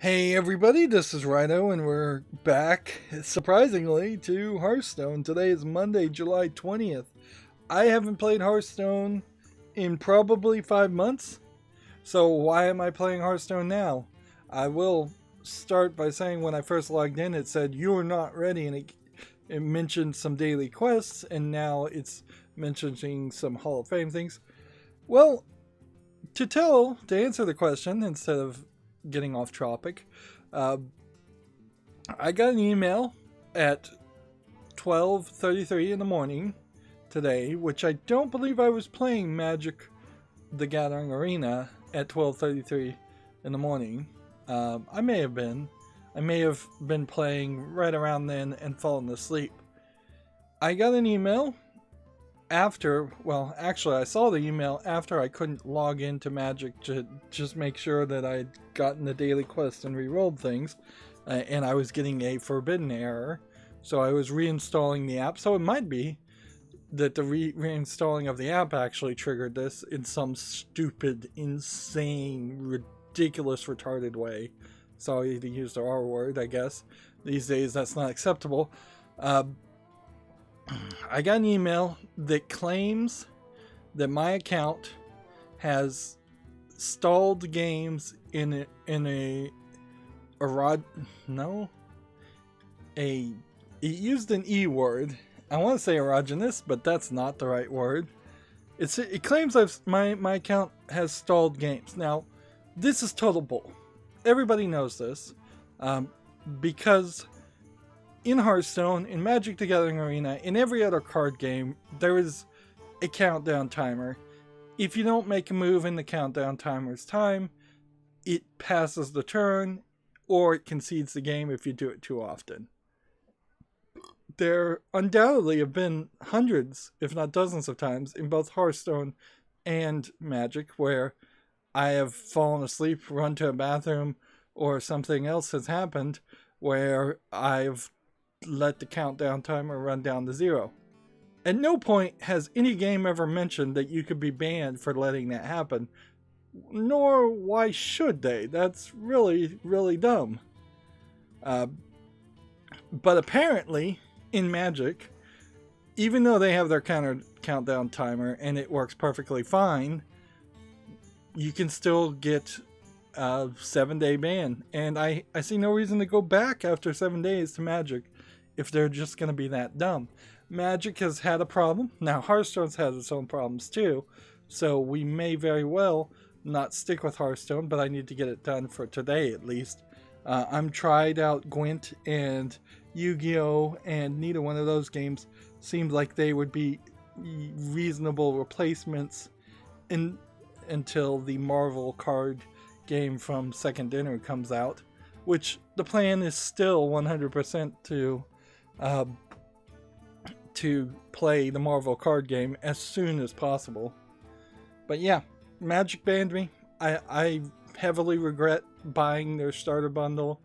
Hey everybody, this is Rydo and we're back, surprisingly, to Hearthstone. Today is Monday, July 20th. I haven't played Hearthstone in probably 5 months, so why am I playing Hearthstone now? I will start by saying when I first logged in it said you're not ready, and it mentioned some daily quests, and now it's mentioning some Hall of Fame things. Well, to answer the question instead of getting off topic, uh, I got an email at 12:33 in the morning today, which I don't believe I was playing Magic: The Gathering Arena at 12:33 in the morning. I may have been. I may have been playing right around then and fallen asleep. I got an email actually, I saw the email after I couldn't log into Magic to just make sure that I'd gotten the daily quest and re-rolled things, and I was getting a forbidden error, so I was reinstalling the app. So it might be that the reinstalling of the app actually triggered this in some stupid, insane, ridiculous, retarded way. Sorry to use the R word, I guess. These days that's not acceptable. I got an email that claims that my account has stalled games it used an E word. I want to say erogenous, but that's not the right word. It claims my account has stalled games. Now, this is total bull. Everybody knows this, because in Hearthstone, in Magic: The Gathering Arena, in every other card game, there is a countdown timer. If you don't make a move in the countdown timer's time, it passes the turn, or it concedes the game if you do it too often. There undoubtedly have been hundreds, if not dozens of times, in both Hearthstone and Magic, where I have fallen asleep, run to a bathroom, or something else has happened where I've let the countdown timer run down to zero. At no point has any game ever mentioned that you could be banned for letting that happen, nor why should they. That's really, really dumb. But apparently, in Magic, even though they have their countdown timer and it works perfectly fine, you can still get a 7-day ban. And I see no reason to go back after 7 days to Magic if they're just going to be that dumb. Magic has had a problem. Now, Hearthstone's had its own problems too, so we may very well not stick with Hearthstone, but I need to get it done for today at least. I'm tried out Gwent and Yu-Gi-Oh, and neither one of those games seemed like they would be reasonable replacements until the Marvel card game from Second Dinner comes out, which the plan is still 100% to play the Marvel card game as soon as possible. But yeah, Magic banned me. I heavily regret buying their starter bundle.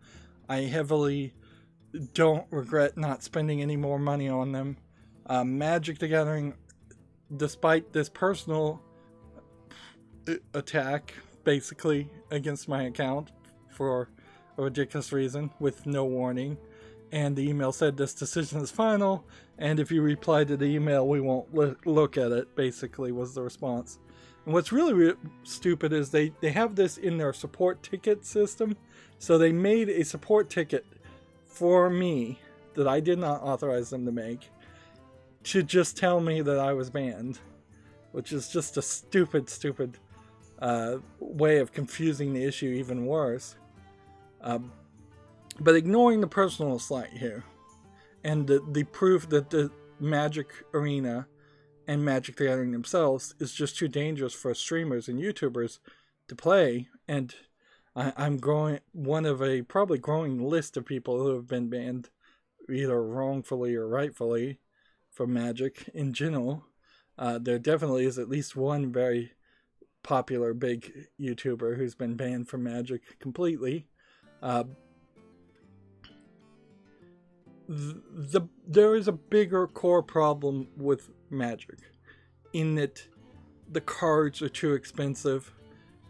I heavily don't regret not spending any more money on them. Magic: The Gathering, despite this personal attack, basically, against my account for a ridiculous reason with no warning, and the email said this decision is final, and if you reply to the email we won't look at it, basically was the response. And what's really stupid is they have this in their support ticket system. So they made a support ticket for me that I did not authorize them to make, to just tell me that I was banned, which is just a stupid way of confusing the issue even worse. But ignoring the personal slight here, and the proof that the Magic Arena and Magic: The Gathering themselves is just too dangerous for streamers and YouTubers to play, and I'm growing one of a probably growing list of people who have been banned either wrongfully or rightfully from Magic in general. There definitely is at least one very popular big YouTuber who's been banned from Magic completely. There is a bigger core problem with Magic, in that the cards are too expensive,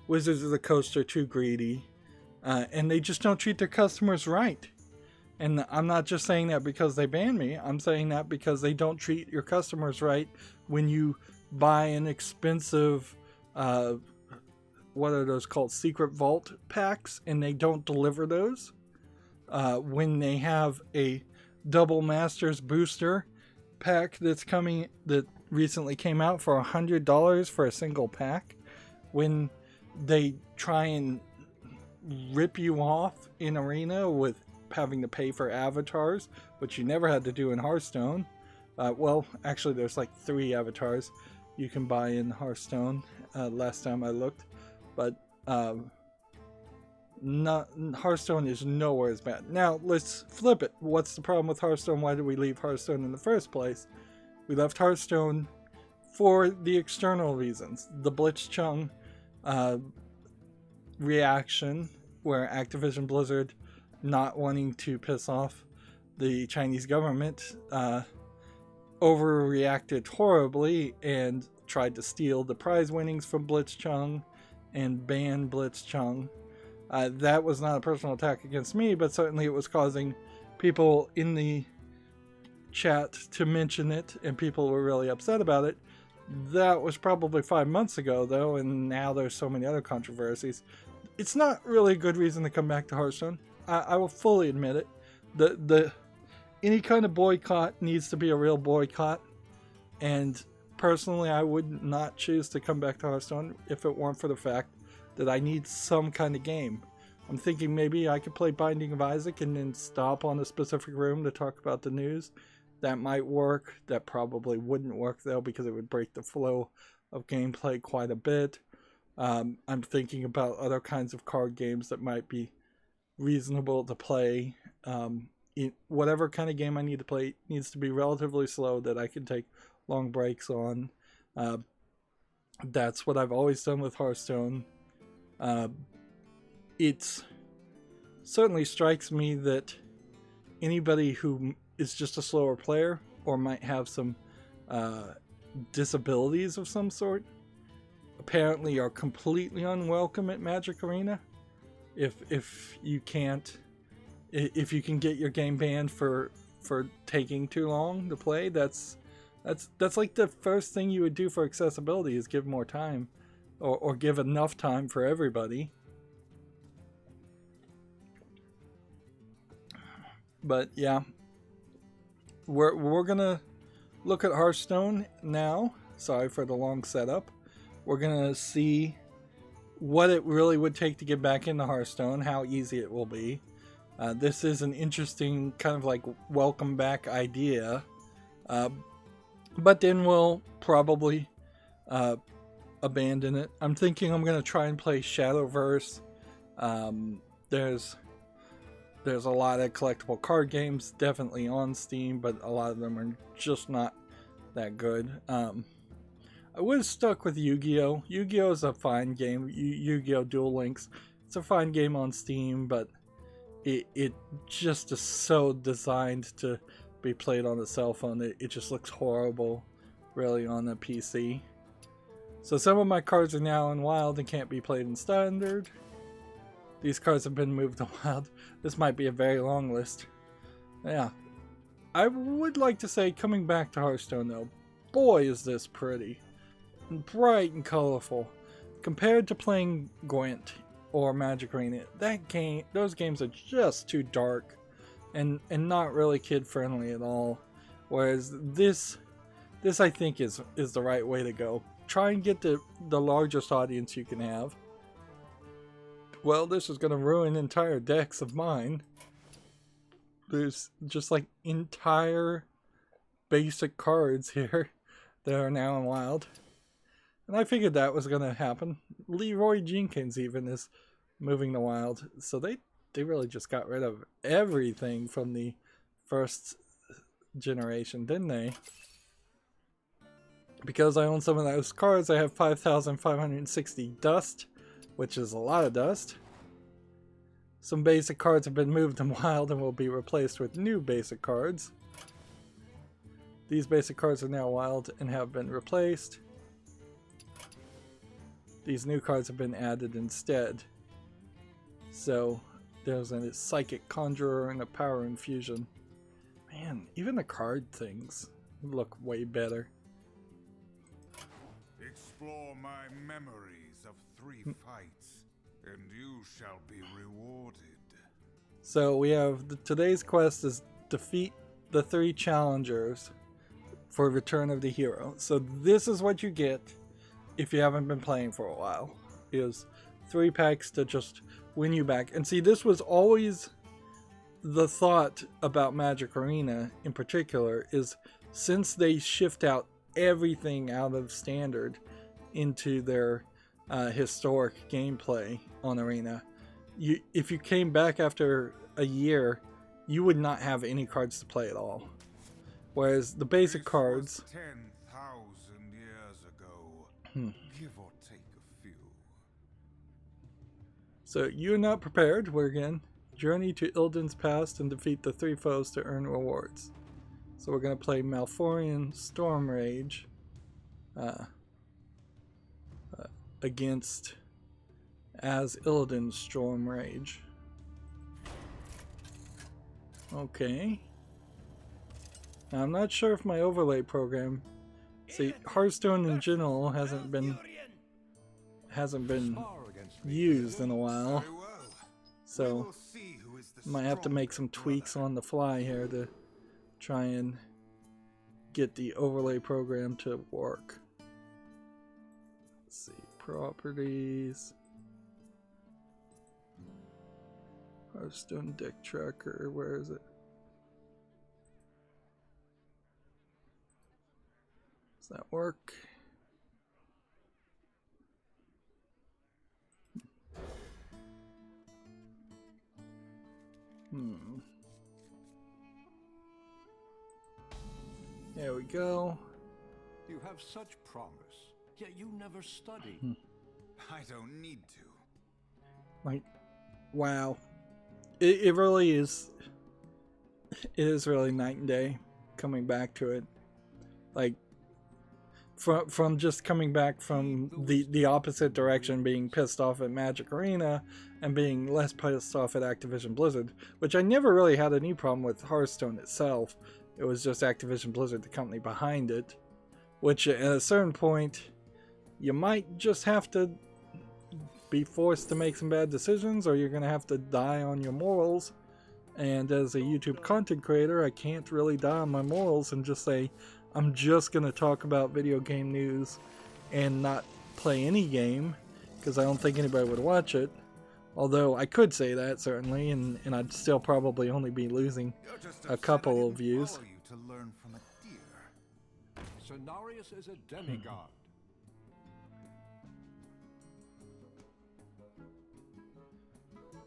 Wizards of the Coast are too greedy, and they just don't treat their customers right. And I'm not just saying that because they ban me. I'm saying that because they don't treat your customers right when you buy an expensive, what are those called? Secret Vault packs, and they don't deliver those. When they have a double Masters booster pack that recently came out for $100 for a single pack. When they try and rip you off in Arena with having to pay for avatars, which you never had to do in Hearthstone. Well, actually, there's like 3 avatars you can buy in Hearthstone. Last time I looked, but Hearthstone is nowhere as bad. Now let's flip it. What's the problem with Hearthstone? Why did we leave Hearthstone in the first place? We left Hearthstone for the external reasons. The Blitzchung reaction, where Activision Blizzard, not wanting to piss off the Chinese government, overreacted horribly and tried to steal the prize winnings from Blitzchung and ban Blitzchung. That was not a personal attack against me, but certainly it was causing people in the chat to mention it, and people were really upset about it. That was probably 5 months ago, though, and now there's so many other controversies. It's not really a good reason to come back to Hearthstone. I will fully admit it. Any kind of boycott needs to be a real boycott, and personally, I would not choose to come back to Hearthstone if it weren't for the fact that I need some kind of game. I'm thinking maybe I could play Binding of Isaac and then stop on a specific room to talk about the news. That might work. That probably wouldn't work, though, because it would break the flow of gameplay quite a bit. I'm thinking about other kinds of card games that might be reasonable to play. Whatever kind of game I need to play needs to be relatively slow that I can take long breaks on. That's what I've always done with Hearthstone. It certainly strikes me that anybody who is just a slower player or might have some disabilities of some sort apparently are completely unwelcome at Magic Arena. If you can get your game banned for taking too long to play, that's like the first thing you would do for accessibility is give more time, or give enough time for everybody. But yeah, we're gonna look at Hearthstone now. Sorry for the long setup. We're gonna see what it really would take to get back into Hearthstone, how easy it will be. This is an interesting kind of like welcome back idea, but then we'll probably abandon it. I'm thinking I'm gonna try and play Shadowverse. There's a lot of collectible card games definitely on Steam, but a lot of them are just not that good. I was stuck with Yu-Gi-Oh! Yu-Gi-Oh! Is a fine game. Yu-Gi-Oh! Duel Links. It's a fine game on Steam, but it just is so designed to be played on a cell phone. It just looks horrible, really, on a PC. So some of my cards are now in Wild and can't be played in Standard. These cards have been moved to Wild. This might be a very long list. Yeah. I would like to say, coming back to Hearthstone, though, boy is this pretty. Bright and colorful. Compared to playing Gwent or Magic Arena, those games are just too dark and not really kid friendly at all. Whereas this I think is the right way to go. Try and get the largest audience you can have. Well, this is going to ruin entire decks of mine. There's just like entire basic cards here that are now in Wild. And I figured that was going to happen. Leroy Jenkins even is moving to Wild. So they really just got rid of everything from the first generation, didn't they? Because I own some of those cards, I have 5,560 dust, which is a lot of dust. Some basic cards have been moved to Wild and will be replaced with new basic cards. These basic cards are now Wild and have been replaced. These new cards have been added instead. So there's a psychic conjurer and a power infusion. Man, even the card things look way better. Explore my memories of 3 fights, and you shall be rewarded. So we have today's quest is defeat the 3 challengers for Return of the Hero. So this is what you get if you haven't been playing for a while. Is 3 packs to just win you back. And see, this was always the thought about Magic Arena in particular, is since they shift out everything out of standard into their historic gameplay on Arena, if you came back after a year, you would not have any cards to play at all. Whereas the basic cards, 10,000 years ago, give or take a few. So you're not prepared. We're again journey to Illidan's past and defeat the 3 foes to earn rewards. So we're gonna play Malfurion Storm Rage against as Illidan's Storm Rage. Okay. Now, I'm not sure if my overlay program. See, Hearthstone in general hasn't been used in a while, so might have to make some tweaks on the fly here to try and get the overlay program to work. Let's see, properties, Hearthstone deck tracker, where is it? Does that work? There we go. You have such promise, yet you never study. I don't need to. Like, wow. It really is. It is really night and day coming back to it. Like, from just coming back from the opposite direction, being pissed off at Magic Arena and being less pissed off at Activision Blizzard, which I never really had any problem with Hearthstone itself. It was just Activision Blizzard, the company behind it, which at a certain point you might just have to be forced to make some bad decisions, or you're going to have to die on your morals. And as a YouTube content creator, I can't really die on my morals and just say, I'm just going to talk about video game news and not play any game, because I don't think anybody would watch it. Although I could say that, certainly, and I'd still probably only be losing a couple of views. To learn from a deer. Cenarius is a demigod.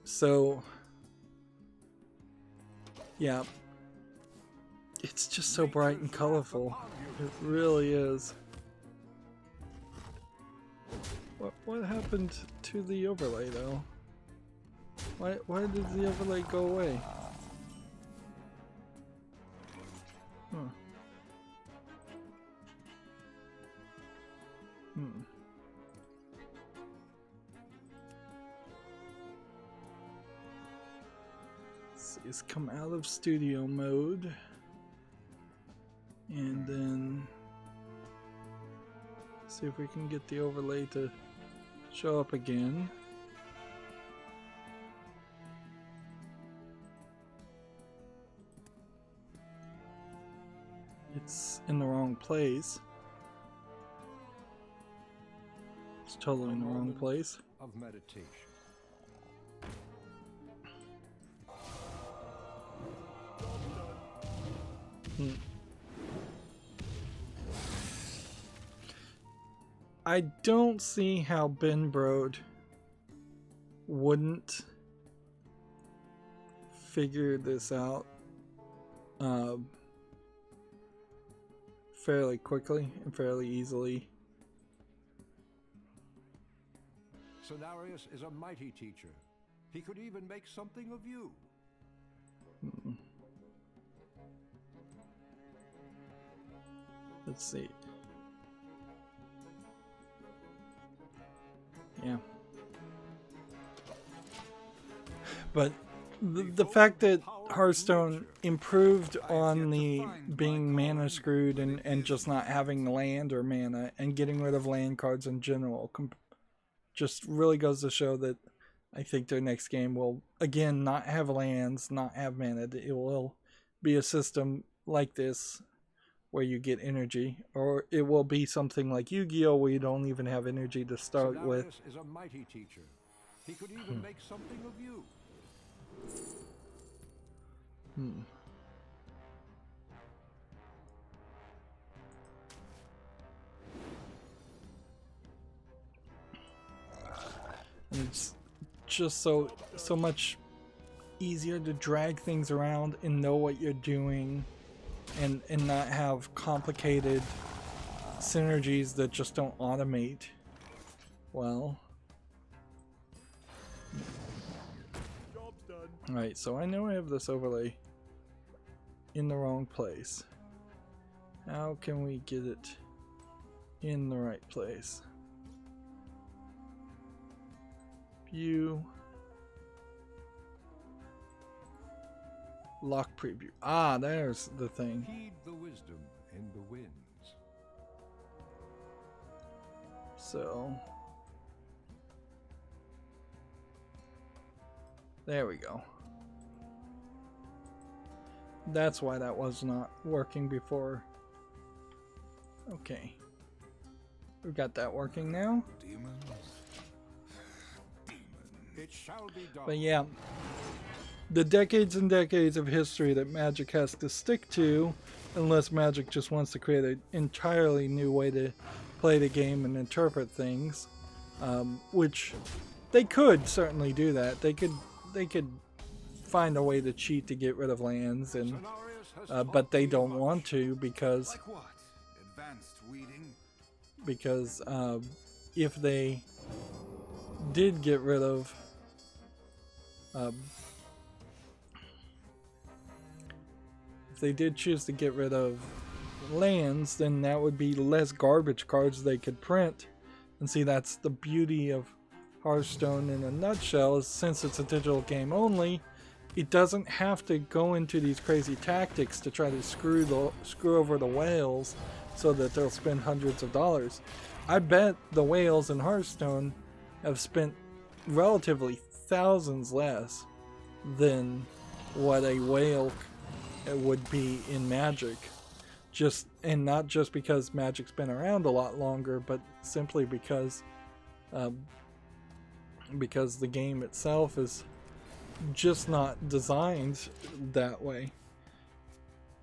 So, yeah, it's just so bright and colorful. It really is. What happened to the overlay, though? Why did the overlay go away? Let's come out of studio mode and then see if we can get the overlay to show up again. It's in the wrong place. It's totally in the wrong place. Of meditation. I don't see how Ben Brode wouldn't figure this out fairly quickly and fairly easily. Cenarius is a mighty teacher. He could even make something of you. Let's see. Yeah. But the fact that Hearthstone improved on the being mana screwed and just not having land or mana and getting rid of land cards in general just really goes to show that I think their next game will, again, not have lands, not have mana. It will be a system like this where you get energy, or it will be something like Yu-Gi-Oh! Where you don't even have energy to start with. Scenarius is a mighty teacher. He could even make something of you. And it's just so much easier to drag things around and know what you're doing and not have complicated synergies that just don't automate well. Job's done. Alright, so I know I have this overlay in the wrong place. How can we get it in the right place? View. Lock preview. Ah, there's the thing. Heed the wisdom in the winds. So there we go. That's why that was not working before. Okay. We've got that working now. Demons. It shall be done. But yeah, the decades and decades of history that Magic has to stick to, unless Magic just wants to create an entirely new way to play the game and interpret things, which they could certainly do that. They could find a way to cheat to get rid of lands, and but they don't want to because Like what? Advanced weeding? because if they did get rid of if they did choose to get rid of lands, then that would be less garbage cards they could print. And see, that's the beauty of Hearthstone in a nutshell, is since it's a digital game only, it doesn't have to go into these crazy tactics to try to screw over the whales so that they'll spend hundreds of dollars. I bet the whales in Hearthstone have spent relatively thousands less than what a whale would be in Magic. And not just because Magic's been around a lot longer, but simply because the game itself is just not designed that way.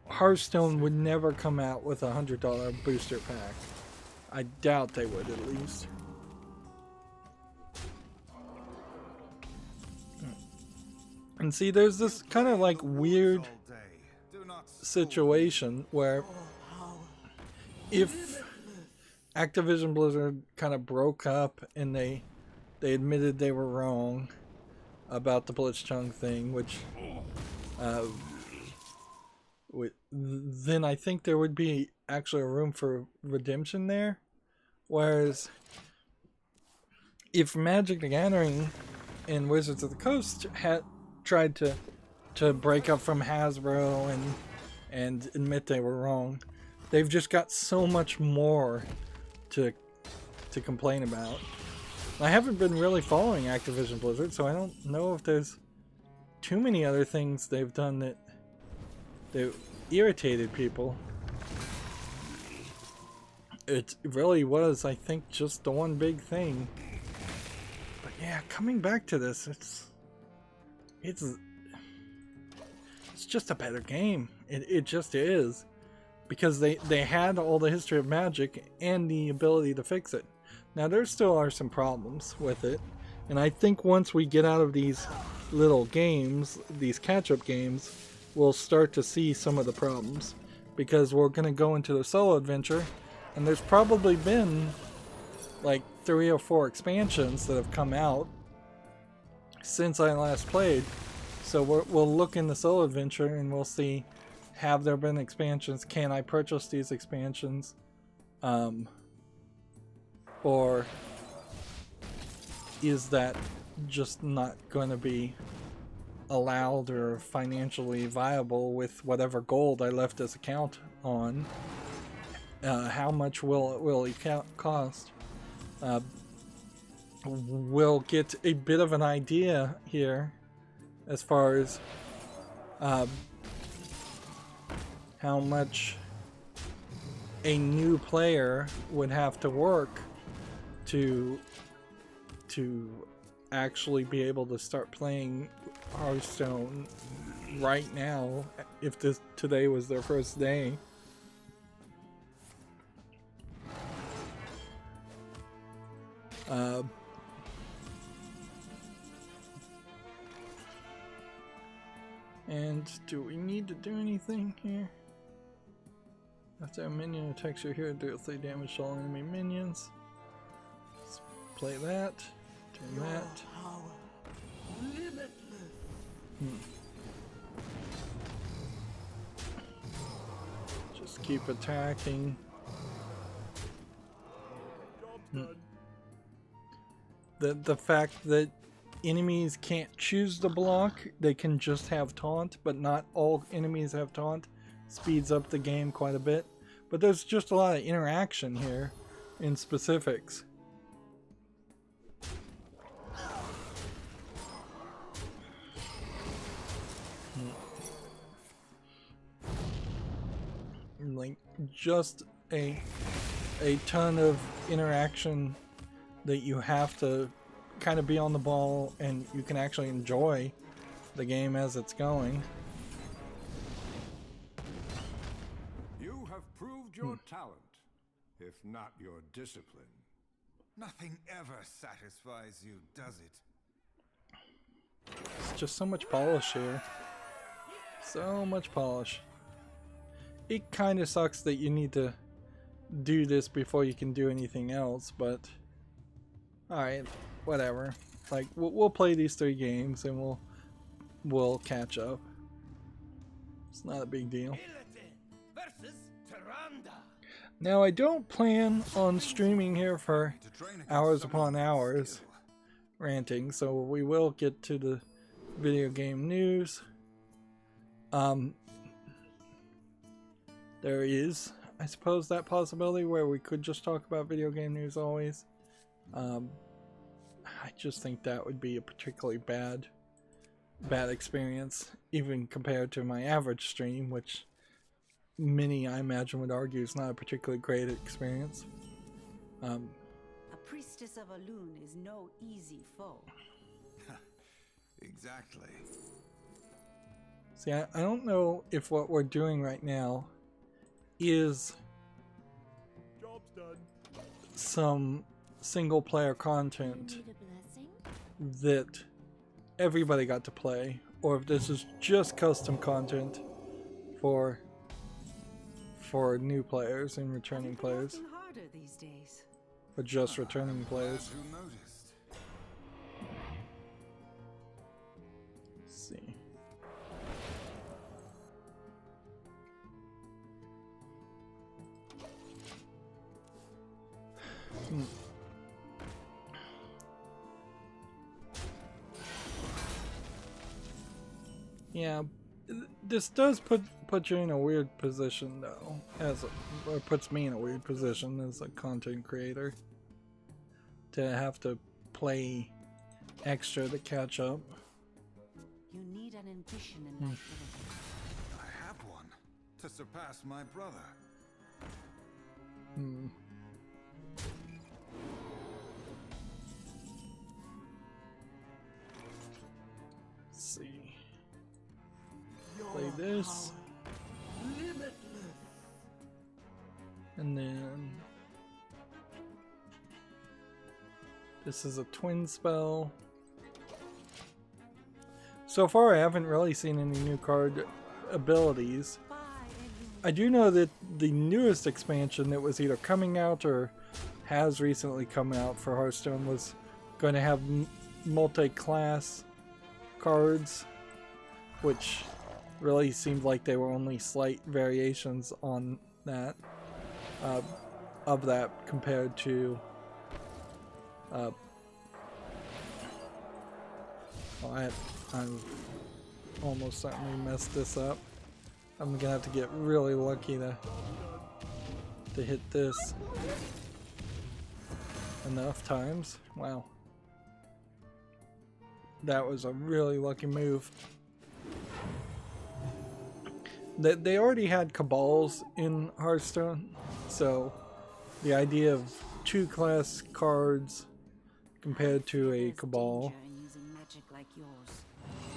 Hearthstone would never come out with a $100 booster pack. I doubt they would, at least. And see, there's this kind of like weird situation where if Activision Blizzard kind of broke up and they admitted they were wrong about the Blitzchung thing, which then I think there would be actually a room for redemption there. Whereas if Magic the Gathering and Wizards of the Coast had tried to break up from Hasbro and admit they were wrong, they've just got so much more to complain about. I haven't been really following Activision Blizzard, so I don't know if there's too many other things they've done that irritated people. It really was, I think, just the one big thing. But yeah, coming back to this, it's just a better game. It just is. Because they had all the history of Magic and the ability to fix it. Now, there still are some problems with it. And I think once we get out of these little games, these catch-up games, we'll start to see some of the problems. Because we're going to go into the solo adventure, and there's probably been like 3 or 4 expansions that have come out since I last played. So we'll look in the solo adventure and we'll see, have there been expansions? Can I purchase these expansions? Or is that just not going to be allowed or financially viable with whatever gold I left this account on. How much will it cost? We'll get a bit of an idea here as far as how much a new player would have to work to actually be able to start playing Hearthstone right now if today was their first day. And do we need to do anything here? After a minion attacks you here, deal 3 damage to all enemy minions. Let's play that. Turn that. Just keep attacking. The fact that enemies can't choose the block, they can just have taunt, but not all enemies have taunt, speeds up the game quite a bit. But there's just a lot of interaction here in specifics. Like just a ton of interaction that you have to kind of be on the ball, and you can actually enjoy the game as it's going. You have proved your talent, if not your discipline. Nothing ever satisfies you, does it? It's just so much polish here. So much polish. It kind of sucks that you need to do this before you can do anything else, but alright, whatever. Like, we'll play these 3 games and we'll catch up. It's not a big deal. Now, I don't plan on streaming here for hours upon hours ranting, so we will get to the video game news. There is, I suppose, that possibility where we could just talk about video game news always. I just think that would be a particularly bad experience, even compared to my average stream, which many, I imagine, would argue is not a particularly great experience. A priestess of Alun is no easy foe. Exactly. See, I don't know if what we're doing right now is Job's done. some single player content that everybody got to play, or if this is just custom content for new players and returning players, Working harder these days. or just returning players. Who noticed? Let's see. Yeah, this does put you in a weird position, though, or puts me in a weird position as a content creator to have to play extra to catch up. You need an ambition in life. I have one to surpass my brother. Let's see. Play this. And then this is a twin spell. So far I haven't really seen any new card abilities. I do know that the newest expansion that was either coming out or has recently come out for Hearthstone was going to have multi-class cards, which really seemed like they were only slight variations on that, of that compared to I'm almost certainly mess this up. I'm gonna have to get really lucky to hit this enough times. Wow. That was a really lucky move. They already had cabals in Hearthstone, so the idea of 2 class cards compared to a cabal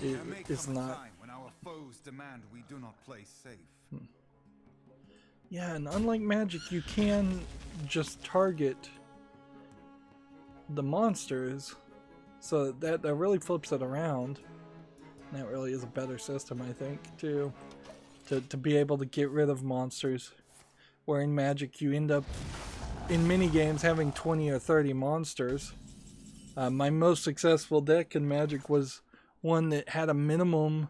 is not. When our foes demand we do not play safe. Yeah, and unlike Magic, you can just target the monsters, so that really flips it around. And that really is a better system, I think, to be able to get rid of monsters. Where in Magic you end up in mini games having 20 or 30 monsters. My most successful deck in Magic was one that had a minimum,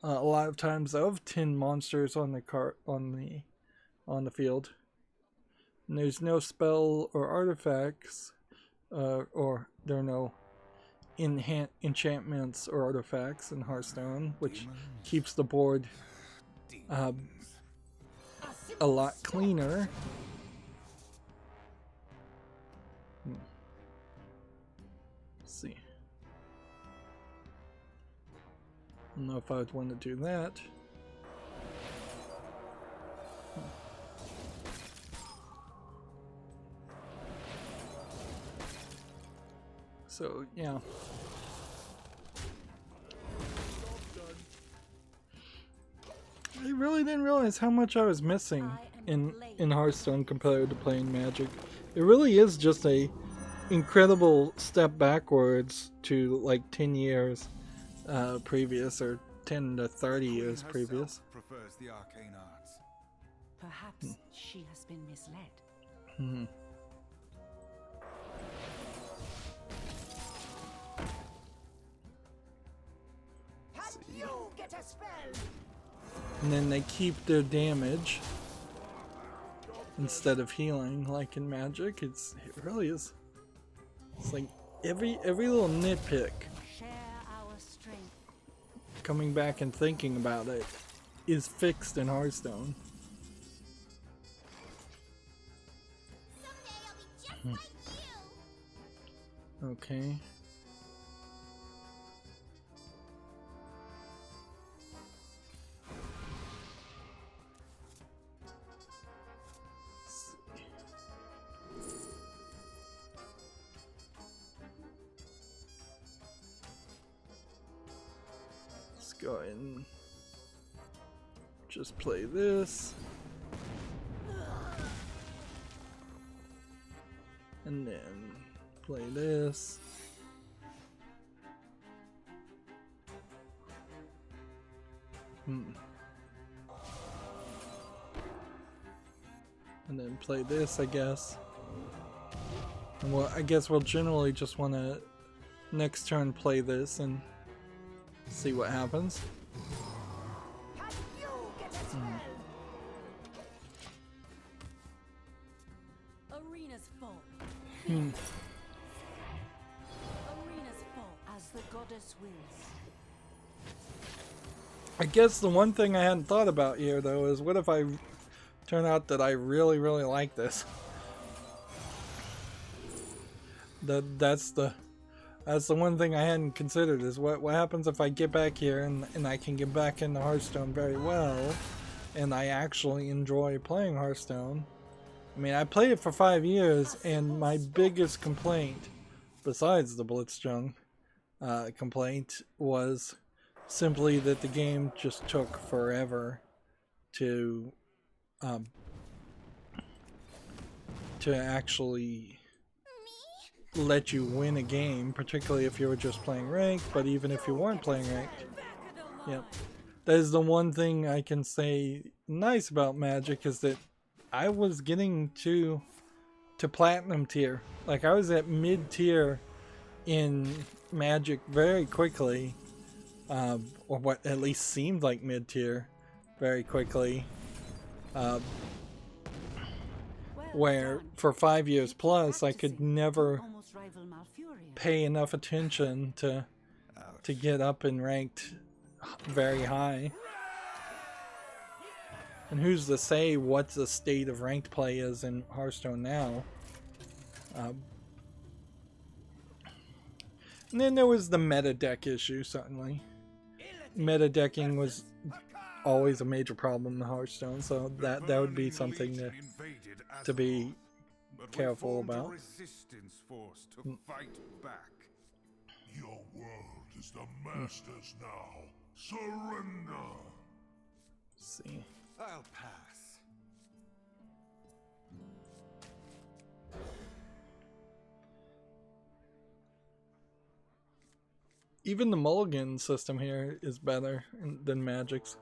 a lot of times, of 10 monsters on the field. And there's no spell or artifacts, or there are no enchantments or artifacts in Hearthstone, which keeps the board a lot cleaner. Let's see. I don't know if I would want to do that. So, yeah. I really didn't realize how much I was missing in Hearthstone compared to playing Magic. It really is just a incredible step backwards to like 10 years previous, or 10 to 30 years previous. Prefers the arcane arts. Perhaps she has been misled. Hmm. You get a spell. And then they keep their damage instead of healing, like in Magic. It really is. It's like every little nitpick. Share our strength. Coming back and thinking about it is fixed in Hearthstone. Okay. Let's go ahead and just play this. And then play this. And then play this, I guess. And well, I guess we'll generally just want to next turn play this and see what happens. Arena's full. Hmm. Arena's full as the goddess wills. I guess the one thing I hadn't thought about here, though, is what if I turn out that I really, really like this? That's the one thing I hadn't considered, is what happens if I get back here and I can get back into Hearthstone very well, and I actually enjoy playing Hearthstone. I mean, I played it for 5 years, and my biggest complaint, besides the Blitzchung complaint, was simply that the game just took forever to actually let you win a game, particularly if you were just playing ranked, but even if you weren't playing ranked. Yep. That is the one thing I can say nice about Magic, is that I was getting to platinum tier. Like, I was at mid tier in Magic very quickly, or what at least seemed like mid tier very quickly, where for 5 years plus I could never pay enough attention to get up in ranked very high. And who's to say what the state of ranked play is in Hearthstone now? And then there was the meta deck issue, certainly. Meta decking was always a major problem in Hearthstone, so that would be something to be careful about. Resistance force to fight back. Your world is the master's now. Surrender. Let's see. I'll pass. Even the mulligan system here is better than Magic's.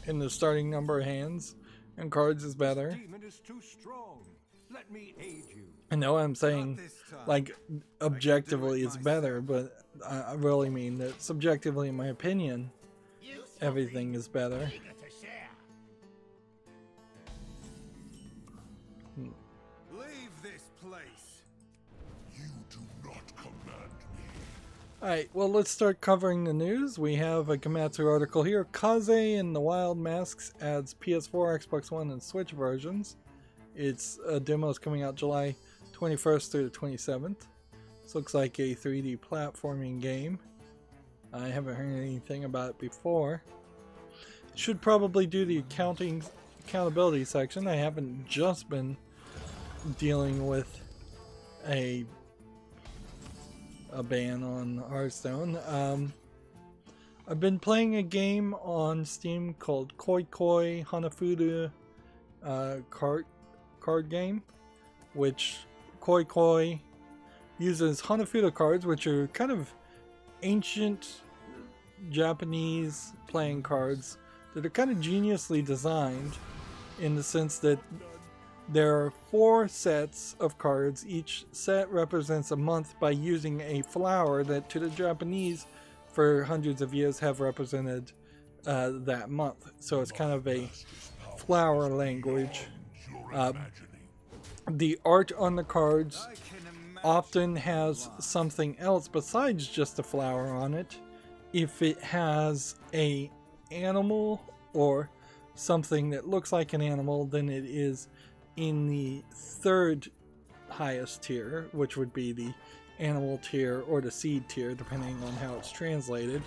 And the starting number of hands and cards is better. Demon is too strong. Let me aid you. I know I'm saying, like, objectively it's better, but I really mean that subjectively, in my opinion, everything is better. Leave this place. You do not command me. Alright, well, let's start covering the news. We have a Komatsu article here. Kaze and the Wild Masks adds PS4, Xbox One, and Switch versions. Its demos coming out July 21st through the 27th. This looks like a 3D platforming game. I haven't heard anything about it before. Should probably do the accountability section. I haven't just been dealing with a ban on Hearthstone. I've been playing a game on Steam called Koi Koi Hanafuda card game, which Koi Koi uses Hanafuda cards, which are kind of ancient Japanese playing cards that are kind of geniusly designed in the sense that there are 4 sets of cards. Each set represents a month by using a flower that to the Japanese for hundreds of years have represented that month. So it's kind of a flower language. The art on the cards often has something else besides just a flower on it. If it has a animal or something that looks like an animal, then it is in the 3rd highest tier, which would be the animal tier or the seed tier, depending on how it's translated.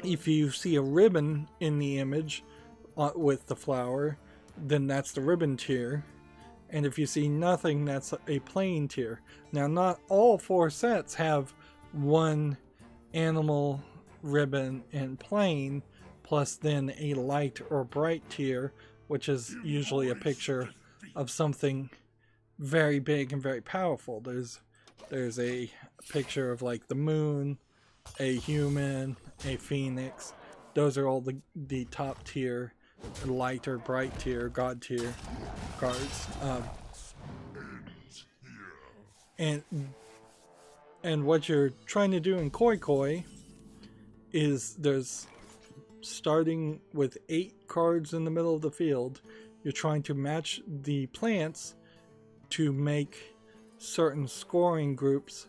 If you see a ribbon in the image with the flower, then that's the ribbon tier. And if you see nothing, that's a plain tier. Now, not all 4 sets have one animal, ribbon, and plain, plus then a light or bright tier, which is usually a picture of something very big and very powerful. There's a picture of like the moon, a human, a phoenix. Those are all the top tier, light or bright tier, god tier cards. And what you're trying to do in Koi Koi is there's starting with 8 cards in the middle of the field. You're trying to match the plants to make certain scoring groups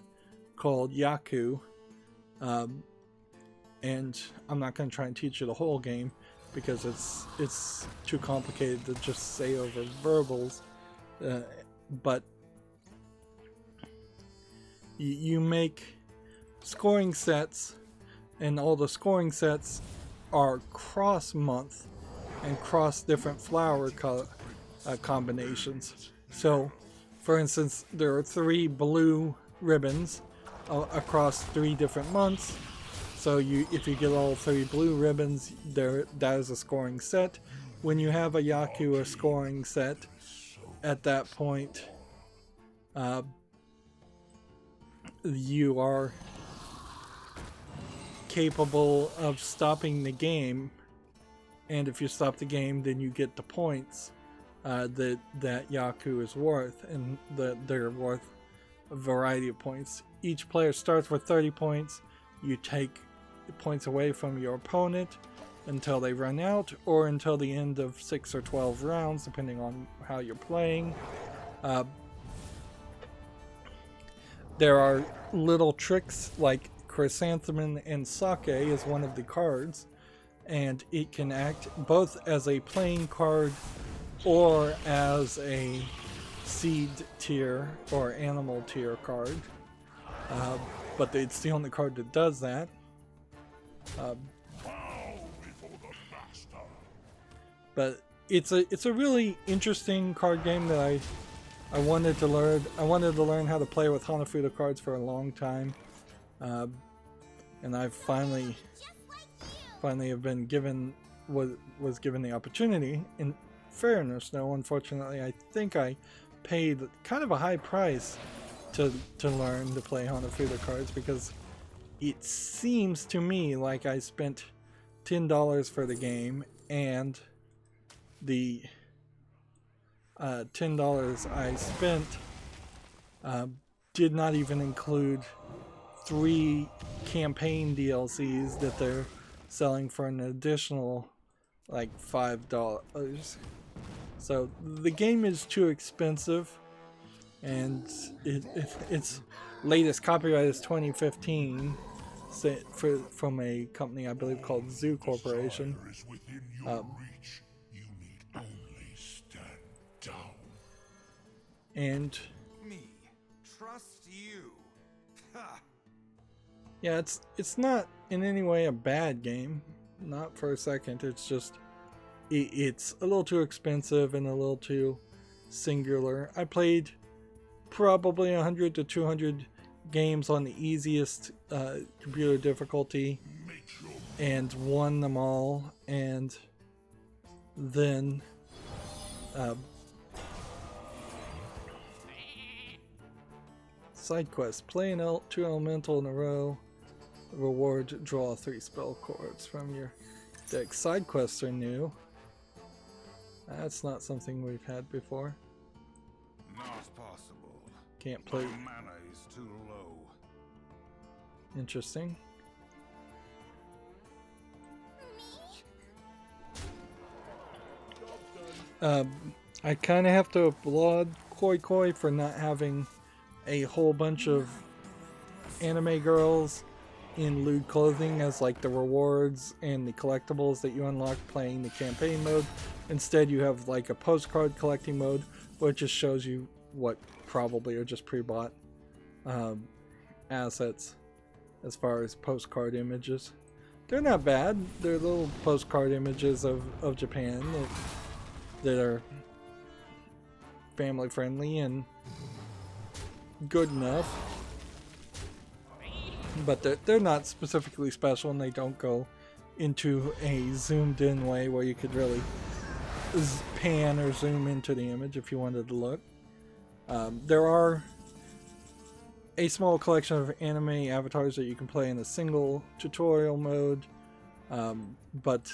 called Yaku. And I'm not going to try and teach you the whole game because it's too complicated to just say over verbals. But you make scoring sets, and all the scoring sets are cross month and cross different flower combinations. So, for instance, there are 3 blue ribbons across 3 different months. So if you get all 3 blue ribbons, that is a scoring set. When you have a Yaku, a scoring set, at that point, you are capable of stopping the game, and if you stop the game, then you get the points that Yaku is worth, and they're worth a variety of points. Each player starts with 30 points. You take the points away from your opponent until they run out, or until the end of 6 or 12 rounds, depending on how you're playing. There are little tricks like chrysanthemum and sake is one of the cards, and it can act both as a playing card or as a seed tier or animal tier card. But it's the only card that does that. But it's a really interesting card game that I wanted to learn. I wanted to learn how to play with Hanafuda cards for a long time, and I finally have been given was given the opportunity. In fairness, though, unfortunately, I think I paid kind of a high price to learn to play Hanafuda cards, because it seems to me like I spent $10 for the game, and the $10 I spent did not even include 3 campaign DLCs that they're selling for an additional like $5. So the game is too expensive, and its latest copyright is 2015 from a company I believe called Zoo Corporation. And Me trust you. Ha. Yeah, it's not in any way a bad game, not for a second. It's just it's a little too expensive and a little too singular. I played probably 100 to 200 games on the easiest computer difficulty and won them all, and then side quest: play an 2 elemental in a row. Reward: draw 3 spell cards from your deck. Side quests are new. That's not something we've had before. Not possible. Can't play. My mana is too low. Interesting. I kind of have to applaud Koi Koi for not having a whole bunch of anime girls in lewd clothing as like the rewards and the collectibles that you unlock playing the campaign mode. Instead, you have like a postcard collecting mode, which just shows you what probably are just pre-bought assets as far as postcard images. They're not bad. They're little postcard images of Japan that are family friendly and good enough. But they're not specifically special, and they don't go into a zoomed in way where you could really pan or zoom into the image if you wanted to look. There are a small collection of anime avatars that you can play in a single tutorial mode, but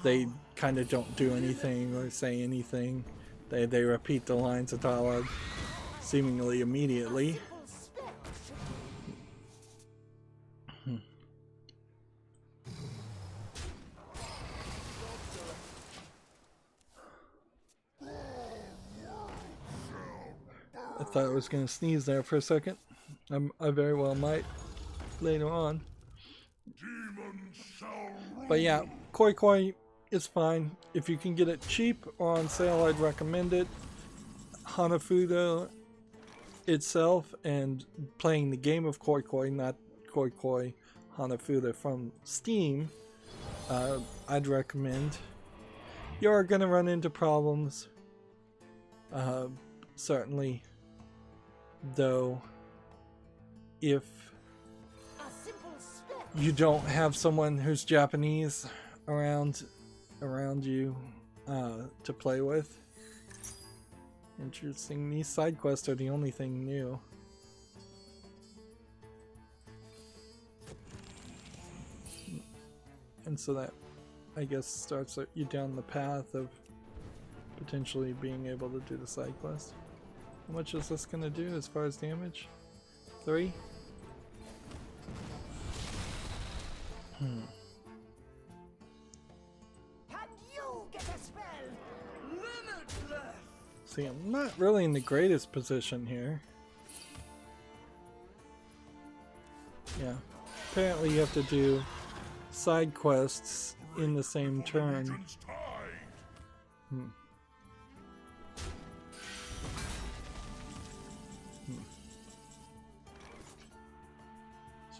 they kind of don't do anything or say anything. They repeat the lines of dialogue seemingly immediately. I thought I was going to sneeze there for a second. I very well might later on. But yeah, Koi Koi is fine. If you can get it cheap or on sale, I'd recommend it. Hanafuda itself and playing the game of Koi Koi, not Koi Koi Hanafuda from Steam, I'd recommend. You are going to run into problems. Certainly. Though, if you don't have someone who's Japanese around you to play with. Interesting. These side quests are the only thing new. And so that, I guess, starts you down the path of potentially being able to do the side quest. How much is this going to do as far as damage? 3? And you get a spell limitless. See, I'm not really in the greatest position here. Yeah. Apparently you have to do side quests in the same turn. Legion's tide.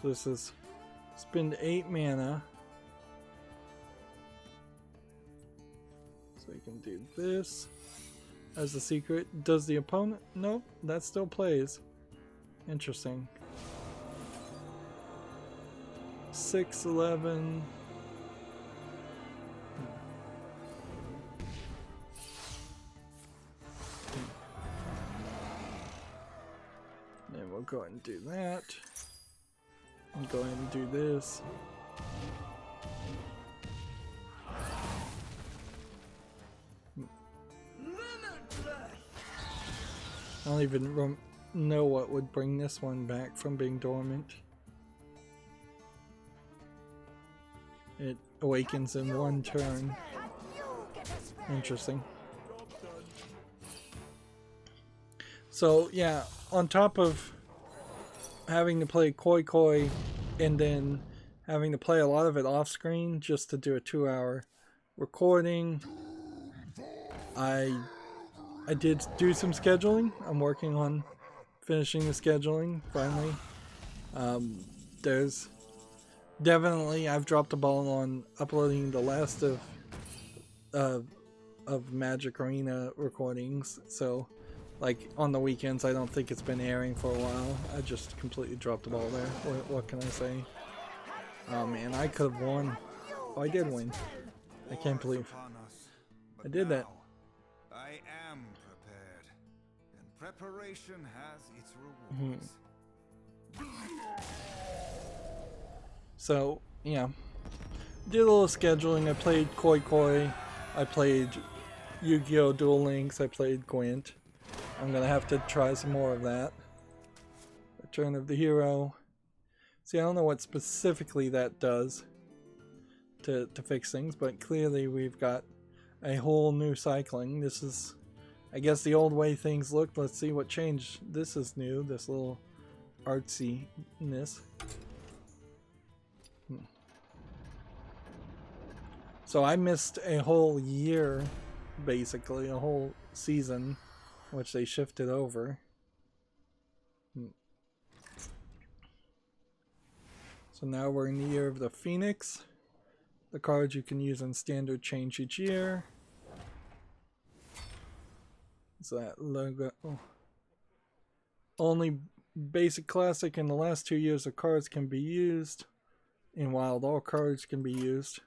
So this is spend 8 mana. So you can do this as a secret. Does the opponent? Nope, that still plays. Interesting. 6-11. Then we'll go ahead and do that. And go ahead and do this. I don't even know what would bring this one back from being dormant. It awakens in one turn. Interesting. So yeah, on top of having to play Koi Koi and then having to play a lot of it off screen just to do a 2-hour recording, I did do some scheduling. I'm working on finishing the scheduling finally. There's definitely, I've dropped the ball on uploading the last of Magic Arena recordings. So like on the weekends, I don't think it's been airing for a while. I just completely dropped the ball there. What can I say? Oh man, I could have won. Oh, I did win. I can't believe I did that. I am prepared, and preparation has its rewards. So yeah, did a little scheduling. I played Koi Koi. I played Yu-Gi-Oh! Duel Links. I played Gwent. I'm gonna have to try some more of that. Return of the Hero. See, I don't know what specifically that does to fix things, but clearly we've got a whole new cycling. This is, I guess, the old way things looked. Let's see what changed. This is new, this little artsiness. So I missed a whole year, basically, a whole season, which they shifted over. So now we're in the year of the Phoenix. The cards you can use in standard change each year. So that logo. Oh. Only basic classic in the last 2 years of cards can be used. In wild, all cards can be used.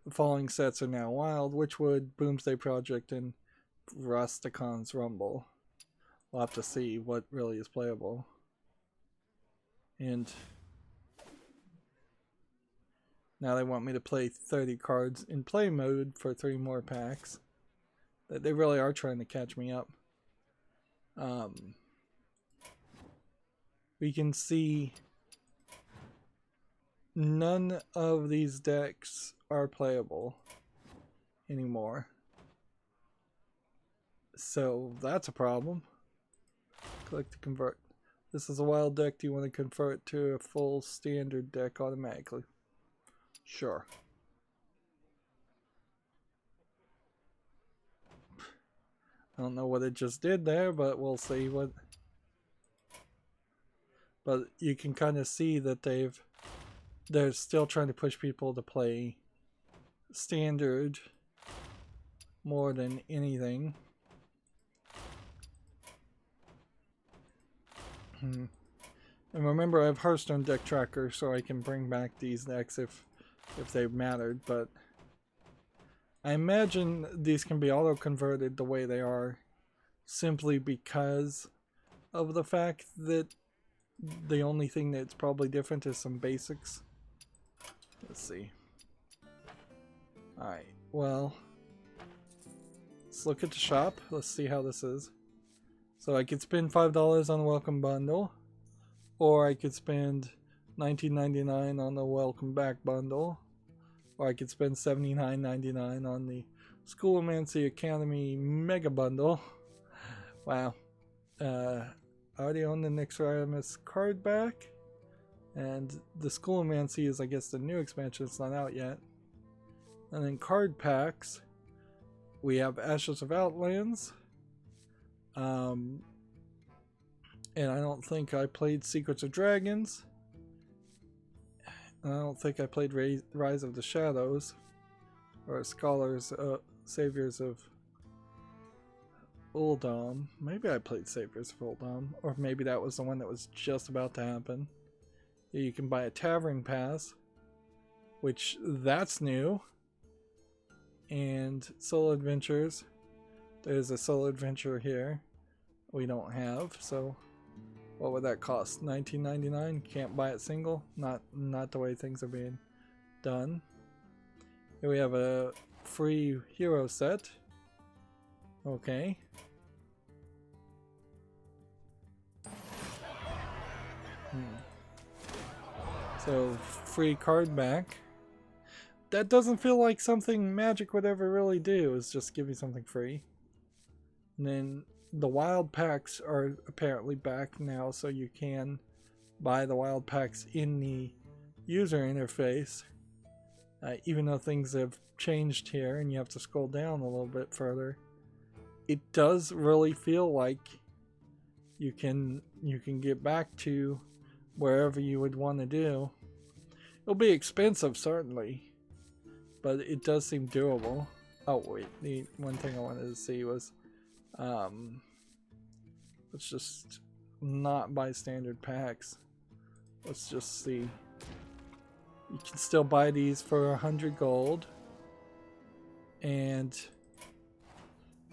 The following sets are now wild: Witchwood, Boomsday Project, and Rusticon's Rumble. We'll have to see what really is playable. And now they want me to play 30 cards in play mode for 3 more packs. They really are trying to catch me up. We can see none of these decks are playable anymore. So that's a problem. Click to convert. This is a wild deck. Do you want to convert to a full standard deck automatically? Sure. I don't know what it just did there, but we'll see what. But you can kind of see that they're still trying to push people to play standard more than anything. And remember, I have Hearthstone deck tracker, so I can bring back these decks if they mattered, but I imagine these can be auto-converted the way they are simply because of the fact that the only thing that's probably different is some basics. Let's see. Alright, well, let's look at the shop. Let's see how this is. So I could spend $5 on the welcome bundle, or I could spend $19.99 on the welcome back bundle, or I could spend $79.99 on the Schoolomancy Academy mega bundle. Wow. I already own the Nyxradimus card back, And the Schoolomancy is, I guess, the new expansion. It's not out yet. And then card packs. We have Ashes of Outlands. And I don't think I played Secrets of Dragons. And I don't think I played Rise of the Shadows. Or Scholars, Saviors of Uldum. Maybe I played Saviors of Uldum. Or maybe that was the one that was just about to happen. You can buy a Tavern Pass. Which, that's new. And Solo Adventures. There's a Solo Adventure here. We don't have, so what would that cost? $19.99? Can't buy it single? Not the way things are being done. Here we have a free hero set. Okay. So, free card back. That doesn't feel like something Magic would ever really do, is just give you something free. And then the wild packs are apparently back now, so you can buy the wild packs in the user interface. Even though things have changed here and you have to scroll down a little bit further, it does really feel like you can get back to wherever you would want to do. It'll be expensive, certainly, but it does seem doable. Oh wait, the one thing I wanted to see was let's just not buy standard packs. Let's just see. You can still buy these for 100 gold, and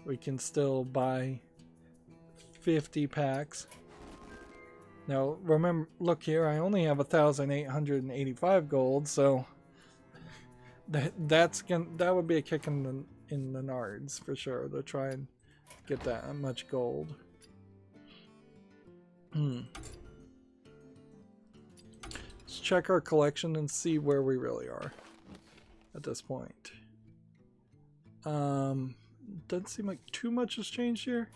we can still buy 50 packs. Now remember, look here, I only have 1,885 gold, so that would be a kick in the nards for sure to try and get that much gold. Let's check our collection and see where we really are at this point. Doesn't seem like too much has changed here.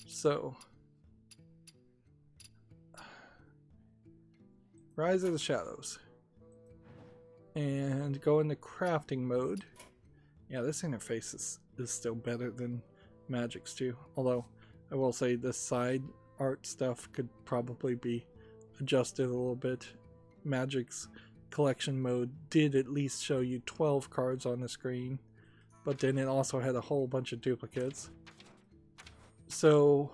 So, Rise of the Shadows. And go into crafting mode. Yeah, this interface is still better than Magic's too. Although, I will say this side art stuff could probably be adjusted a little bit. Magic's collection mode did at least show you 12 cards on the screen, but then it also had a whole bunch of duplicates. So,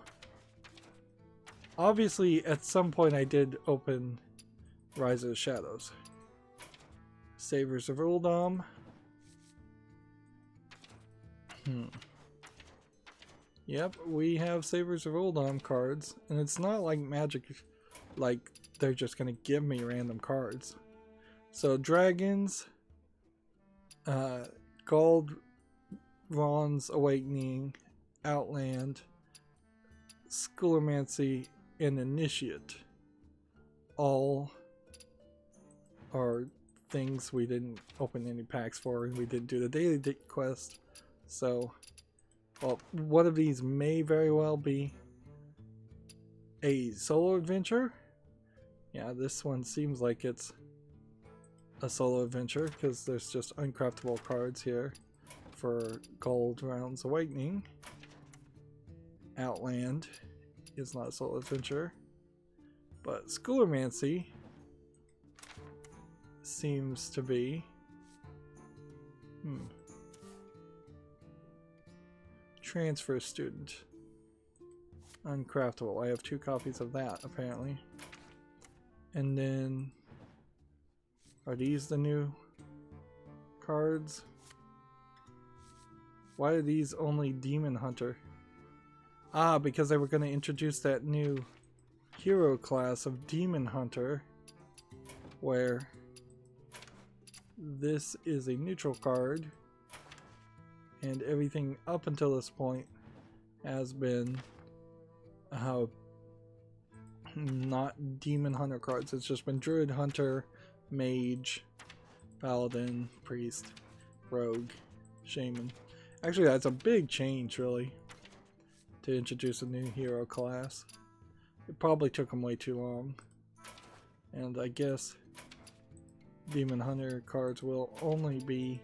obviously at some point I did open Rise of the Shadows. Saviors of Uldum. Yep, we have Saviors of Uldum cards, and it's not like Magic, like they're just gonna give me random cards. So dragons, Galdron's Awakening, Outland, Schoolomancy, and Initiate all are things we didn't open any packs for, and we didn't do the daily quest. So, well, one of these may very well be a solo adventure. Yeah, this one seems like it's a solo adventure because there's just uncraftable cards here for Galdron's Awakening. Outland is not a solo adventure, but Schoolomancy seems to be. Transfer Student. Uncraftable. I have 2 copies of that, apparently. And then, are these the new cards? Why are these only Demon Hunter? Ah, because they were going to introduce that new hero class of Demon Hunter, where this is a neutral card, and everything up until this point has been not Demon Hunter cards. It's just been Druid Hunter, Mage, Paladin, Priest, Rogue, Shaman. Actually, that's a big change, really, to introduce a new hero class. It probably took them way too long. And I guess Demon Hunter cards will only be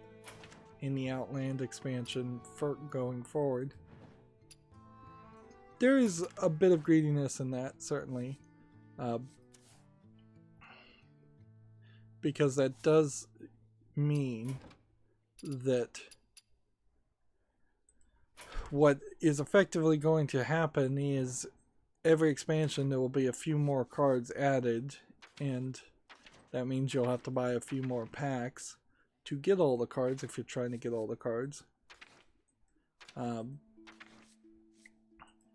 in the Outland expansion for going forward. There is a bit of greediness in that, certainly. Because that does mean that what is effectively going to happen is every expansion there will be a few more cards added, and that means you'll have to buy a few more packs to get all the cards if you're trying to get all the cards.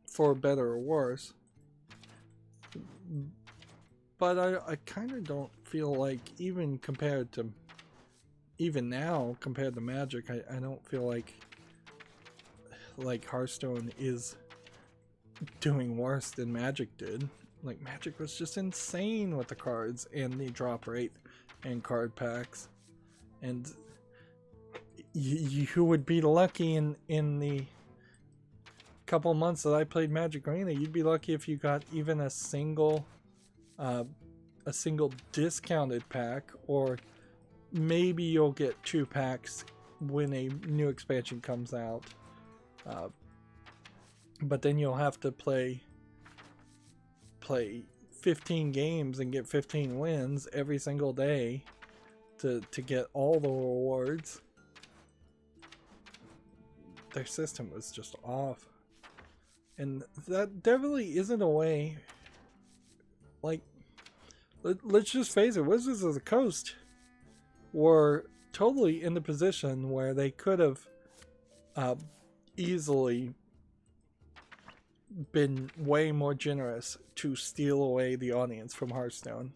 For better or worse. But I kind of don't feel like, even now compared to Magic, I don't feel like Hearthstone is doing worse than Magic did. Like, Magic was just insane with the cards and the drop rate and card packs. And you would be lucky in the couple months that I played Magic Arena, you'd be lucky if you got even a single discounted pack, or maybe you'll get 2 packs when a new expansion comes out. But then you'll have to play 15 games and get 15 wins every single day to get all the rewards. Their system was just off. And that definitely isn't a way, like, let's just face it, Wizards of the Coast were totally in the position where they could have easily been way more generous to steal away the audience from Hearthstone.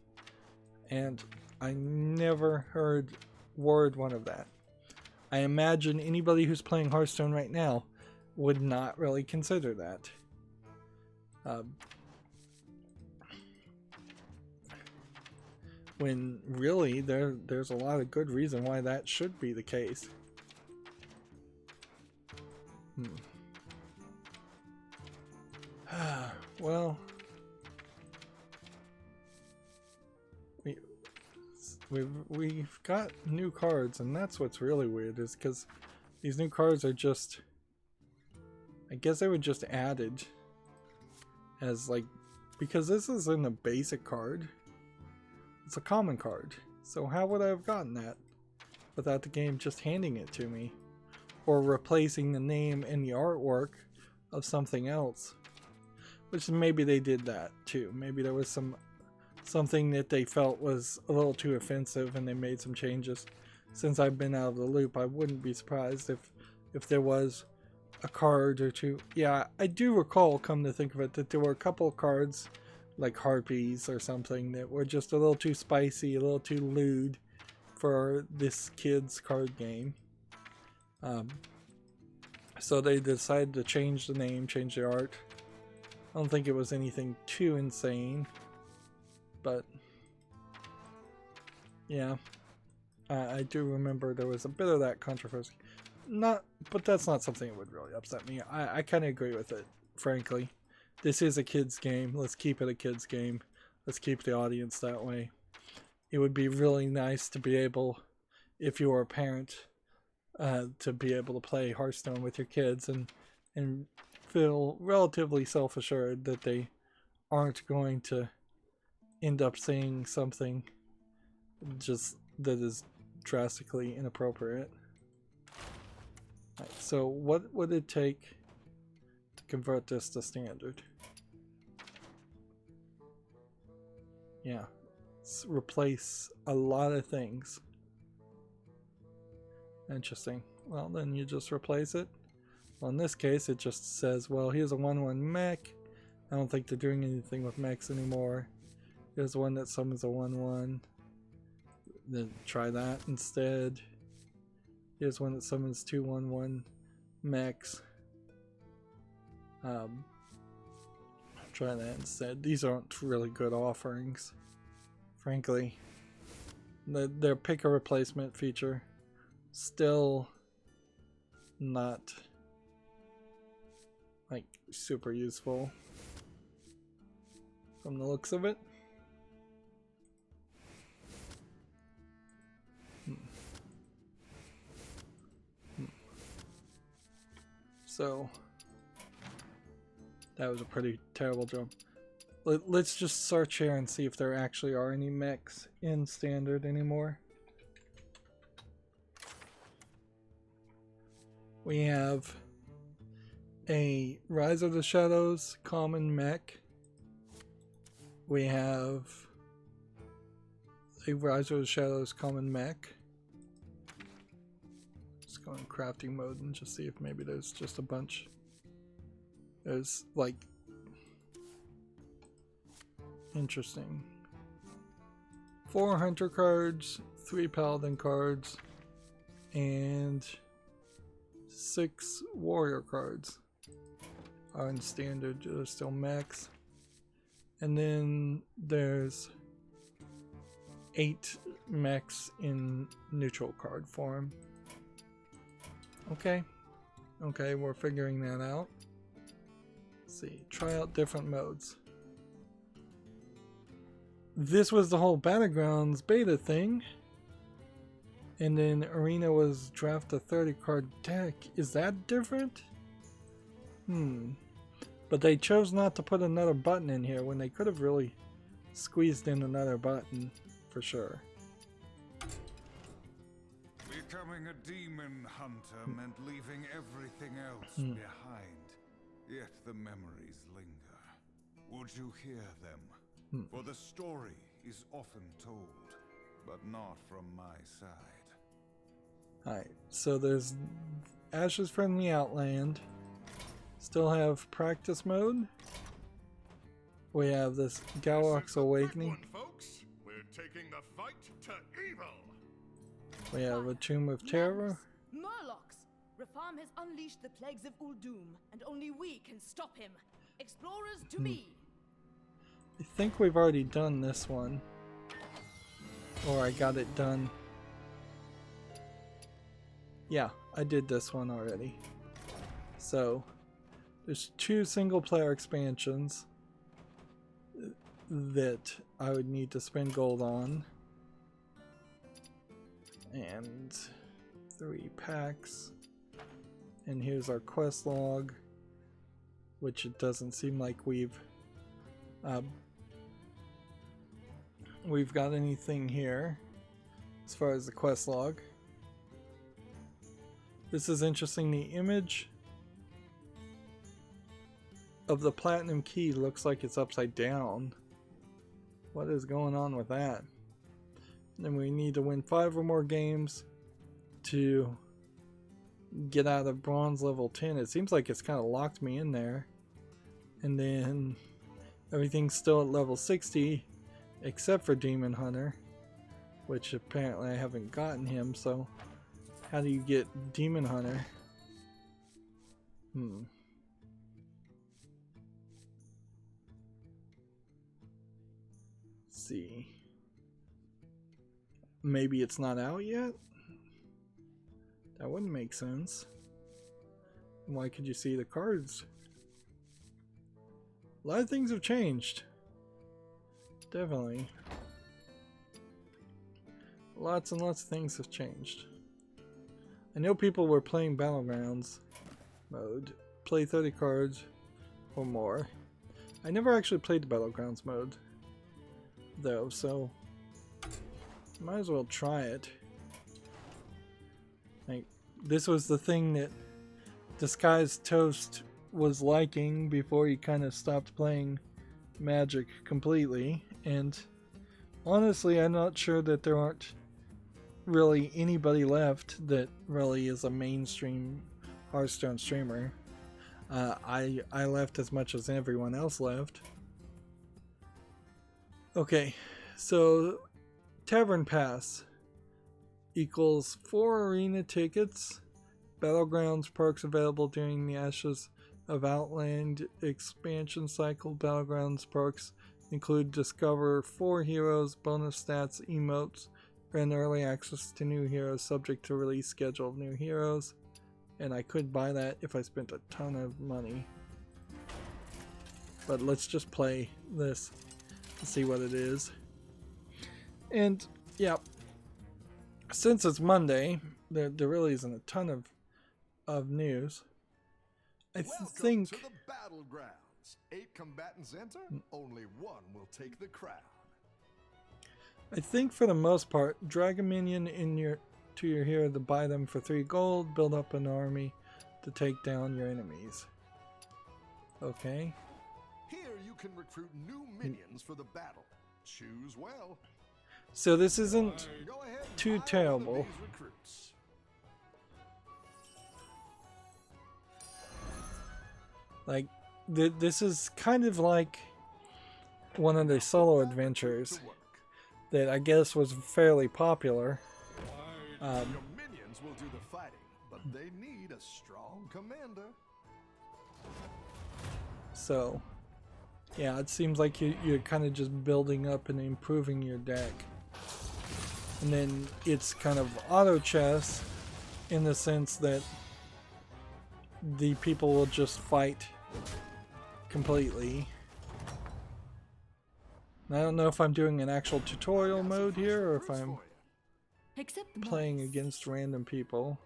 And I never heard word one of that. I imagine anybody who's playing Hearthstone right now would not really consider that. When really there's a lot of good reason why that should be the case. Well, we've got new cards, and that's what's really weird, is because these new cards are just, I guess they were just added as, like, because this isn't a basic card, it's a common card. So how would I have gotten that without the game just handing it to me, or replacing the name and the artwork of something else? Which maybe they did that too. Maybe there was something that they felt was a little too offensive and they made some changes. Since I've been out of the loop, I wouldn't be surprised if there was a card or two. Yeah, I do recall, come to think of it, that there were a couple of cards like Harpies or something that were just a little too spicy, a little too lewd for this kid's card game. So they decided to change the name, change the art. I don't think it was anything too insane, but yeah, I do remember there was a bit of that controversy. But that's not something that would really upset me. I kind of agree with it, frankly. This is a kid's game. Let's keep it a kid's game. Let's keep the audience that way. It would be really nice to be able, if you were a parent, to be able to play Hearthstone with your kids and feel relatively self-assured that they aren't going to end up saying something just that is drastically inappropriate. Right, so what would it take to convert this to standard? Yeah, let's replace a lot of things. Interesting. Well, then you just replace it. Well, in this case, it just says, well, here's a 1/1 mech. I don't think they're doing anything with mechs anymore. Here's one that summons a 1/1. Then try that instead. Here's one that summons 2 1/1 mechs. Try that instead. These aren't really good offerings, frankly. Their pick a replacement feature, still not like super useful from the looks of it. So that was a pretty terrible jump. Let's just search here and see if there actually are any mechs in standard anymore. We have a Rise of the Shadows common mech. We have a Rise of the Shadows common mech. Let's go in crafting mode and just see if maybe there's just a bunch. There's like... Interesting. 4 Hunter cards, 3 Paladin cards, and 6 Warrior cards are in standard. There's still mechs. And then there's 8 mechs in neutral card form. Okay. Okay, we're figuring that out. Let's see. Try out different modes. This was the whole Battlegrounds beta thing. And then Arena was draft a 30 card deck. Is that different? But they chose not to put another button in here when they could have really squeezed in another button for sure. Becoming a demon hunter meant leaving everything else behind. Yet the memories linger. Would you hear them? For the story is often told, but not from my side. Alright, so there's Ashes from the Outland. Still have practice mode. We have this Galrock's Awakening. Folks, we're taking the fight to evil. We have a Tomb of Terror. Murlocs! Rafam has unleashed the plagues of Uldum, and only we can stop him. Explorers to me! I think we've already done this one. Or I got it done. Yeah, I did this one already. So, there's 2 single player expansions that I would need to spend gold on. And 3 packs. And here's our quest log, which it doesn't seem like we've got anything here as far as the quest log. This is interesting. The image of the platinum key looks like it's upside down. What is going on with that? Then we need to win 5 or more games to get out of bronze level 10. It seems like it's kind of locked me in there. And then everything's still at level 60 except for Demon Hunter, which apparently I haven't gotten him. So how do you get Demon Hunter? Let's see. Maybe it's not out yet? That wouldn't make sense. Why could you see the cards? A lot of things have changed. Definitely. Lots and lots of things have changed. I know people were playing Battlegrounds mode. Play 30 cards or more. I never actually played the Battlegrounds mode though, so might as well try it. Like, this was the thing that Disguised Toast was liking before he kind of stopped playing Magic completely, and honestly I'm not sure that there aren't really anybody left that really is a mainstream Hearthstone streamer. I left as much as everyone else left. Okay, so Tavern Pass equals 4 arena tickets, Battlegrounds perks available during the Ashes of Outland expansion cycle. Battlegrounds perks include discover 4 heroes, bonus stats, emotes, and early access to new heroes subject to release schedule of new heroes. And I could buy that if I spent a ton of money. But let's just play this and see what it is. And yeah, since it's Monday, there really isn't a ton of news. I Welcome think to the battlegrounds. 8 combatants enter, only one will take the crown. for the most part, drag a minion to your hero to buy them for 3 gold, build up an army to take down your enemies. Okay. Here you can recruit new minions for the battle. Choose well. So this isn't Go ahead and too hire one of terrible. these recruits. Like, this is kind of like one of the solo adventures To work. that I guess was fairly popular. Your minions will do the fighting, but they need a strong commander. So, yeah, it seems like you're kind of just building up and improving your deck. And then it's kind of auto chess in the sense that the people will just fight completely. And I don't know if I'm doing an actual tutorial mode here or if I'm Except the playing mice. against random people.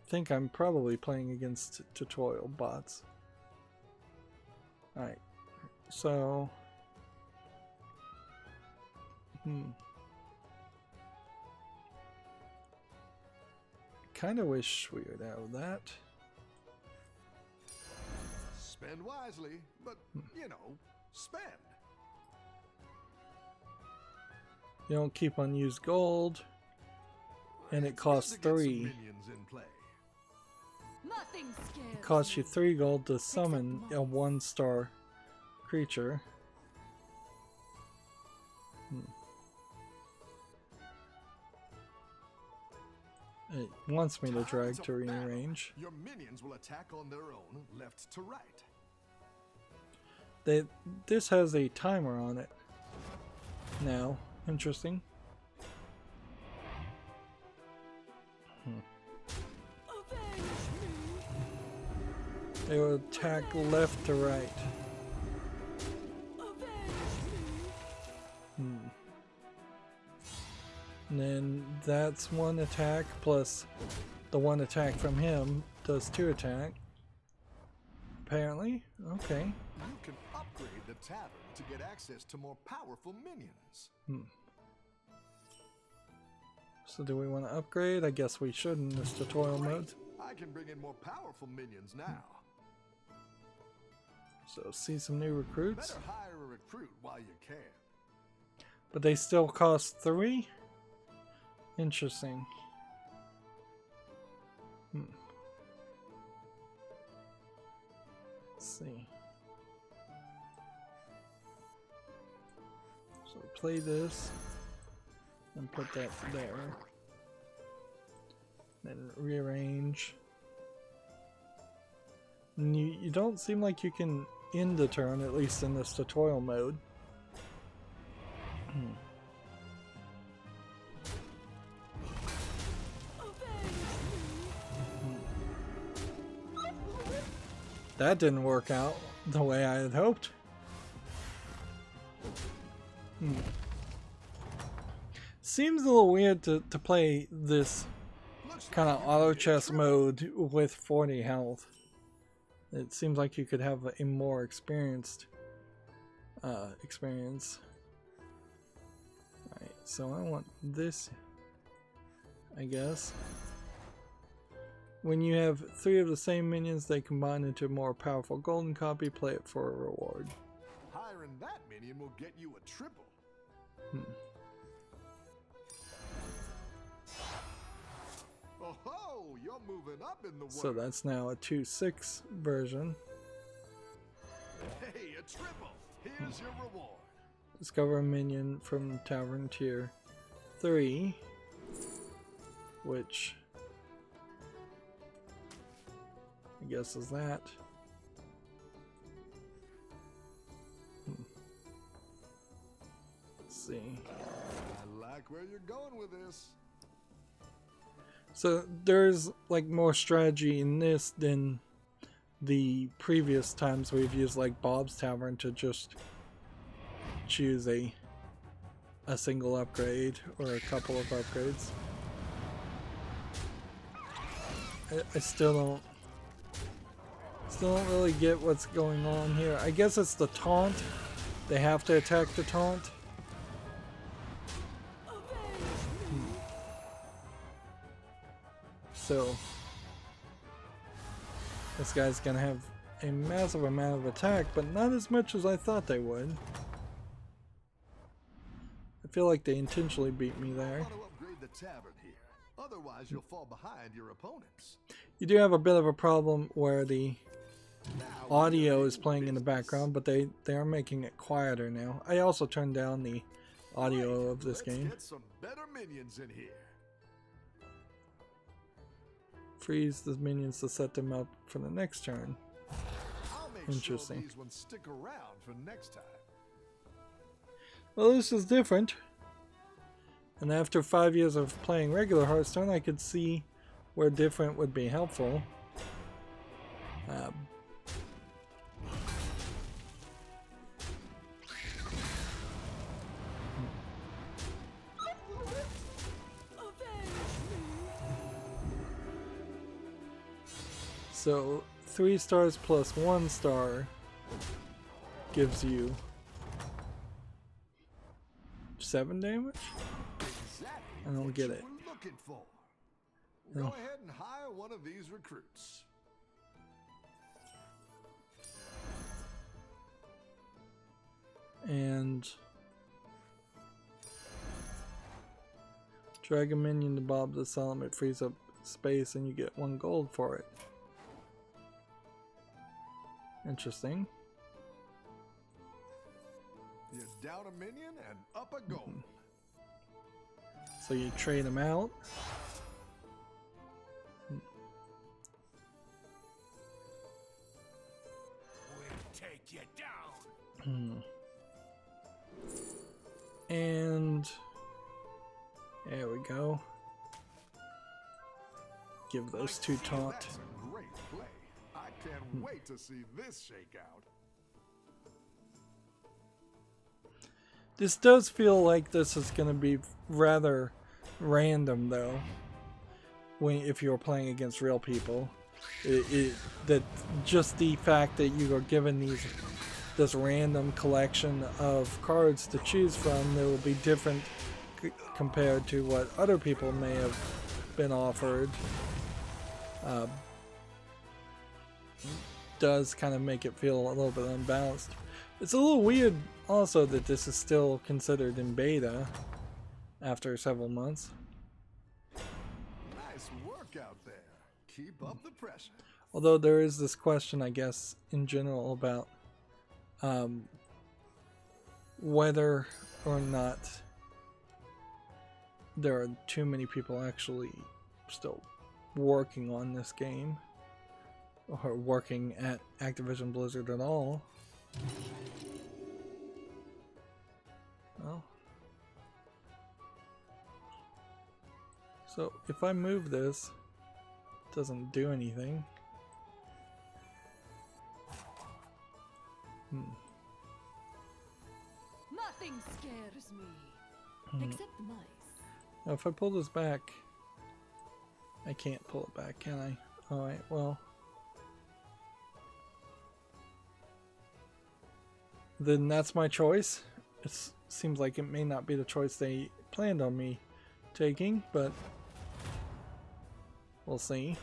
I think I'm probably playing against tutorial bots. Alright, so... Kinda wish we would have that. Spend wisely, but, you know, spend. You don't keep unused gold. And it costs It's good to get some 3. minions in play. Nothing scares It costs you me. 3 gold to summon a mice. 1-star creature. It wants me to drag to rearrange. Your minions will attack on their own, left to right. This has a timer on it. Now, interesting. Avenge me. They will attack left to right. Avenge me. And then that's 1 attack plus the 1 attack from him does 2 attack. Apparently. Okay. You can upgrade the tavern to get access to more powerful minions. So do we want to upgrade? I guess we should in this tutorial mode. I can bring in more powerful minions now. So see some new recruits. Better hire a recruit while you can. But they still cost 3? Interesting. Let's see. So play this and put that there. Then rearrange. And you don't seem like you can end the turn, at least in this tutorial mode. That didn't work out the way I had hoped. Seems a little weird to play this kind of auto chess mode with 40 health. It seems like you could have a more experienced experience. Alright, so I want this, I guess. When you have 3 of the same minions, they combine into a more powerful golden copy. Play it for a reward. Hiring that minion will get you a triple. Oh, you're moving up in the world. So that's now a 2/6 version. Hey, a triple. Here's your reward. Discover a minion from Tavern Tier 3, which I guess is that. Let's see. I like where you're going with this. So there's like more strategy in this than the previous times we've used like Bob's Tavern to just choose a single upgrade or a couple of upgrades. I still don't Still don't really get what's going on here. I guess it's the taunt. They have to attack the taunt. So this guy's gonna have a massive amount of attack, but not as much as I thought they would. I feel like they intentionally beat me there. Want to upgrade the tavern here. Otherwise, you'll fall behind your opponents. You do have a bit of a problem where the audio is playing in the background, but they are making it quieter now. I also turned down the audio of this game. Let's get some better minions in here. Freeze the minions to set them up for the next turn. I'll make Interesting. sure these ones stick around for next time. Well, this is different. And after 5 years of playing regular Hearthstone, I could see where different would be helpful. So 3 stars plus 1 star gives you 7 damage? Exactly I don't what get you it. were looking for. No. Go ahead and hire one of these recruits. And drag a minion to Bob the Solemn. It frees up space and you get 1 gold for it. Interesting. You're down a minion and up a gold. So you trade them out. We'll take you down. And there we go. Give those 2 taunt. That's a great play. I can't wait to see this shake out. This does feel like this is going to be rather random, though. If you're playing against real people, that just the fact that you are given this random collection of cards to choose from, there will be different compared to what other people may have been offered. Does kind of make it feel a little bit unbalanced. It's a little weird also that this is still considered in beta after several months. Nice work out there. Keep up the pressure. Although there is this question, I guess, in general about whether or not there are too many people actually still working on this game or working at Activision Blizzard at all. Well, so if I move this, it doesn't do anything. Nothing scares me. Except the mice. Now if I pull this back, I can't pull it back, can I? Alright, well. Then that's my choice. It seems like it may not be the choice they planned on me taking, but we'll see.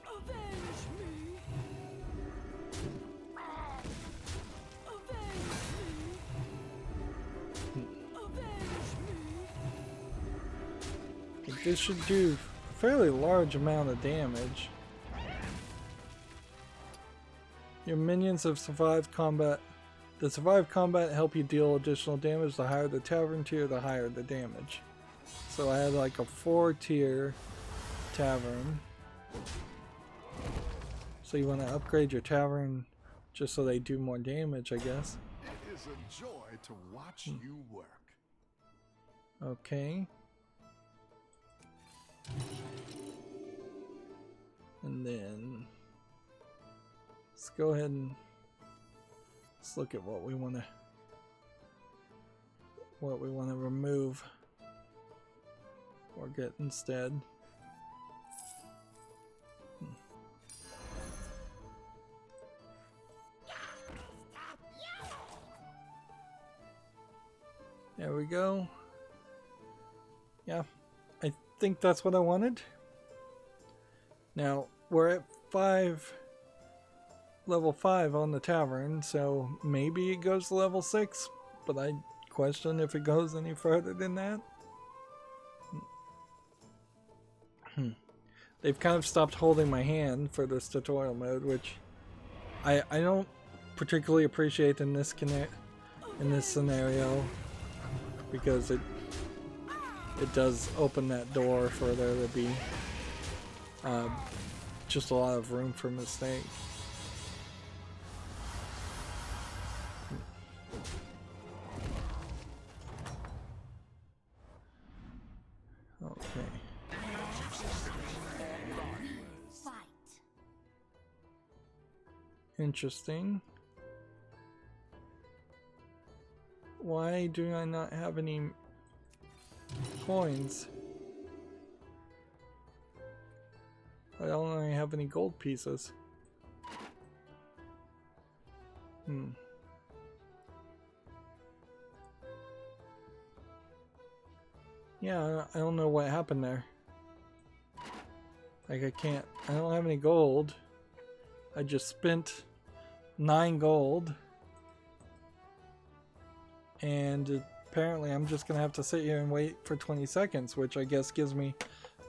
Avenge me. Avenge me. Avenge me. This should do a fairly large amount of damage. Your minions have survived combat. The survived combat help you deal additional damage. The higher the tavern tier, the higher the damage. So I had like a 4-tier tavern. So you want to upgrade your tavern just so they do more damage, I guess. It is a joy to watch you work. Okay. And then let's go ahead and let's look at what we want to remove or get instead. There we go. Yeah, I think that's what I wanted. Now, we're at level 5 on the tavern, so maybe it goes to level 6, but I question if it goes any further than that. They've kind of stopped holding my hand for this tutorial mode, which I don't particularly appreciate in this scenario, because it does open that door for there to be just a lot of room for mistake. Okay. Interesting. Why do I not have any coins? I don't really have any gold pieces. Yeah, I don't know what happened there. Like, I don't have any gold. I just spent 9 gold. And apparently I'm just gonna have to sit here and wait for 20 seconds, which I guess gives me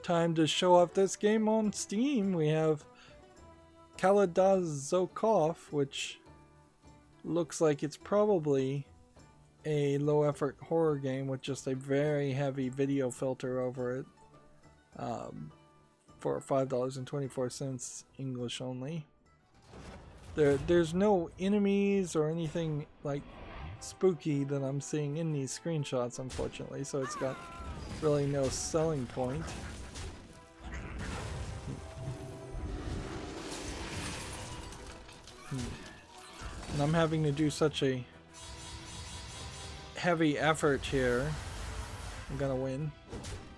time to show off this game on Steam. We have Kaladazokov, which looks like it's probably a low effort horror game with just a very heavy video filter over it, for $5.24 English only. There's no enemies or anything like spooky that I'm seeing in these screenshots, unfortunately, so it's got really no selling point. And I'm having to do such a heavy effort here. I'm gonna win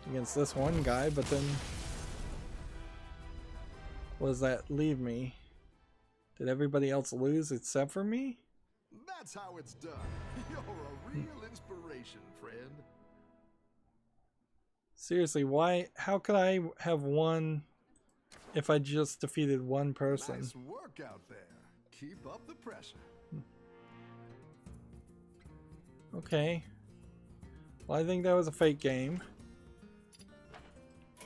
against this one guy, but then what does that leave me? Did everybody else lose except for me? That's how it's done. You're a real inspiration, friend. Seriously, why? How could I have won if I just defeated one person? Nice work out there. Keep up the pressure. Okay. Well, I think that was a fake game.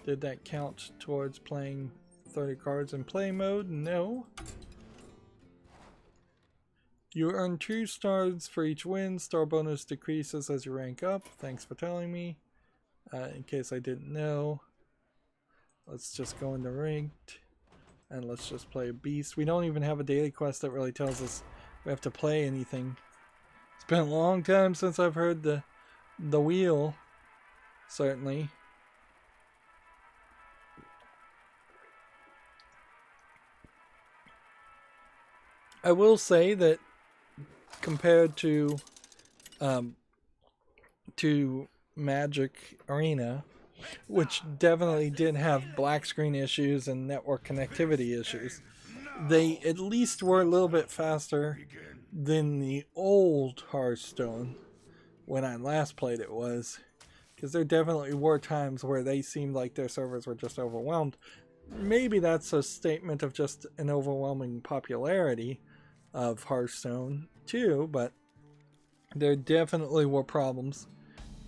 Did that count towards playing 30 cards in play mode? No. You earn 2 stars for each win. Star bonus decreases as you rank up. Thanks for telling me. In case I didn't know. Let's just go into ranked. And let's just play a beast. We don't even have a daily quest that really tells us we have to play anything. It's been a long time since I've heard the wheel. Certainly. I will say that compared to Magic Arena, which definitely did have black screen issues and network connectivity issues, they at least were a little bit faster than the old Hearthstone when I last played it was, because there definitely were times where they seemed like their servers were just overwhelmed. Maybe that's a statement of just an overwhelming popularity of Hearthstone too, but there definitely were problems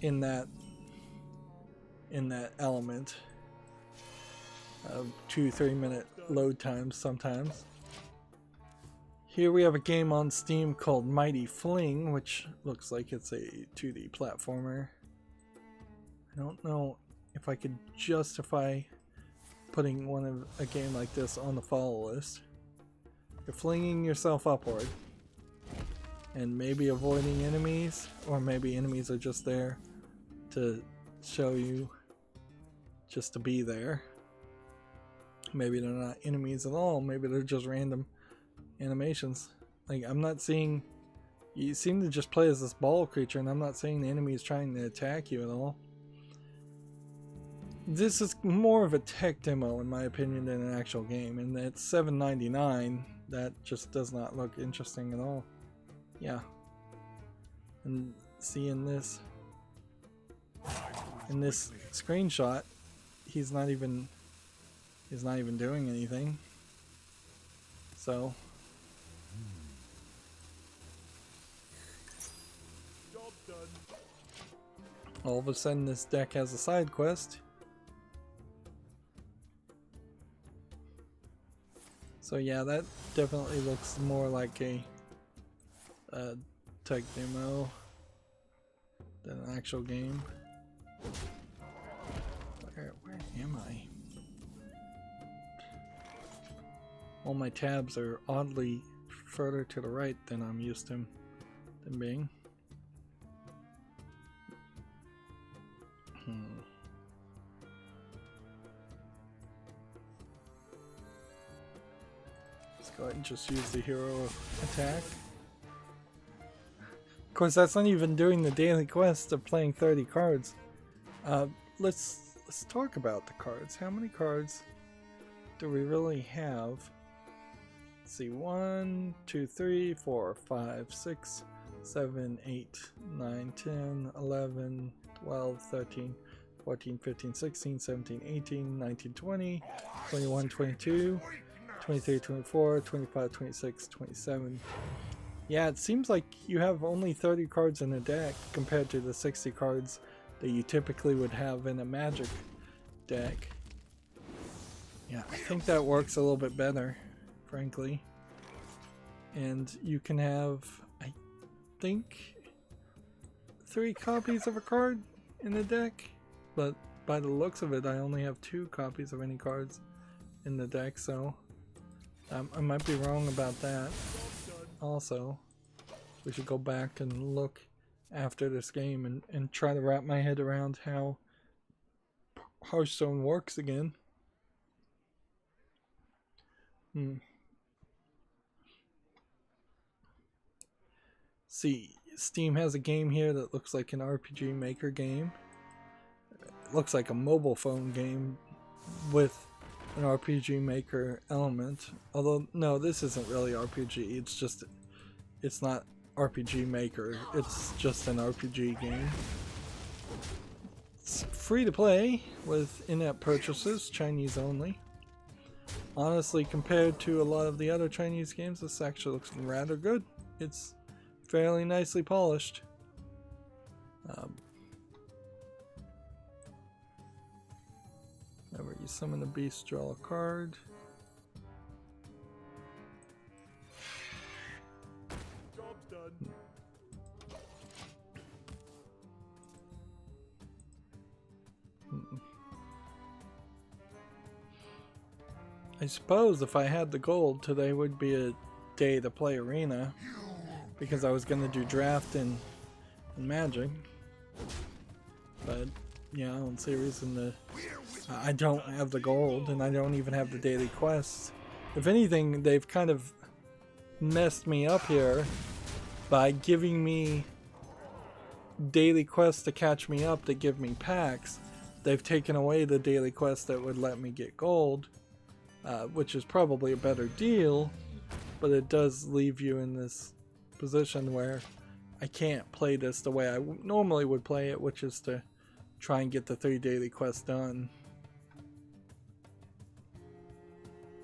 in that element of 2-3 minute load times sometimes. Here we have a game on Steam called Mighty Fling, which looks like it's a 2D platformer. I don't know if I could justify putting a game like this on the follow list. You're flinging yourself upward and maybe avoiding enemies, or maybe enemies are just there to show you just to be there. Maybe they're not enemies at all. Maybe they're just random animations. Like, I'm not seeing... You seem to just play as this ball creature, and I'm not seeing the enemies trying to attack you at all. This is more of a tech demo, in my opinion, than an actual game. And it's $7.99. That just does not look interesting at all. Yeah. And seeing this in this screenshot, he's not even doing anything. So Job done. all of a sudden this deck has a side quest. So yeah, that definitely looks more like a tech demo than an actual game. Where am I? All my tabs are oddly further to the right than I'm used to them being. Let's go ahead and just use the hero attack. Of course, that's not even doing the daily quest of playing 30 cards. Let's talk about the cards. How many cards do we really have? Let's see, 1, 2, 3, 4, 5, 6, 7, 8, 9, 10, 11, 12, 13, 14, 15, 16, 17, 18, 19, 20, 21, 22, 23, 24, 25, 26, 27. Yeah, it seems like you have only 30 cards in a deck compared to the 60 cards that you typically would have in a Magic deck. Yeah, I think that works a little bit better, frankly. And you can have, I think, 3 copies of a card in the deck, but by the looks of it, I only have 2 copies of any cards in the deck, so I might be wrong about that. Also, we should go back and look after this game and try to wrap my head around how Hearthstone works again. See, Steam has a game here that looks like an RPG Maker game. It looks like a mobile phone game with an RPG Maker element. Although, no, this isn't really RPG. It's not RPG Maker. It's just an RPG game. It's free to play with in-app purchases, Chinese only. Honestly, compared to a lot of the other Chinese games, this actually looks rather good. It's fairly nicely polished. Whenever you summon a beast, draw a card. Job's done. I suppose if I had the gold, today would be a day to play Arena, because I was going to do draft in Magic. But yeah, I don't see a reason to. I don't have the gold, and I don't even have the daily quests. If anything, they've kind of messed me up here by giving me daily quests to catch me up that give me packs. They've taken away the daily quest that would let me get gold, which is probably a better deal, but it does leave you in this position where I can't play this the way I normally would play it, which is to try and get the 3 daily quests done.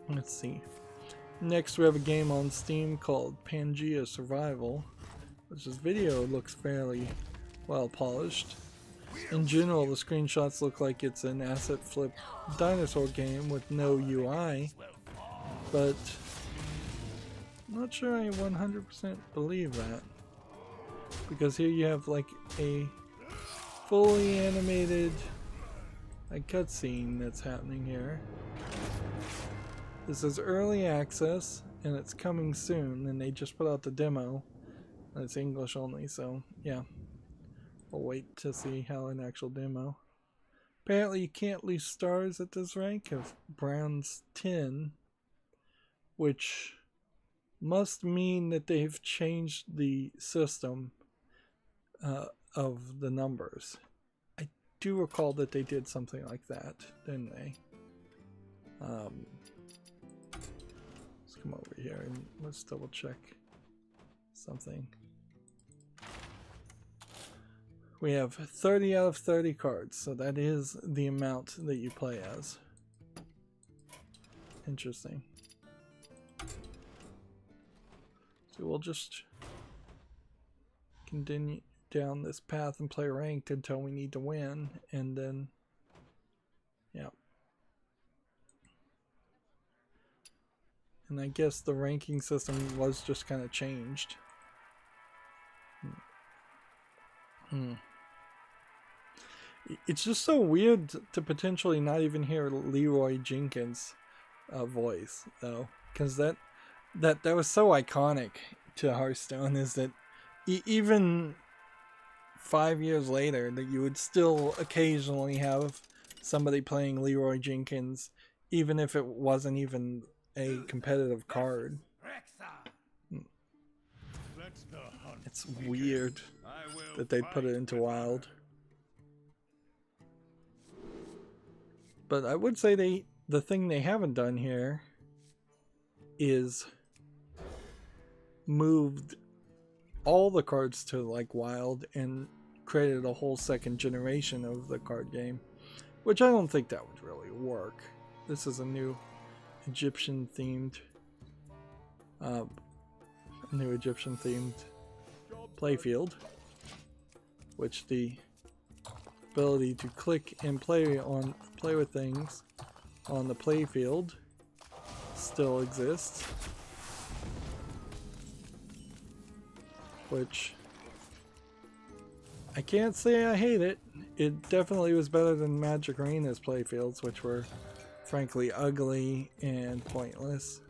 Let's see. Next we have a game on Steam called Pangea Survival, which this video looks fairly well polished. In general, the screenshots look like it's an asset flip dinosaur game with no UI, but I'm not sure I 100% believe that, because here you have like a fully animated cutscene that's happening here. This is early access and it's coming soon, and they just put out the demo and it's English only, so yeah, we'll wait to see how an actual demo. Apparently you can't lose stars at this rank of bronze 10, which must mean that they've changed the system of the numbers. I do recall that they did something like that, didn't they? Let's come over here and let's double check something. We have 30 out of 30 cards, so that is the amount that you play as. Interesting. So we'll just continue down this path and play ranked until we need to win, and then, yeah. And I guess the ranking system was just kind of changed. It's just so weird to potentially not even hear Leroy Jenkins' voice, though, because that was so iconic to Hearthstone. Is that even 5 years later, that you would still occasionally have somebody playing Leroy Jenkins, even if it wasn't even a competitive card. It's weird that they put it into Wild. But I would say the thing they haven't done here is moved all the cards to like Wild and created a whole second generation of the card game, which I don't think that would really work. This is a new Egyptian themed playfield, which the ability to click and play with things on the playfield still exists, which I can't say I hate it. It definitely was better than Magic Arena's playfields, which were frankly ugly and pointless.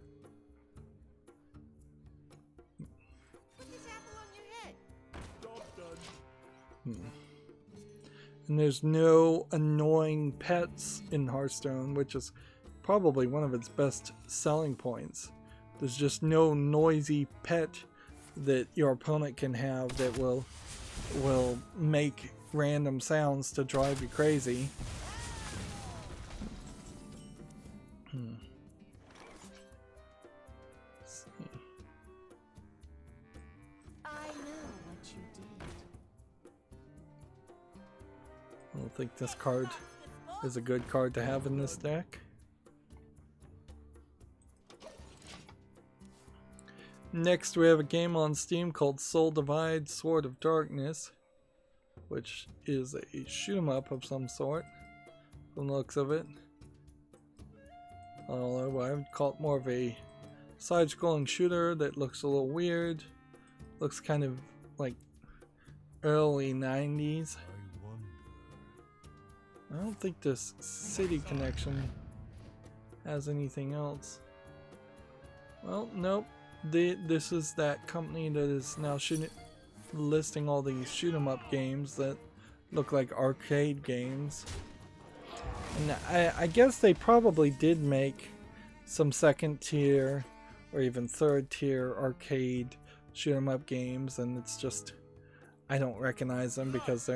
And there's no annoying pets in Hearthstone, which is probably one of its best selling points. There's just no noisy pet that your opponent can have that will make random sounds to drive you crazy. I don't think this card is a good card to have in this deck. Next we have a game on Steam called Soul Divide Sword of Darkness, which is a shoot 'em up of some sort from the looks of it. Although I would call it more of a side-scrolling shooter that looks a little weird. Looks kind of like early 90s. I don't think this City Connection has anything else. Well, nope. This is that company that is now listing all these shoot 'em up games that look like arcade games. And I guess they probably did make some second tier or even third tier arcade shoot 'em up games, and it's just I don't recognize them because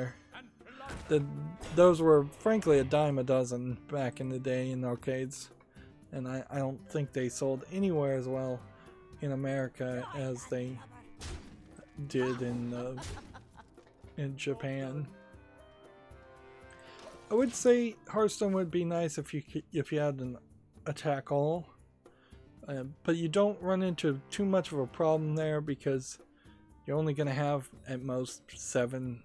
those were frankly a dime a dozen back in the day in arcades, and I don't think they sold anywhere as well in America as they did in Japan. I would say Hearthstone would be nice if you had an attack all, but you don't run into too much of a problem there because you're only going to have at most 7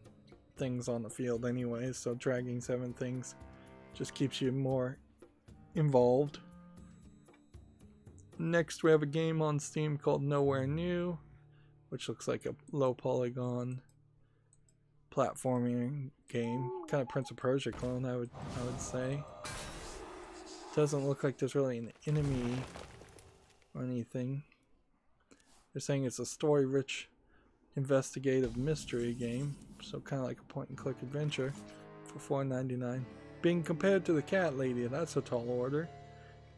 things on the field anyway, so dragging 7 things just keeps you more involved. Next we have a game on Steam called Nowhere New, which looks like a low polygon platforming game, kind of Prince of Persia clone, I would say. Doesn't look like there's really an enemy or anything. They're saying it's a story-rich investigative mystery game, so kind of like a point-and-click adventure for $4.99. Being compared to the Cat Lady, that's a tall order.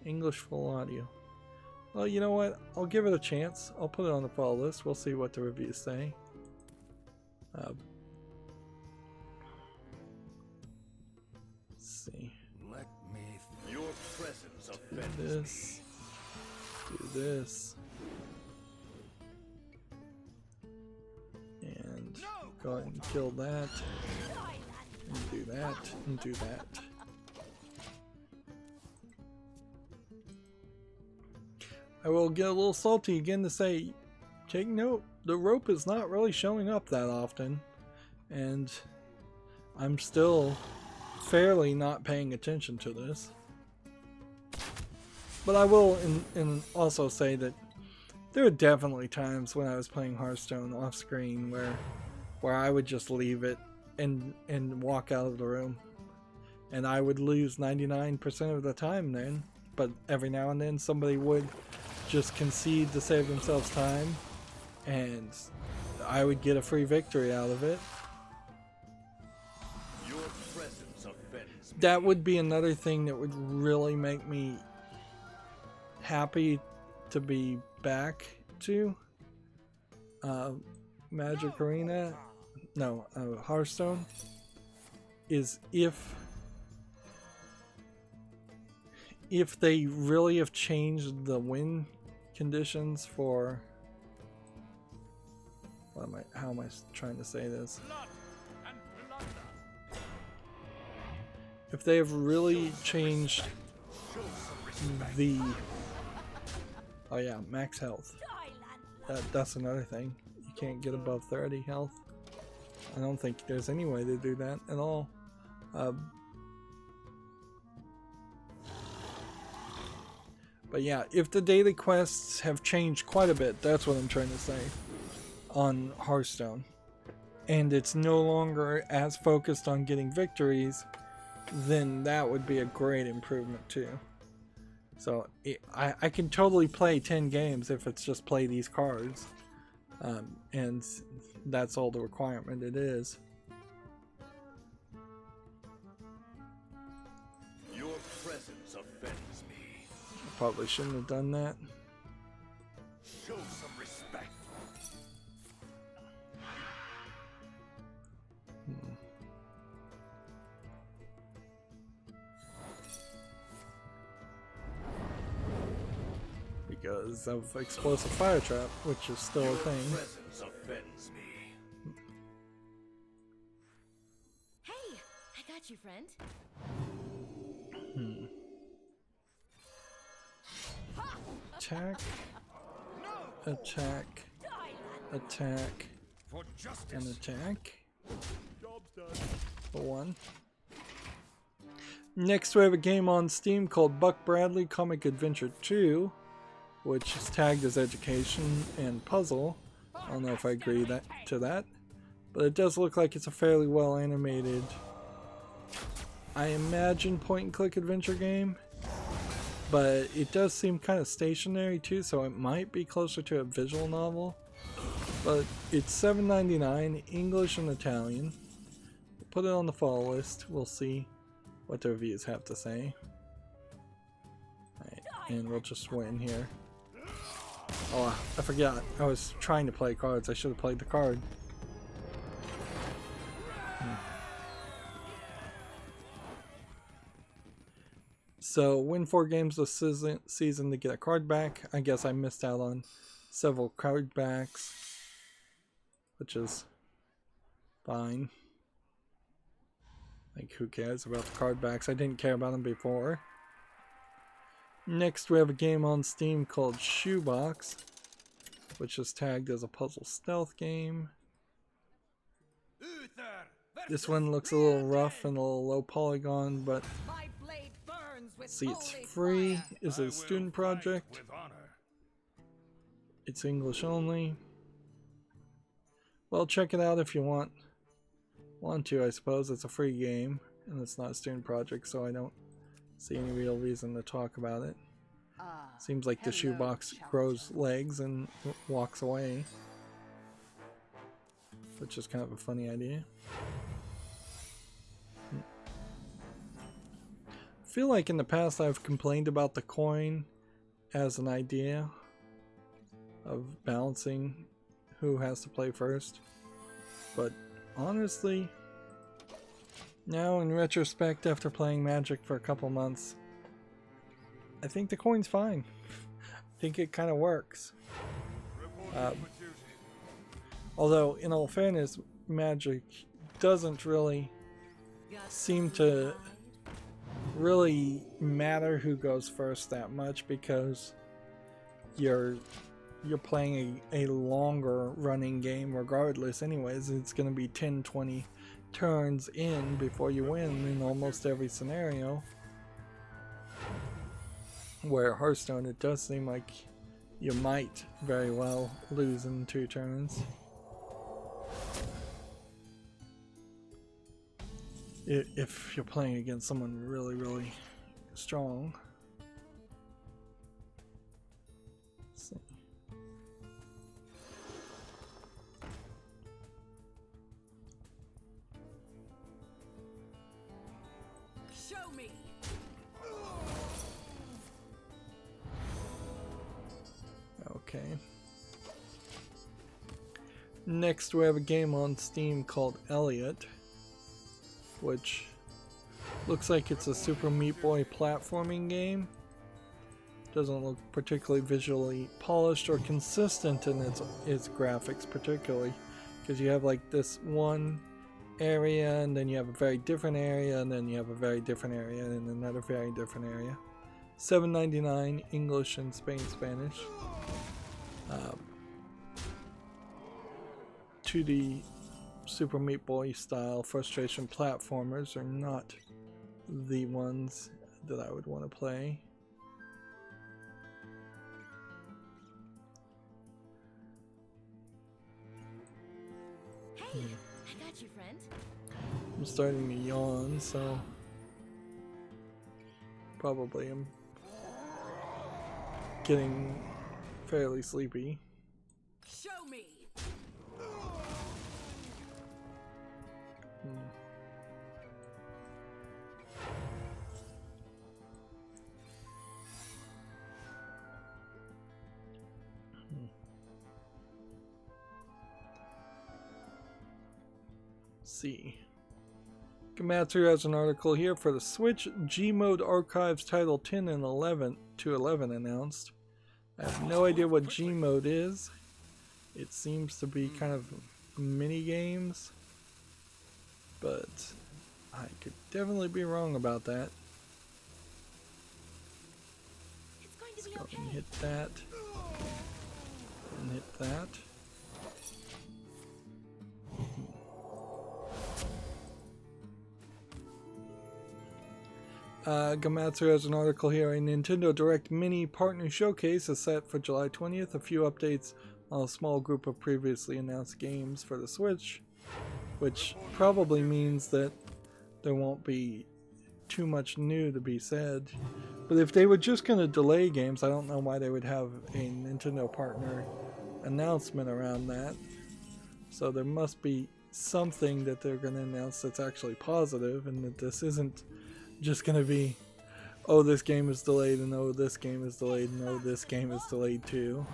English full audio. Well, you know what? I'll give it a chance. I'll put it on the follow list. We'll see what the reviews say. Let's see. Let me. Your presence offends do this. Do this. And go ahead and kill that. And do that, and do that. I will get a little salty again to say, take note, the rope is not really showing up that often. And I'm still fairly not paying attention to this. But I will and also say that there are definitely times when I was playing Hearthstone off screen where I would just leave it and walk out of the room. And I would lose 99% of the time then. But every now and then somebody would just concede to save themselves time. And I would get a free victory out of it. Your presence offends me. That would be another thing that would really make me happy to be back to Magic Arena, no, Hearthstone, is if they really have changed the win conditions for, how am I trying to say this? If they have really changed the, oh yeah, max health. That's another thing. You can't get above 30 health. I don't think there's any way to do that at all. But yeah, if the daily quests have changed quite a bit, that's what I'm trying to say, on Hearthstone. And it's no longer as focused on getting victories, then that would be a great improvement too. So I can totally play 10 games if it's just play these cards. And that's all the requirement it is. Your presence offends me. I probably shouldn't have done that. Show some respect. Because of explosive fire trap, which is still a thing. Your presence offends me. Hey, I got you, friend. Attack, attack, attack, For justice. and attack. Job's done. For one. Next we have a game on Steam called Buck Bradley Comic Adventure 2, which is tagged as education and puzzle. I don't know if I agree to that, but it does look like it's a fairly well animated, I imagine, point and click adventure game, but it does seem kind of stationary too, so it might be closer to a visual novel. But it's $7.99, English and Italian. Put it on the fall list. We'll see what the reviews have to say. Alright, and we'll just win here. Oh, I forgot. I was trying to play cards. I should have played the card. So, win 4 games this season to get a card back. I guess I missed out on several card backs, which is fine. Like, who cares about the card backs? I didn't care about them before. Next, we have a game on Steam called Shoebox, which is tagged as a puzzle stealth game. This one looks a little rough and a little low polygon, but My blade burns with see, it's holy free. fire. It's a student project. It's English only. Well, check it out if you want to, I suppose. It's a free game, and it's not a student project, so I don't see any real reason to talk about it. Seems like the shoebox grows legs and walks away, which is kind of a funny idea. I feel like in the past I've complained about the coin as an idea of balancing who has to play first, but honestly, now in retrospect, after playing Magic for a couple months, I think the coin's fine. I think it kind of works. Although, in all fairness, Magic doesn't really seem to really matter who goes first that much, because you're playing a longer running game regardless anyways. It's going to be 10-20 turns in before you win in almost every scenario. Where Hearthstone, it does seem like you might very well lose in 2 turns. If you're playing against someone really, really strong. Let's see. Show me. Okay. Next we have a game on Steam called Elliot, which looks like it's a Super Meat Boy platforming game. Doesn't look particularly visually polished or consistent in its graphics particularly, because you have like this one area, and then you have a very different area, and then you have a very different area, and another very different area. $7.99 English and Spanish. 2D Super Meat Boy style frustration platformers are not the ones that I would want to play. Hey, I got you, friend. I'm starting to yawn, so probably I'm getting fairly sleepy. Show me. See. Gamatsu has an article here for the Switch. G-Mode Archives Title 10 and 11 to 11 announced. I have no idea what G-Mode is. It seems to be kind of mini games, but I could definitely be wrong about that. It's going to Let's be go okay. and hit that. And hit that. Gamatsu has an article here. A Nintendo Direct Mini Partner Showcase is set for July 20th. A few updates on a small group of previously announced games for the Switch, which probably means that there won't be too much new to be said. But if they were just going to delay games, I don't know why they would have a Nintendo Partner announcement around that. So there must be something that they're going to announce that's actually positive, and that this isn't just going to be, oh, this game is delayed, and oh, this game is delayed, and oh, this game is delayed too.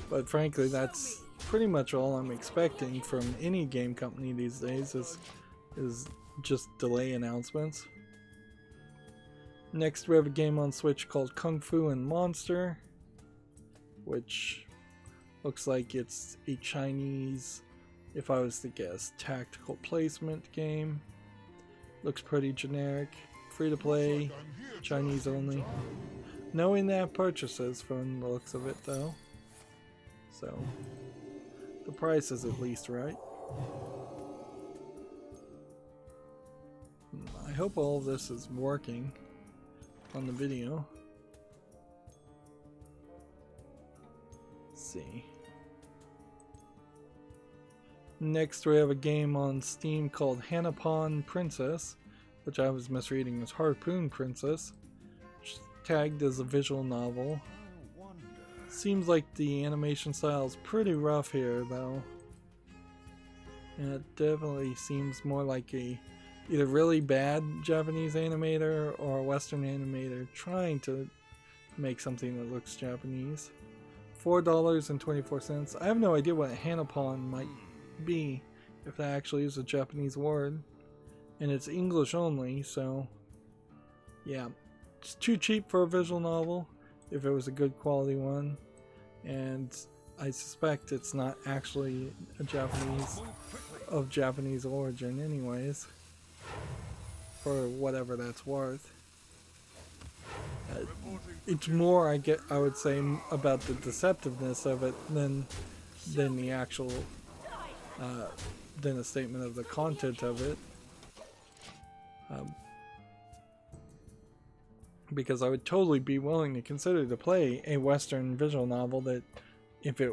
But frankly, that's pretty much all I'm expecting from any game company these days, is just delay announcements. Next we have a game on Switch called Kung Fu and Monster, which looks like it's a Chinese, if I was to guess, tactical placement game. Looks pretty generic, free to play, Chinese only. No in-app purchases from the looks of it though. So the price is at least right. I hope all of this is working on the video. Let's see. Next we have a game on Steam called Hanapon Princess, which I was misreading as Harpoon Princess, which is tagged as a visual novel. Seems like the animation style is pretty rough here though. And it definitely seems more like a either really bad Japanese animator or a Western animator trying to make something that looks Japanese. $4.24. I have no idea what Hanapon might be, if that actually is a Japanese word. And it's English only, so yeah. It's too cheap for a visual novel, if it was a good quality one. and I suspect it's not actually a Japanese origin anyways, for whatever that's worth. It's more, I would say, about the deceptiveness of it than the actual than a statement of the content of it. Because I would totally be willing to consider to play a Western visual novel that, if it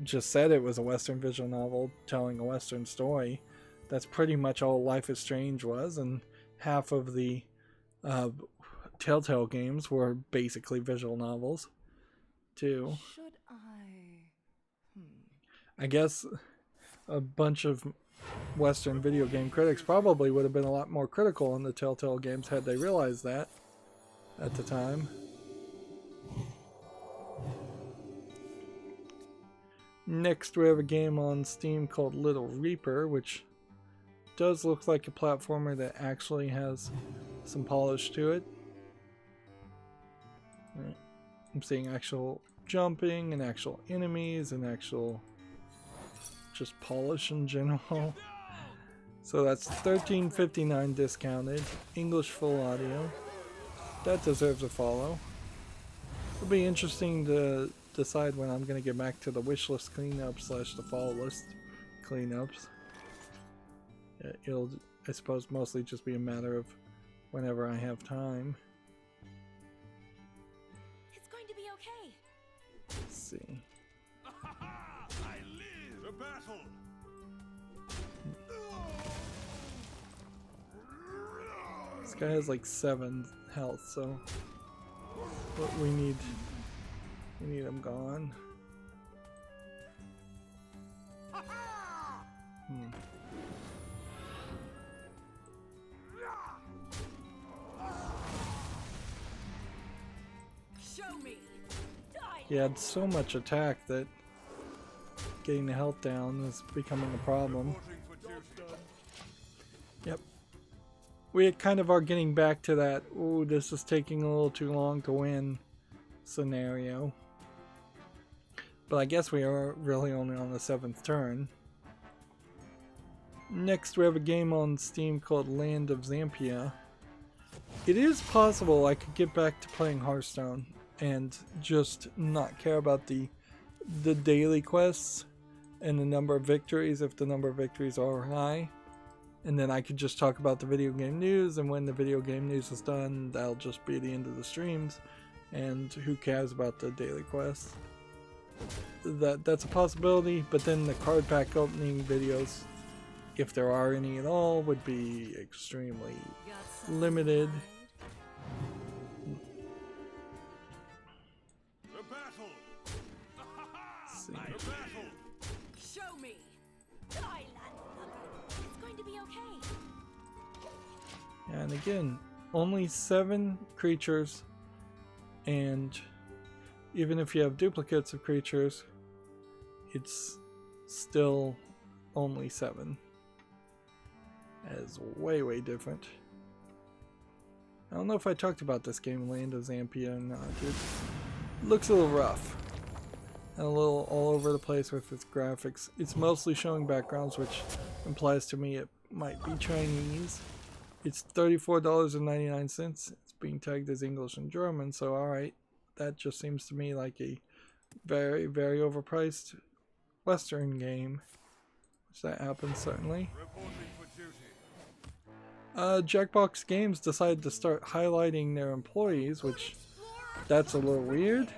just said it was a Western visual novel telling a Western story, that's pretty much all Life is Strange was, and half of the Telltale games were basically visual novels too. Should I guess a bunch of Western video game critics probably would have been a lot more critical on the Telltale games had they realized that at the time. Next, we have a game on Steam called Little Reaper, which does look like a platformer that actually has some polish to it. Right. I'm seeing actual jumping and actual enemies and actual just polish in general. So that's $13.59 discounted, English full audio. That deserves a follow. It'll be interesting to decide when I'm going to get back to the wishlist cleanup / the fall list cleanups. It'll, I suppose, mostly just be a matter of whenever I have time. It's going to be okay. Let's see. I live the battle. This guy has like 7 health, so what we need him gone. Show me. He had so much attack that getting the health down is becoming a problem. Yep. We kind of are getting back to that, ooh, this is taking a little too long to win scenario. But I guess we are really only on the 7th turn. Next, we have a game on Steam called Land of Zampia. It is possible I could get back to playing Hearthstone and just not care about the daily quests and the number of victories if the number of victories are high. And then I could just talk about the video game news, and when the video game news is done, that'll just be the end of the streams. And who cares about the daily quests? That's a possibility, but then the card pack opening videos, if there are any at all, would be extremely limited. The battle. Let's see. The battle. Show me. It's going to be okay. And again, only 7 creatures, and even if you have duplicates of creatures, it's still only 7. That is way, way different. I don't know if I talked about this game, Land of Zampia, or not. It looks a little rough and a little all over the place with its graphics. It's mostly showing backgrounds, which implies to me it might be Chinese. It's $34.99. It's being tagged as English and German, so alright. That just seems to me like a very, very overpriced Western game. Which that happens, certainly. Jackbox Games decided to start highlighting their employees, which that's a little weird.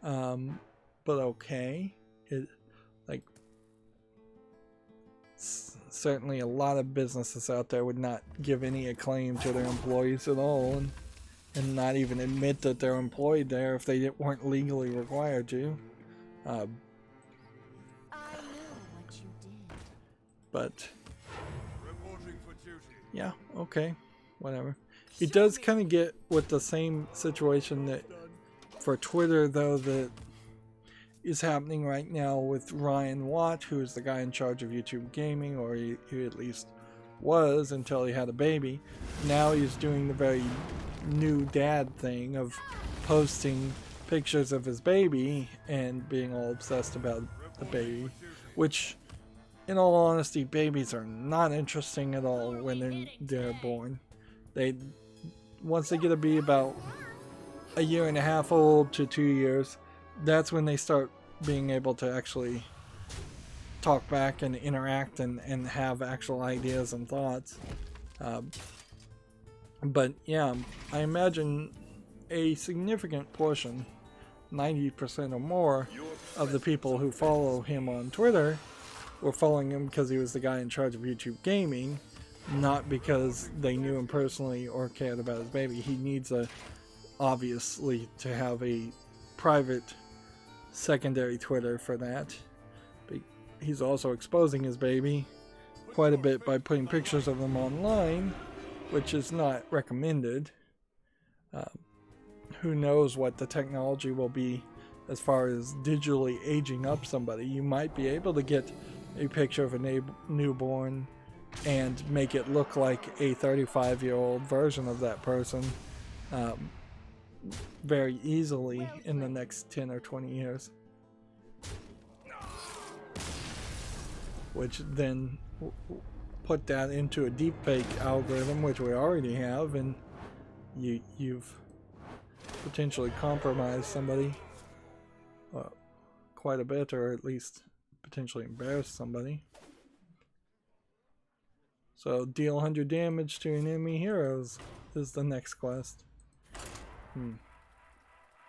But okay. Certainly a lot of businesses out there would not give any acclaim to their employees at all, and not even admit that they're employed there if they weren't legally required to. I know what you did. But Reporting for duty. yeah, okay, whatever. It does kind of get with the same situation that for Twitter, though, that is happening right now with Ryan Watt, who is the guy in charge of YouTube gaming, or he at least was until he had a baby. Now he's doing the very new dad thing of posting pictures of his baby and being all obsessed about the baby, which, in all honesty, babies are not interesting at all when they're born. Once they get to be about a year and a half old to 2 years, that's when they start being able to actually talk back and interact and have actual ideas and thoughts. But yeah, I imagine a significant portion, 90% or more, of the people who follow him on Twitter were following him because he was the guy in charge of YouTube gaming, not because they knew him personally or cared about his baby. He needs obviously to have a private secondary Twitter for that. But he's also exposing his baby quite a bit by putting pictures of them online, which is not recommended. Who knows what the technology will be as far as digitally aging up somebody. You might be able to get a picture of a newborn and make it look like a 35-year-old version of that person very easily in the next 10 or 20 years. Which then put that into a deepfake algorithm, which we already have, and you've potentially compromised somebody quite a bit, or at least potentially embarrassed somebody. So deal 100 damage to enemy heroes is the next quest.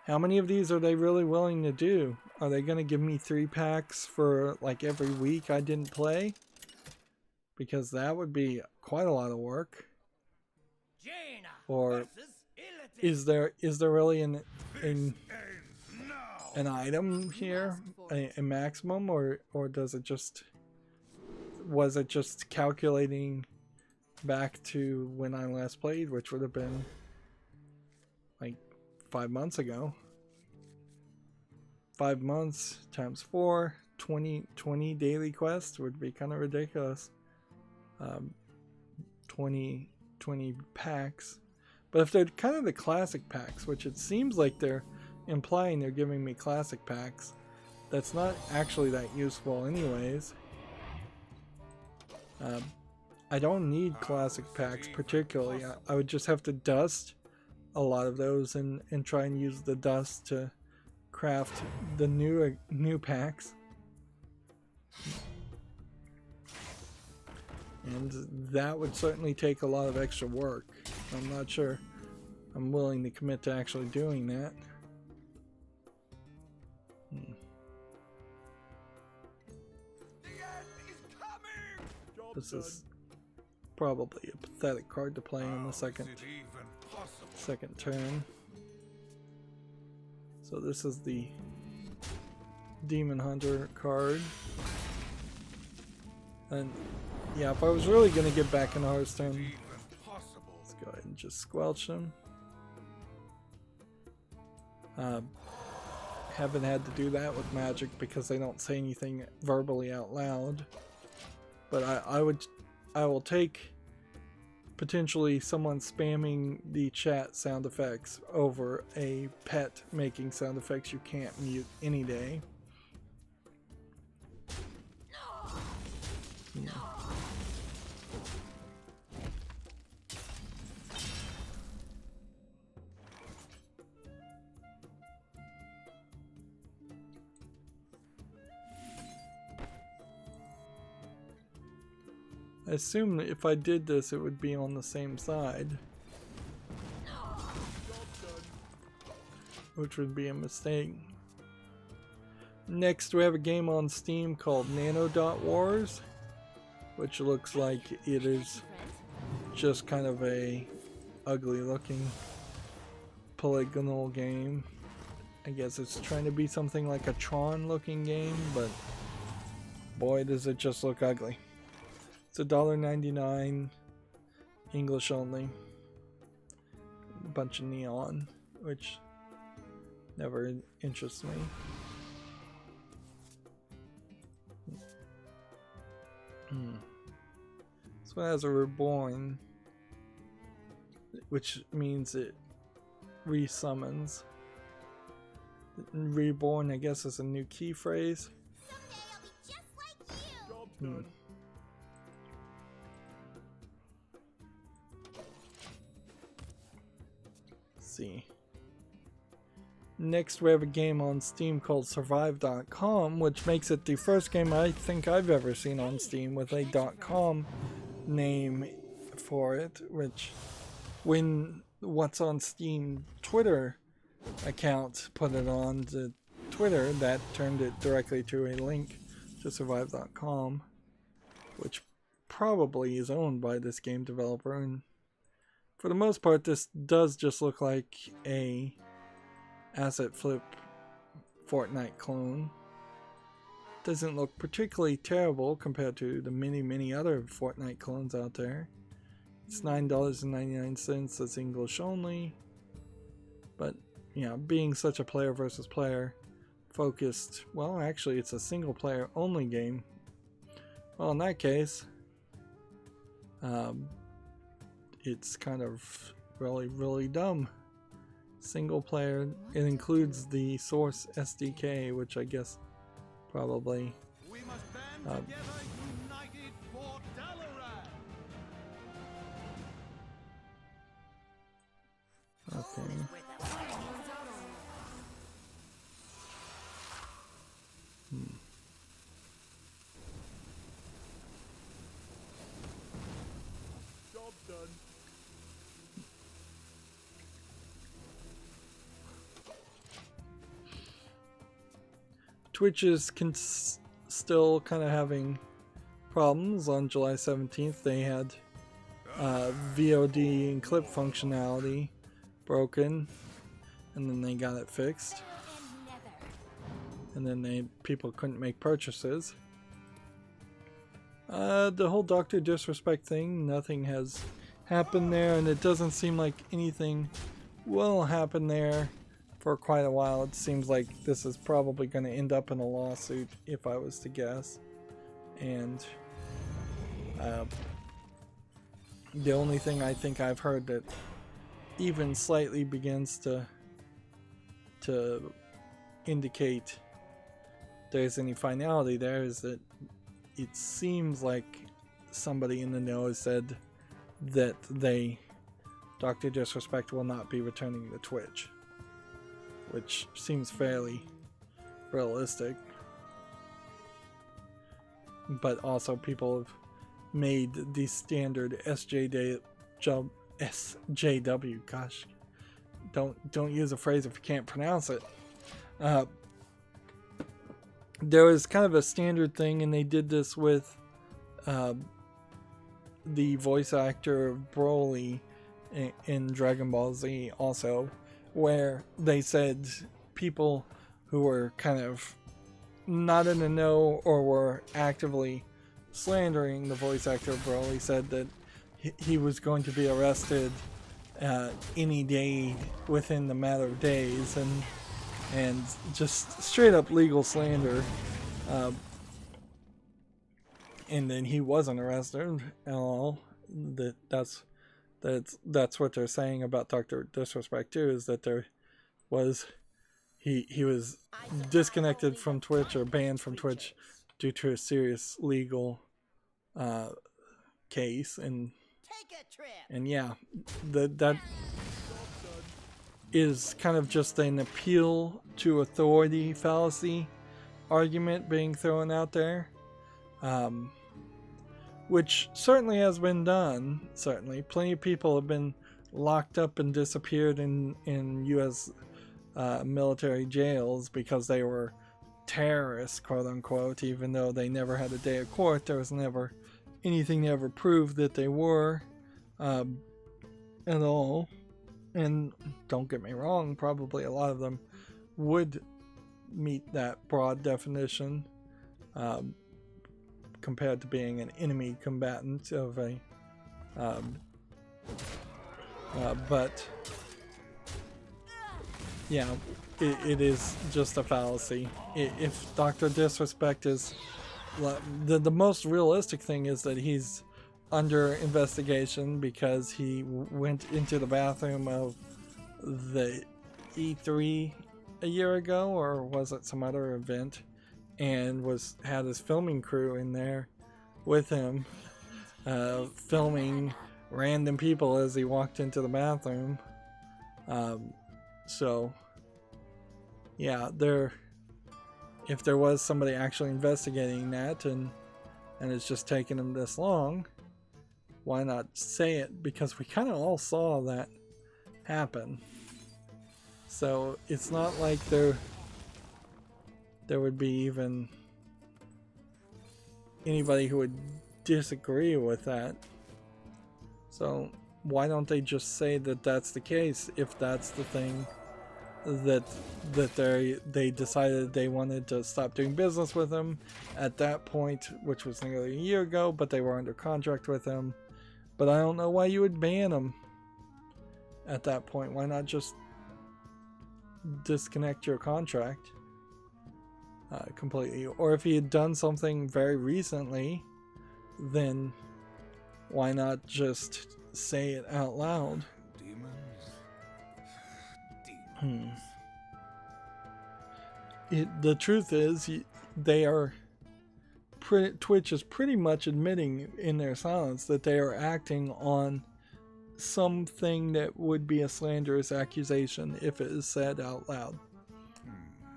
How many of these are they really willing to do? Are they going to give me 3 packs for like every week I didn't play? Because that would be quite a lot of work. Or is there really an item here, a maximum, or does it just, was it just calculating back to when I last played, which would have been like 5 months ago. 5 months times 4, 20 daily quests would be kind of ridiculous. 20 packs. But if they're kind of the classic packs, which it seems like they're implying they're giving me classic packs, that's not actually that useful anyways. I don't need classic packs particularly. I would just have to dust a lot of those and try and use the dust to craft the new packs. And that would certainly take a lot of extra work. I'm not sure I'm willing to commit to actually doing that. This is probably a pathetic card to play on the second turn. So this is the Demon Hunter card. And yeah, if I was really going to get back into Hearthstone, let's go ahead and just squelch them. Haven't had to do that with Magic because they don't say anything verbally out loud. But I will take potentially someone spamming the chat sound effects over a pet making sound effects you can't mute any day. Yeah. I assume if I did this, it would be on the same side, which would be a mistake. Next, we have a game on Steam called Nanodot Wars, which looks like it is just kind of a ugly looking polygonal game. I guess it's trying to be something like a Tron looking game, but boy does it just look ugly. It's $1.99, English only. A bunch of neon, which never interests me. This one has a reborn, which means it resummons. Reborn, I guess, is a new key phrase. Job's done. Let's see. Next, we have a game on Steam called Survive.com, which makes it the first game I think I've ever seen on Steam with a .com name for it, which when What's on Steam Twitter account put it on the Twitter, that turned it directly to a link to Survive.com, which probably is owned by this game developer. And for the most part, this does just look like a asset flip Fortnite clone. Doesn't look particularly terrible compared to the many other Fortnite clones out there. It's $9.99, that's English only. But yeah, being such a player versus player focused, well, actually it's a single player only game. Well, in that case, it's kind of really dumb. Single player, it includes the Source SDK, which I guess probably We must band together, united for Dalaran. okay. Job's done. Twitch is still kind of having problems. On July 17th, they had VOD and clip functionality broken, and then they got it fixed. And then people couldn't make purchases. The whole Dr. Disrespect thing, nothing has happened there, and it doesn't seem like anything will happen there for quite a while. It seems like this is probably going to end up in a lawsuit, if I was to guess. And the only thing I think I've heard that even slightly begins to indicate there's any finality there is that it seems like somebody in the know has said that Dr. Disrespect will not be returning to Twitch, which seems fairly realistic. But also people have made the standard SJW, gosh, don't use a phrase if you can't pronounce it. There was kind of a standard thing, and they did this with the voice actor of Broly in Dragon Ball Z also, where they said people who were kind of not in the know or were actively slandering the voice actor of Broly said that he was going to be arrested any day within the matter of days, and just straight up legal slander. And then he wasn't arrested at all. That's what they're saying about Dr. Disrespect too, is that there was he was disconnected from Twitch or banned from Twitch due to a serious legal case, and yeah, that is kind of just an appeal to authority fallacy argument being thrown out there, which certainly has been done. Certainly plenty of people have been locked up and disappeared in US military jails because they were terrorists, quote unquote, even though they never had a day of court. There was never anything to ever prove that they were at all. And don't get me wrong, probably a lot of them would meet that broad definition compared to being an enemy combatant of a but yeah, it is just a fallacy. If Dr. Disrespect is the most realistic thing is that he's under investigation because he went into the bathroom of the E3 a year ago, or was it some other event, and had his filming crew in there with him, filming random people as he walked into the bathroom. So yeah, if there was somebody actually investigating that, and it's just taking them this long, why not say it? Because we kind of all saw that happen. So it's not like there would be even anybody who would disagree with that. So why don't they just say that that's the case, if that's the thing that they decided they wanted to stop doing business with him at that point, which was nearly a year ago, but they were under contract with him. But I don't know why you would ban him at that point. Why not just disconnect your contract completely? Or if he had done something very recently, then why not just say it out loud? Demons. The truth is, Twitch is pretty much admitting in their silence that they are acting on something that would be a slanderous accusation if it is said out loud.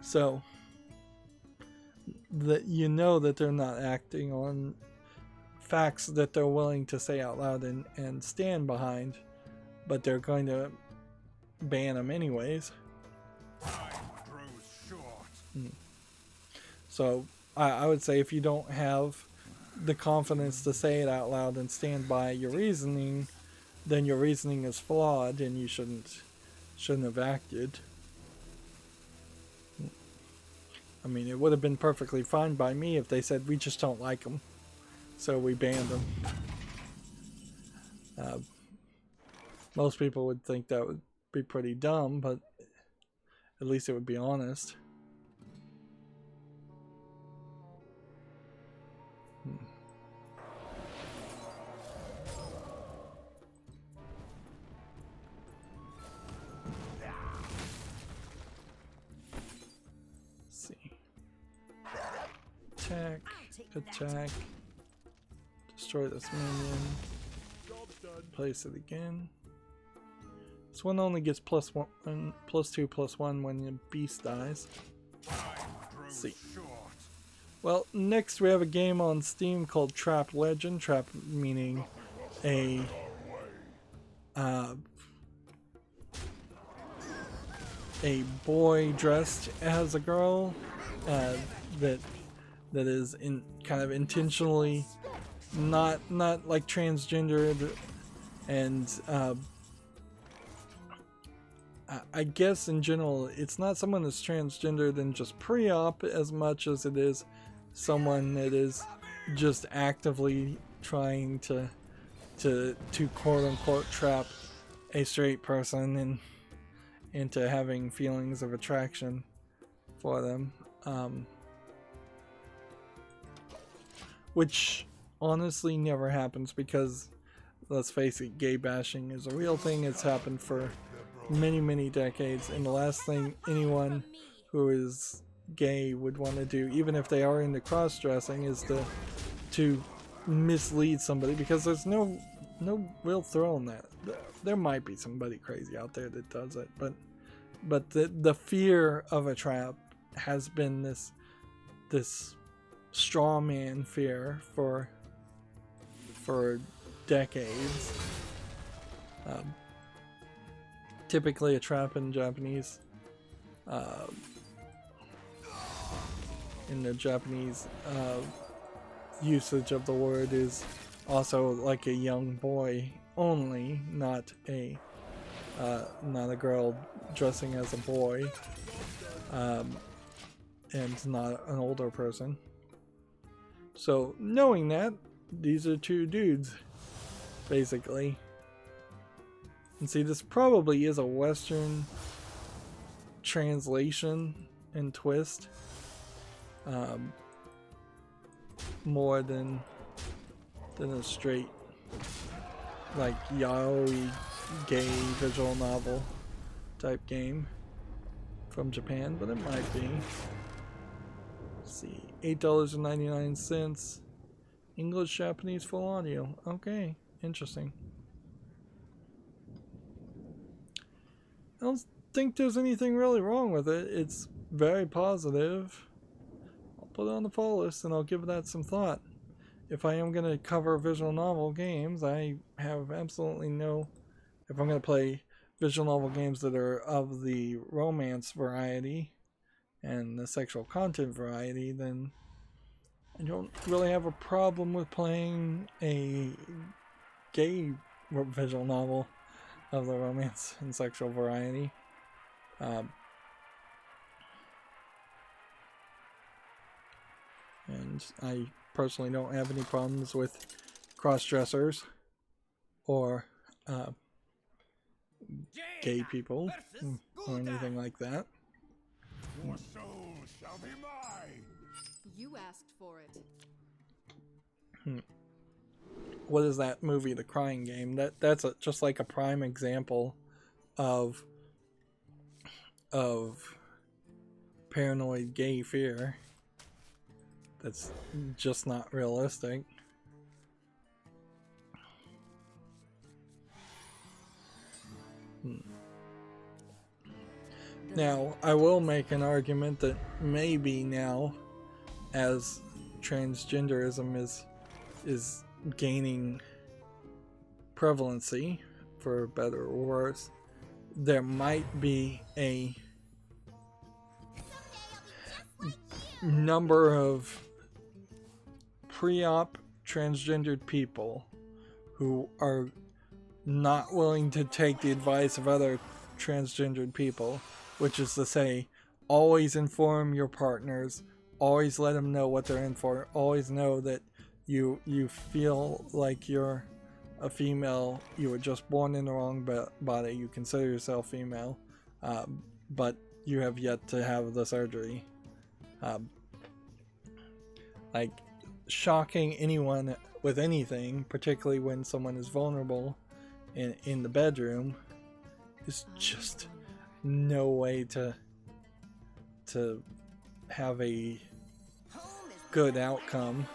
So that you know that they're not acting on facts that they're willing to say out loud and stand behind, but they're going to ban them anyways. So I would say, if you don't have the confidence to say it out loud and stand by your reasoning, then your reasoning is flawed and you shouldn't have acted. I mean, it would have been perfectly fine by me if they said, we just don't like them, so we banned them. Most people would think that would be pretty dumb, but at least it would be honest. Attack, destroy this minion, place it again. This one only gets +1, +2, +1 when the beast dies. Let's see. Well, next we have a game on Steam called Trap Legend. Trap meaning a boy dressed as a girl that is kind of intentionally not like transgendered, and I guess in general it's not someone that's transgendered and just pre-op as much as it is someone that is just actively trying to quote unquote trap a straight person into having feelings of attraction for them. Which honestly never happens, because let's face it, gay bashing is a real thing. It's happened for many decades, and the last thing anyone who is gay would want to do, even if they are into cross-dressing, is to mislead somebody, because there's no real thrill in that. There might be somebody crazy out there that does it, but the fear of a trap has been this straw man fear for decades. Typically a trap in Japanese, in the Japanese usage of the word, is also like a young boy only, not a girl dressing as a boy, and not an older person. So knowing that, these are two dudes, basically. And see, this probably is a Western translation and twist, more than a straight, like, yaoi gay visual novel type game. from Japan, but it might be. Let's see, $8.99. English, Japanese, full audio. Okay, interesting. I don't think there's anything really wrong with it. It's very positive. I'll put it on the fall list and I'll give that some thought. If I am going to cover visual novel games, I have absolutely no... If I'm going to play visual novel games that are of the romance variety and the sexual content variety, then I don't really have a problem with playing a gay visual novel of the romance and sexual variety. And I personally don't have any problems with cross-dressers or gay people or anything like that. Your soul shall be mine. You asked for it. What is that movie, The Crying Game? That's just like a prime example of paranoid gay fear. That's just not realistic. Now, I will make an argument that maybe now, as transgenderism is gaining prevalency, for better or worse, there might be a number of pre-op transgendered people who are not willing to take the advice of other transgendered people, which is to say, always inform your partners, always let them know what they're in for, always know that you feel like you're a female, you were just born in the wrong body, you consider yourself female, but you have yet to have the surgery. Like, shocking anyone with anything, particularly when someone is vulnerable in the bedroom, is just no way to have a good outcome.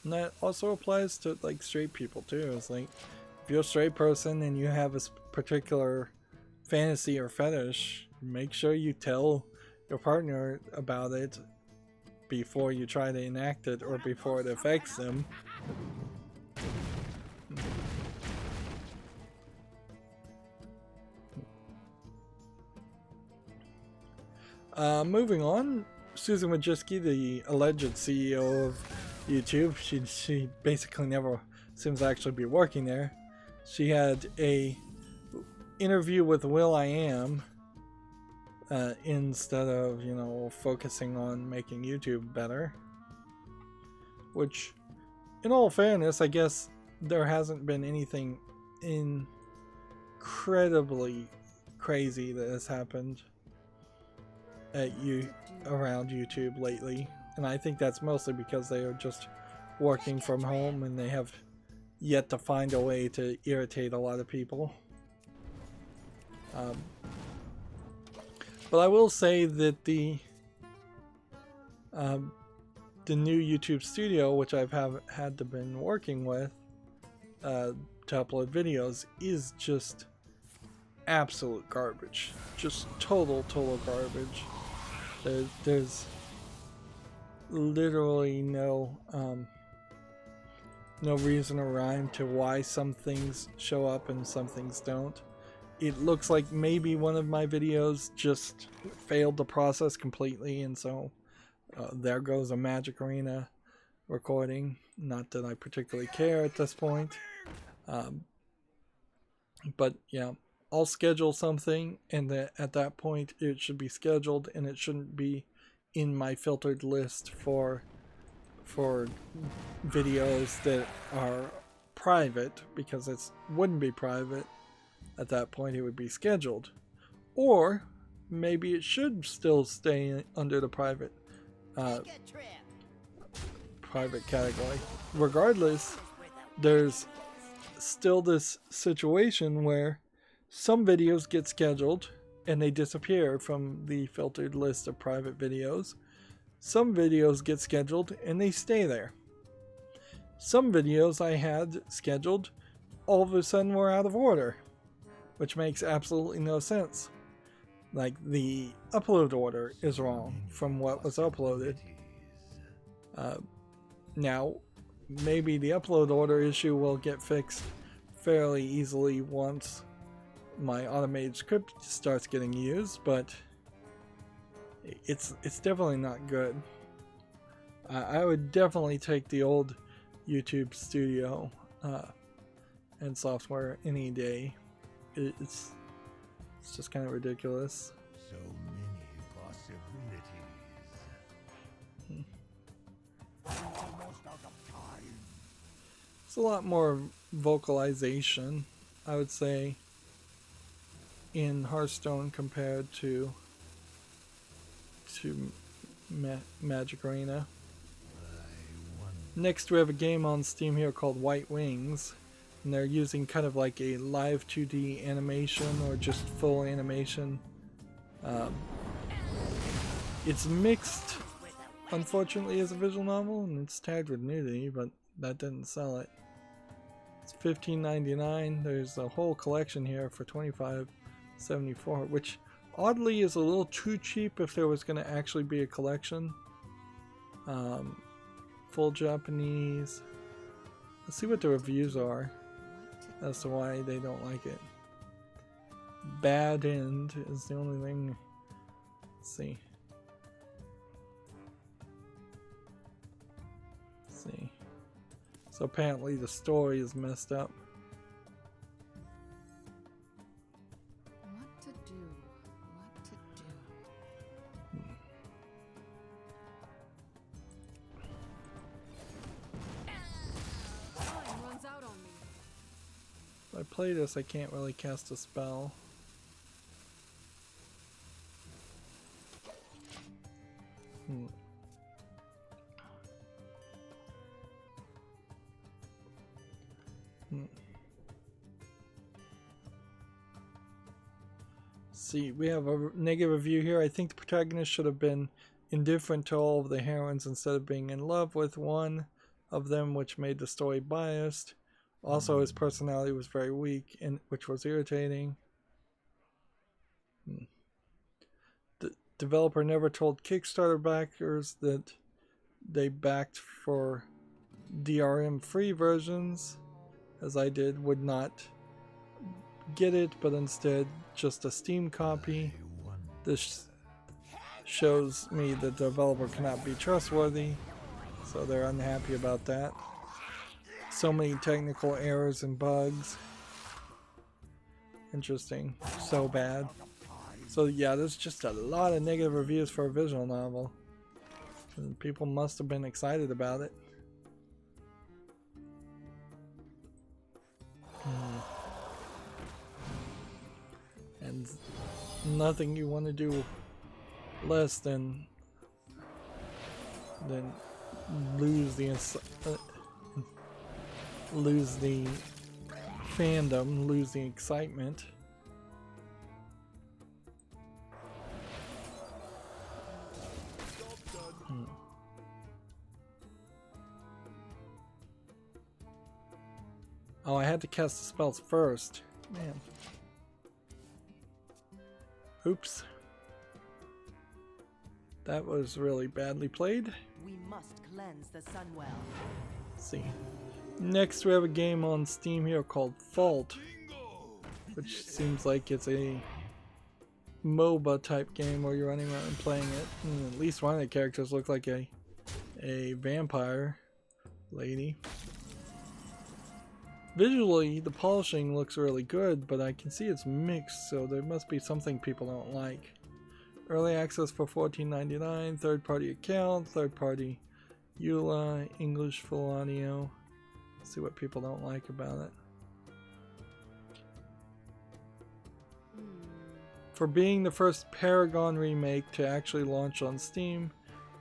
And that also applies to like straight people too. It's like, if you're a straight person and you have a particular fantasy or fetish, make sure you tell your partner about it before you try to enact it or before it affects them. Moving on, Susan Wojcicki, the alleged CEO of YouTube, she basically never seems to actually be working there. She had a interview with Will.i.am instead of, you know, focusing on making YouTube better. Which, in all fairness, I guess there hasn't been anything incredibly crazy that has happened around YouTube lately. And I think that's mostly because they are just working from home and they have yet to find a way to irritate a lot of people. But I will say that the new YouTube studio, which I've had to been working with to upload videos, is just absolute garbage. Just total garbage. There's literally no reason or rhyme to why some things show up and some things don't. It looks like maybe one of my videos just failed to process completely, and so there goes a Magic Arena recording. Not that I particularly care at this point. But yeah, I'll schedule something, and at that point it should be scheduled, and it shouldn't be in my filtered list for videos that are private, because it wouldn't be private. At that point it would be scheduled. Or maybe it should still stay under the private private category. Regardless, there's still this situation where some videos get scheduled and they disappear from the filtered list of private videos. Some videos get scheduled and they stay there. Some videos I had scheduled all of a sudden were out of order, which makes absolutely no sense. Like, the upload order is wrong from what was uploaded. Now, maybe the upload order issue will get fixed fairly easily once my automated script starts getting used, but it's definitely not good. I would definitely take the old YouTube Studio and software any day. It's just kind of ridiculous. So many possibilities. Almost out of time. It's a lot more vocalization, I would say, in Hearthstone compared to Magic Arena. Next, we have a game on Steam here called White Wings, and they're using kind of like a live 2D animation or just full animation. It's mixed, unfortunately, as a visual novel, and it's tagged with nudity, but that didn't sell it. It's $15.99. There's a whole collection here for $25.74, which oddly is a little too cheap if there was going to actually be a collection. Full Japanese. Let's see what the reviews are as to why they don't like it. Bad End is the only thing. Let's see. So apparently the story is messed up. What to do? What to do? Time runs out on me. If I play this, I can't really cast a spell. See, we have a negative review here. I think the protagonist should have been indifferent to all of the heroines instead of being in love with one of them, which made the story biased. Also, his personality was very weak, which was irritating. The developer never told Kickstarter backers that they backed for DRM-free versions, as I did, would not get it, but instead just a Steam copy. This shows me that the developer cannot be trustworthy, so they're unhappy about that. So many technical errors and bugs. Interesting. So bad. So yeah, there's just a lot of negative reviews for a visual novel. And people must have been excited about it. And nothing you want to do less than lose the fandom, lose the excitement. Oh, I had to cast the spells first. Man. Oops. That was really badly played. We must cleanse the Sunwell. Let's see. Next, we have a game on Steam here called Fault, which seems like it's a MOBA type game where you're running around and playing it. And at least one of the characters look like a vampire lady. Visually, the polishing looks really good, but I can see it's mixed, so there must be something people don't like. Early access for $14.99, third-party account, third-party EULA, English full audio. Let's see what people don't like about it. For being the first Paragon remake to actually launch on Steam,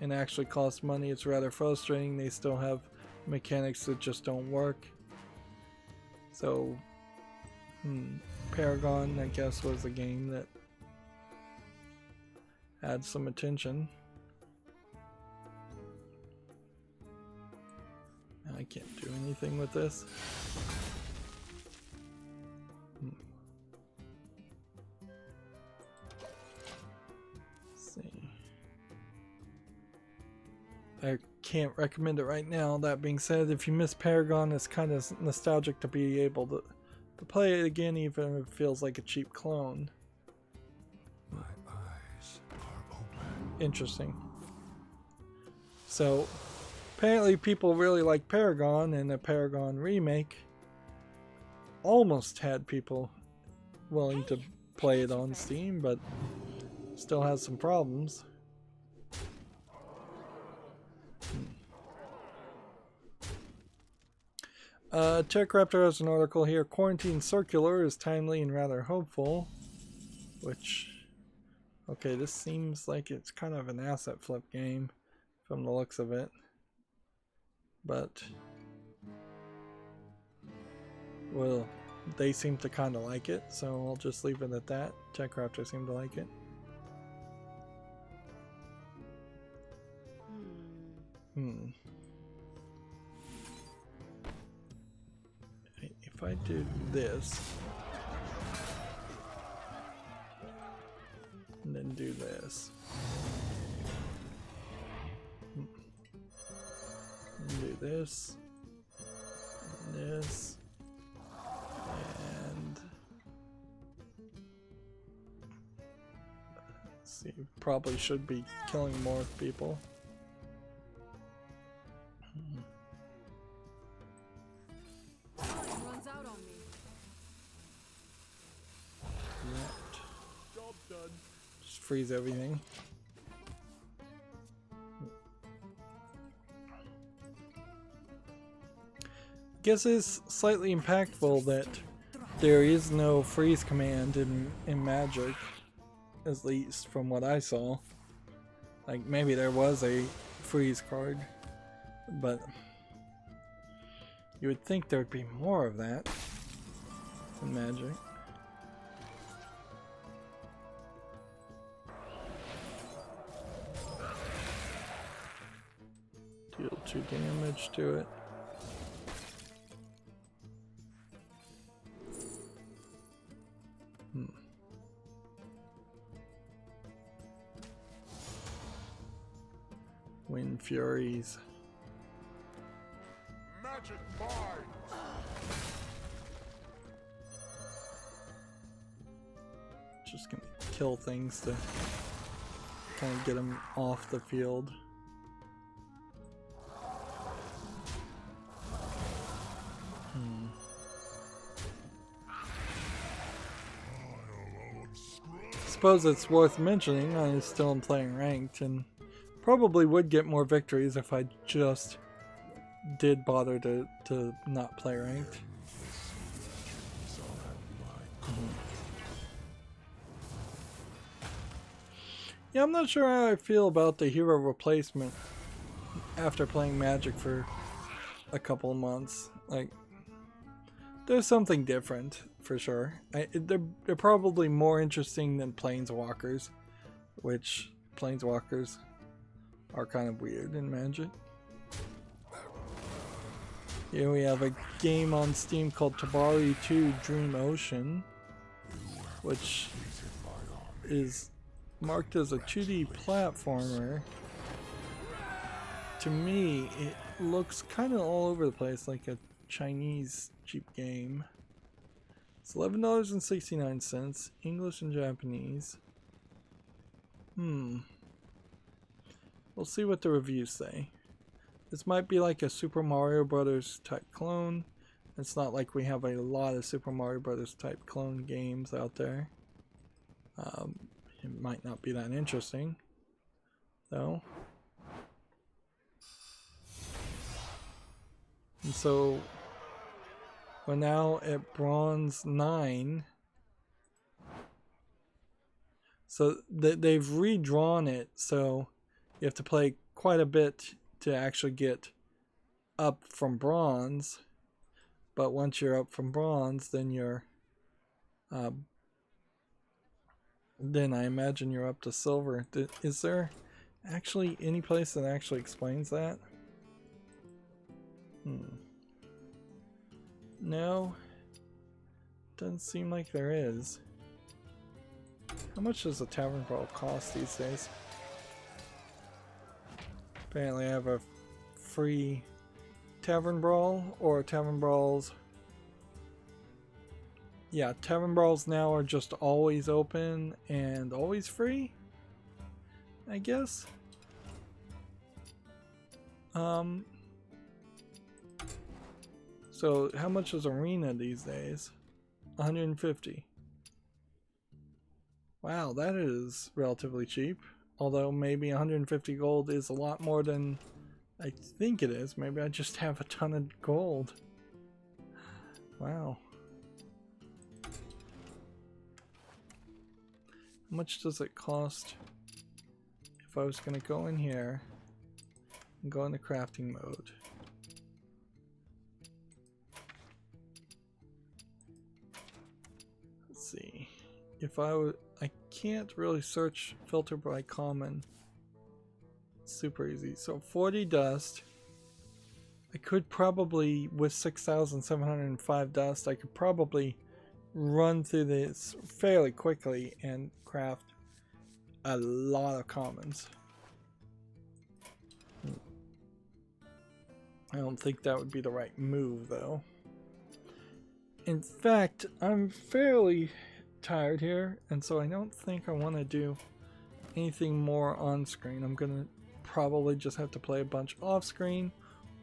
and actually costs money. It's rather frustrating. They still have mechanics that just don't work. So, Paragon, I guess, was a game that had some attention. I can't do anything with this. Let's see. I can't recommend it right now. That being said, if you miss Paragon, it's kind of nostalgic to be able to play it again, even if it feels like a cheap clone. My eyes are open. Interesting. So, apparently people really like Paragon, and the Paragon remake almost had people willing to play it on Steam, but still has some problems. TechRaptor has an article here. Quarantine Circular is timely and rather hopeful. Which, okay, this seems like it's kind of an asset flip game from the looks of it. But, well, they seem to kind of like it, so I'll just leave it at that. TechRaptor seemed to like it. If I do this, and then do this, and do this, and this, and let's see, probably should be killing more people. Just freeze everything. Guess it's slightly impactful that there is no freeze command in Magic, at least from what I saw. Like, maybe there was a freeze card, but you would think there would be more of that in Magic. Deal 2 damage to it. Wind Furies. Magic mind. Just gonna kill things to kind of get them off the field. Suppose it's worth mentioning I still am playing ranked and probably would get more victories if I just did bother to not play ranked. Yeah, I'm not sure how I feel about the hero replacement after playing Magic for a couple of months. Like, there's something different for sure. They're probably more interesting than Planeswalkers, which Planeswalkers are kind of weird in Magic. Here we have a game on Steam called Tabari 2 Dream Ocean, which is marked as a 2D platformer. To me, it looks kind of all over the place, like a Chinese cheap game. It's $11.69, English and Japanese. We'll see what the reviews say. This might be like a Super Mario Brothers type clone. It's not like we have a lot of Super Mario Brothers type clone games out there. It might not be that interesting, though. And so we're now at Bronze 9. So they've redrawn it, so you have to play quite a bit to actually get up from bronze, but once you're up from bronze, then you're then I imagine you're up to silver. Is there actually any place that actually explains that? No, doesn't seem like there is. How much does a tavern brawl cost these days? Apparently I have a free tavern brawl, or tavern brawls. Yeah, tavern brawls now are just always open and always free, I guess. So how much is arena these days? 150. Wow, that is relatively cheap. Although maybe 150 gold is a lot more than I think it is. Maybe I just have a ton of gold. Wow. How much does it cost if I was going to go in here and go into crafting mode? Let's see. If I can't really search filter by common. It's super easy. So 40 dust. I could probably, with 6,705 dust, I could probably run through this fairly quickly and craft a lot of commons. I don't think that would be the right move though. In fact, I'm fairly tired here, and so I don't think I want to do anything more on screen. I'm gonna probably just have to play a bunch off screen,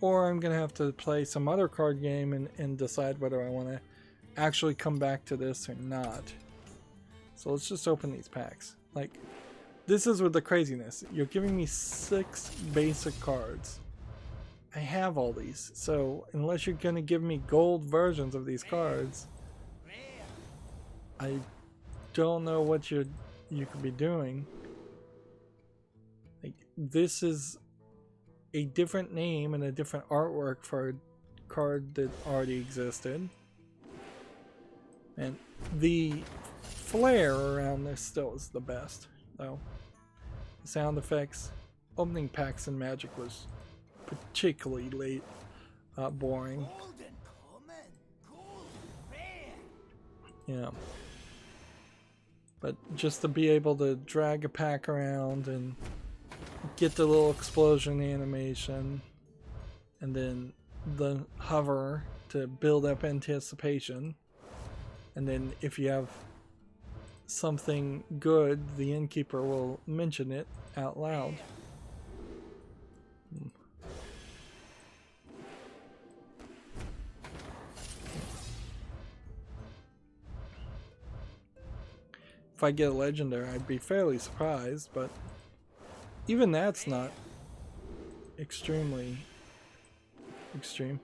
or I'm gonna have to play some other card game and decide whether I want to actually come back to this or not. So let's just open these packs. Like, this is with the craziness. You're giving me 6 basic cards. I have all these, so unless you're gonna give me gold versions of these cards, I don't know what you could be doing. Like, this is a different name and a different artwork for a card that already existed. And the flair around this still is the best, though. The sound effects, opening packs in Magic was particularly boring. Yeah. But just to be able to drag a pack around and get the little explosion animation, and then the hover to build up anticipation, and then if you have something good, the innkeeper will mention it out loud. If I get a legendary, I'd be fairly surprised, but even that's not extremely extreme.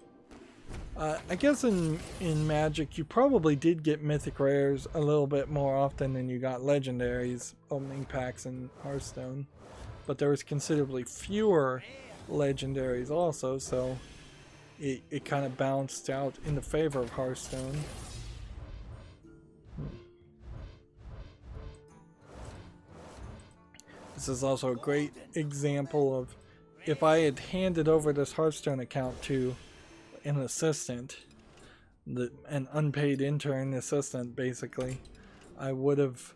I guess in Magic, you probably did get mythic rares a little bit more often than you got legendaries opening packs in Hearthstone, but there was considerably fewer legendaries also, so it kind of balanced out in the favor of Hearthstone. This is also a great example of if I had handed over this Hearthstone account to an assistant, an unpaid intern assistant basically, I would have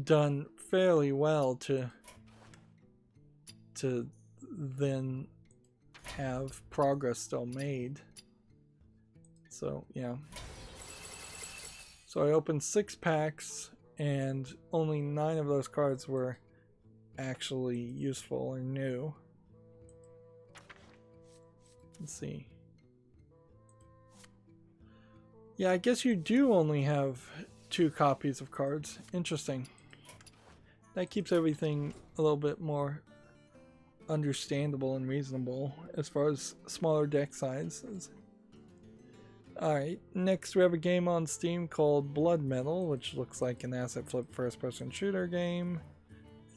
done fairly well to then have progress still made. So yeah. So I opened 6 packs and only 9 of those cards were actually useful or new. Let's see. Yeah, I guess you do only have 2 copies of cards. Interesting. That keeps everything a little bit more understandable and reasonable as far as smaller deck sizes. Alright, next we have a game on Steam called Blood Metal, which looks like an asset flip first person shooter game.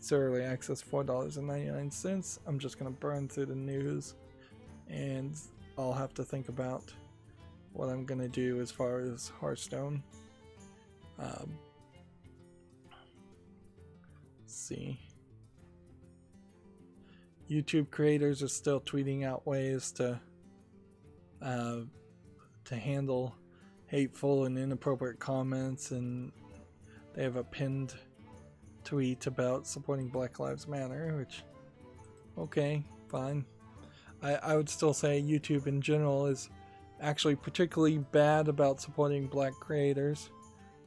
It's early access, $4.99. I'm just gonna burn through the news, and I'll have to think about what I'm gonna do as far as Hearthstone. Let's see. YouTube creators are still tweeting out ways to handle hateful and inappropriate comments, and they have a pinned tweet about supporting Black Lives Matter, which, okay, fine. I would still say YouTube in general is actually particularly bad about supporting black creators,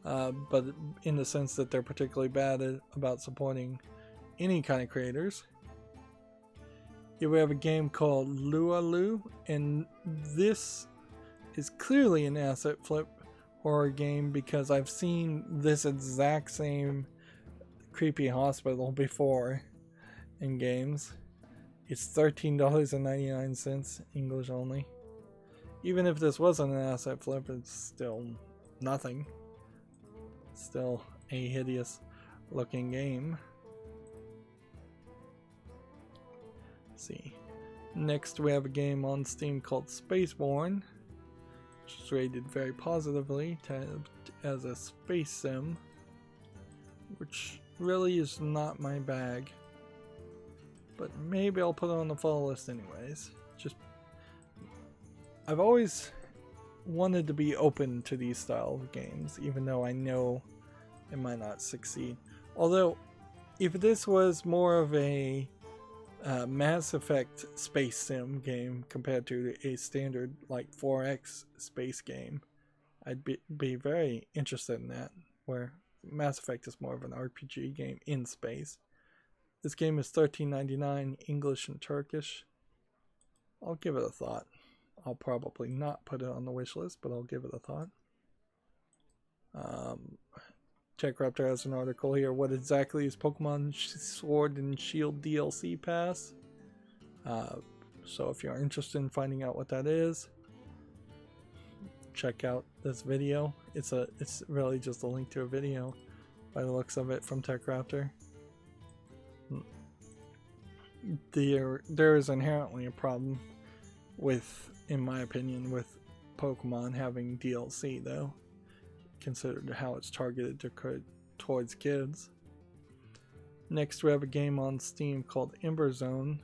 but in the sense that they're particularly bad about supporting any kind of creators. Here we have a game called Lualu, and this is clearly an asset flip horror game because I've seen this exact same creepy hospital before in games. It's $13.99, English only. Even if this wasn't an asset flip, it's still nothing. Still a hideous looking game. Let's see. Next we have a game on Steam called Spaceborne, which is rated very positively as a space sim, which really is not my bag. But maybe I'll put it on the fall list anyways. I've always wanted to be open to these style of games, even though I know it might not succeed. Although, if this was more of a Mass Effect space sim game compared to a standard like 4X space game, I'd be very interested in that, where Mass Effect is more of an RPG game in space. This game is $13.99, English and Turkish. I'll give it a thought. I'll probably not put it on the wish list, but I'll give it a thought. TechRaptor has an article here. What exactly is Pokemon Sword and Shield DLC Pass? So if you're interested in finding out what that is, check out this video. It's really just a link to a video by the looks of it from TechRaptor. There is inherently a problem with, in my opinion, with Pokemon having DLC though, considered how it's targeted towards kids. Next we have a game on Steam called Ember Zone,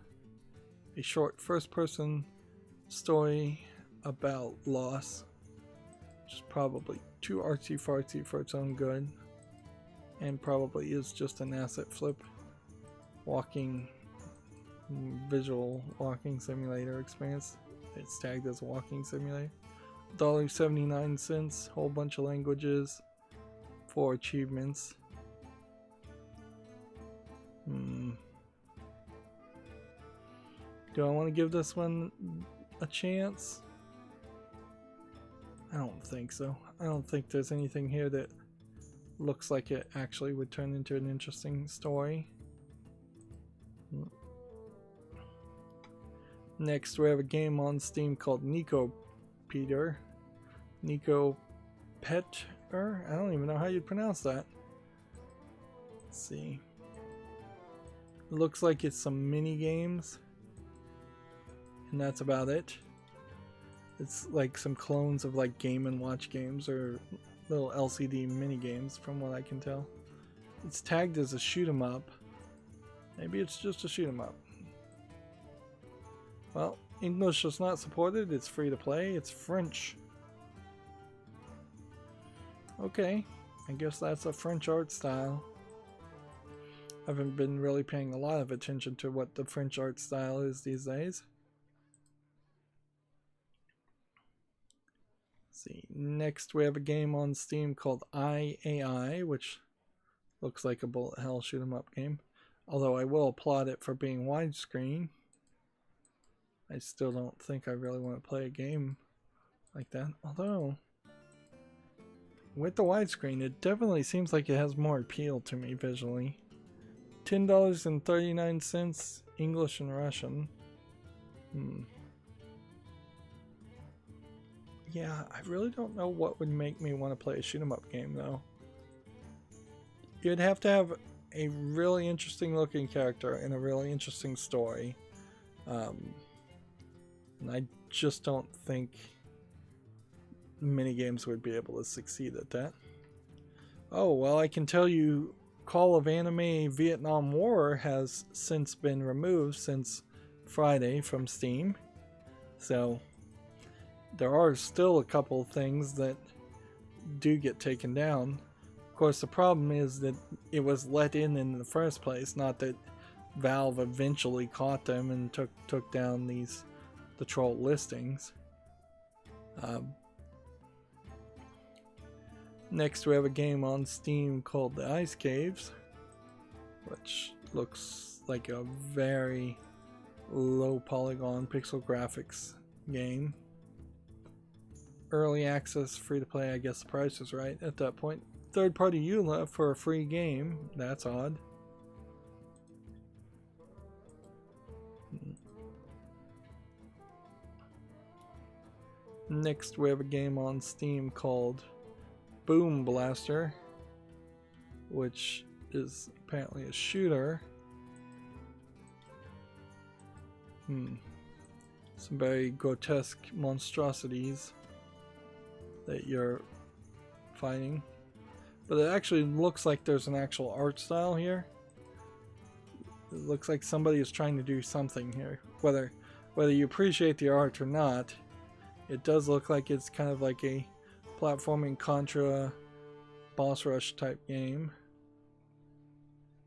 a short first-person story about loss, which is probably too artsy-fartsy for its own good, and probably is just an asset flip visual walking simulator experience. It's tagged as a walking simulator. $1.79, whole bunch of languages, 4 achievements. Do I want to give this one a chance? I don't think so. I don't think there's anything here that looks like it actually would turn into an interesting story. Next we have a game on Steam called Nico Peter. Nico Peter? I don't even know how you'd pronounce that. Let's see. It looks like it's some mini games, and that's about it. It's like some clones of like Game & Watch games or little LCD mini games from what I can tell. It's tagged as a shoot 'em up. Maybe it's just a shoot 'em up. Well, English is not supported. It's free to play. It's French. Okay, I guess that's a French art style. I haven't been really paying a lot of attention to what the French art style is these days. Let's see. Next we have a game on Steam called IAI, which looks like a bullet hell shoot 'em up game. Although I will applaud it for being widescreen. I still don't think I really want to play a game like that. Although, with the widescreen, it definitely seems like it has more appeal to me visually. $10.39, English and Russian. Yeah, I really don't know what would make me want to play a shoot 'em up game though. You'd have to have a really interesting looking character and a really interesting story. And I just don't think minigames would be able to succeed at that. Oh, well, I can tell you Call of Anime Vietnam War has since been removed since Friday from Steam. So there are still a couple things that do get taken down. Of course, the problem is that it was let in the first place, not that Valve eventually caught them and took down the troll listings. Next, we have a game on Steam called The Ice Caves, which looks like a very low polygon pixel graphics game. Early access, free to play. I guess the price is right at that point. Third party EULA for a free game. That's odd. Next, we have a game on Steam called Boom Blaster, which is apparently a shooter. Some very grotesque monstrosities that you're fighting. But it actually looks like there's an actual art style here. It looks like somebody is trying to do something here. Whether you appreciate the art or not, it does look like it's kind of like a platforming Contra boss rush type game.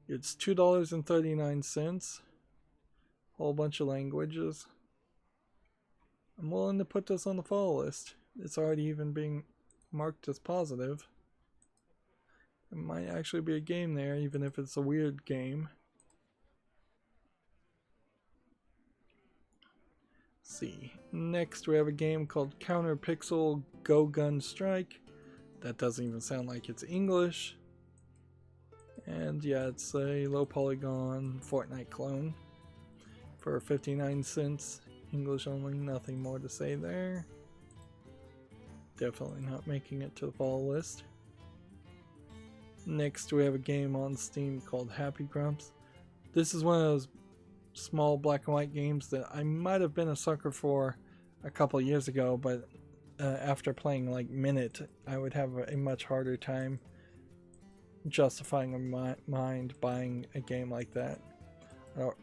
It's $2.39. Whole bunch of languages. I'm willing to put this on the follow list. It's already even being marked as positive. It might actually be a game there, even if it's a weird game. Let's see. Next, we have a game called Counter Pixel Go Gun Strike. That doesn't even sound like it's English. And yeah, it's a low polygon Fortnite clone for 59 cents. English only, nothing more to say there. Definitely not making it to the follow list. Next, we have a game on Steam called Happy Grumps. This is one of those small black and white games that I might have been a sucker for a couple years ago, but after playing like Minute, I would have a much harder time justifying in my mind buying a game like that.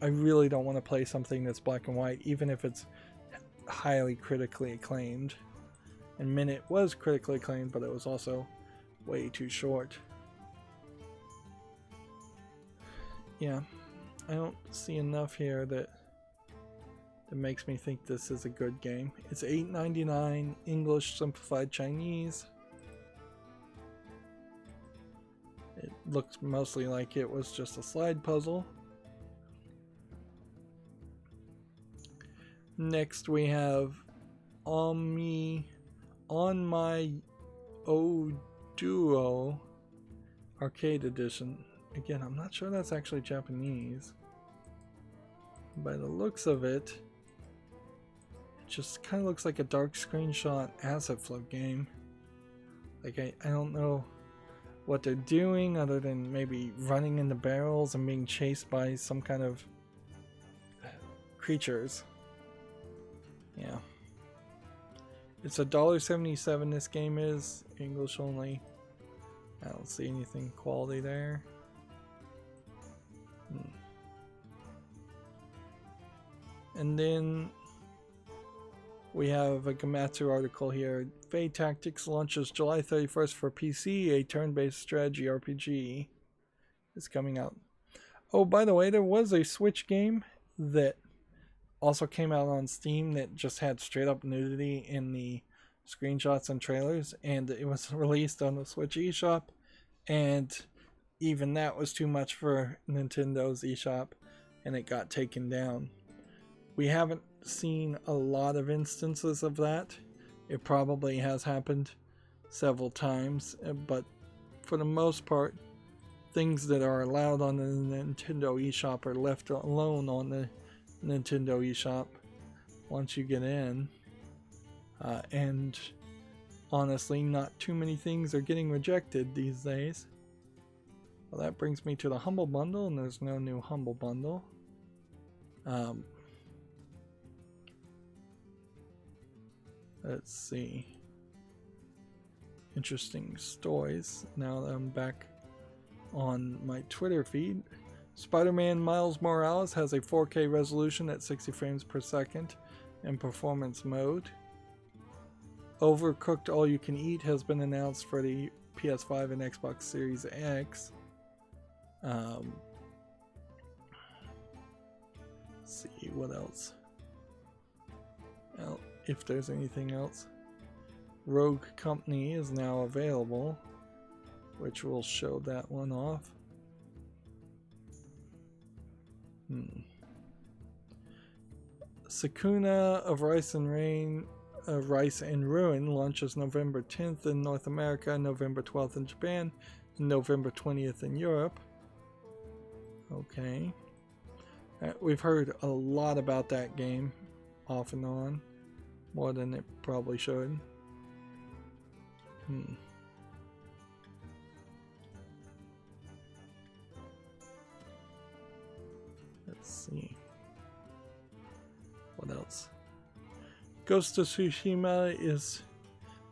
I really don't want to play something that's black and white, even if it's highly critically acclaimed. And Minute was critically acclaimed, but it was also way too short. Yeah, I don't see enough here that makes me think this is a good game. It's $8.99, English simplified Chinese. It looks mostly like it was just a slide puzzle. Next we have On My Duo Arcade Edition. Again, I'm not sure that's actually Japanese. By the looks of it, it just kind of looks like a dark screenshot asset flip game. Like, I don't know what they're doing other than maybe running into barrels and being chased by some kind of creatures. Yeah. It's $1.77 this game is, English only. I don't see anything quality there. And then we have a Gamatsu article here. Fae Tactics launches July 31st for PC. A turn-based strategy RPG is coming out. Oh, by the way, there was a Switch game that also came out on Steam that just had straight up nudity in the screenshots and trailers, and it was released on the Switch eShop, and even that was too much for Nintendo's eShop, and it got taken down. We haven't seen a lot of instances of that. It probably has happened several times, but for the most part, things that are allowed on the Nintendo eShop are left alone on the Nintendo eShop once you get in. And honestly, not too many things are getting rejected these days. Well, that brings me to the Humble Bundle, and there's no new Humble Bundle. Let's see. Interesting stories. Now that I'm back on my Twitter feed. Spider-Man Miles Morales has a 4K resolution at 60 frames per second in performance mode. Overcooked All You Can Eat has been announced for the PS5 and Xbox Series X. Let's see what else. Well, if there's anything else. Rogue Company is now available, which will show that one off. Sakuna of Rice and Ruin launches November 10th in North America, November 12th in Japan, and November 20th in Europe. Okay. We've heard a lot about that game, off and on, more than it probably should. Let's see. What else? Ghost of Tsushima is,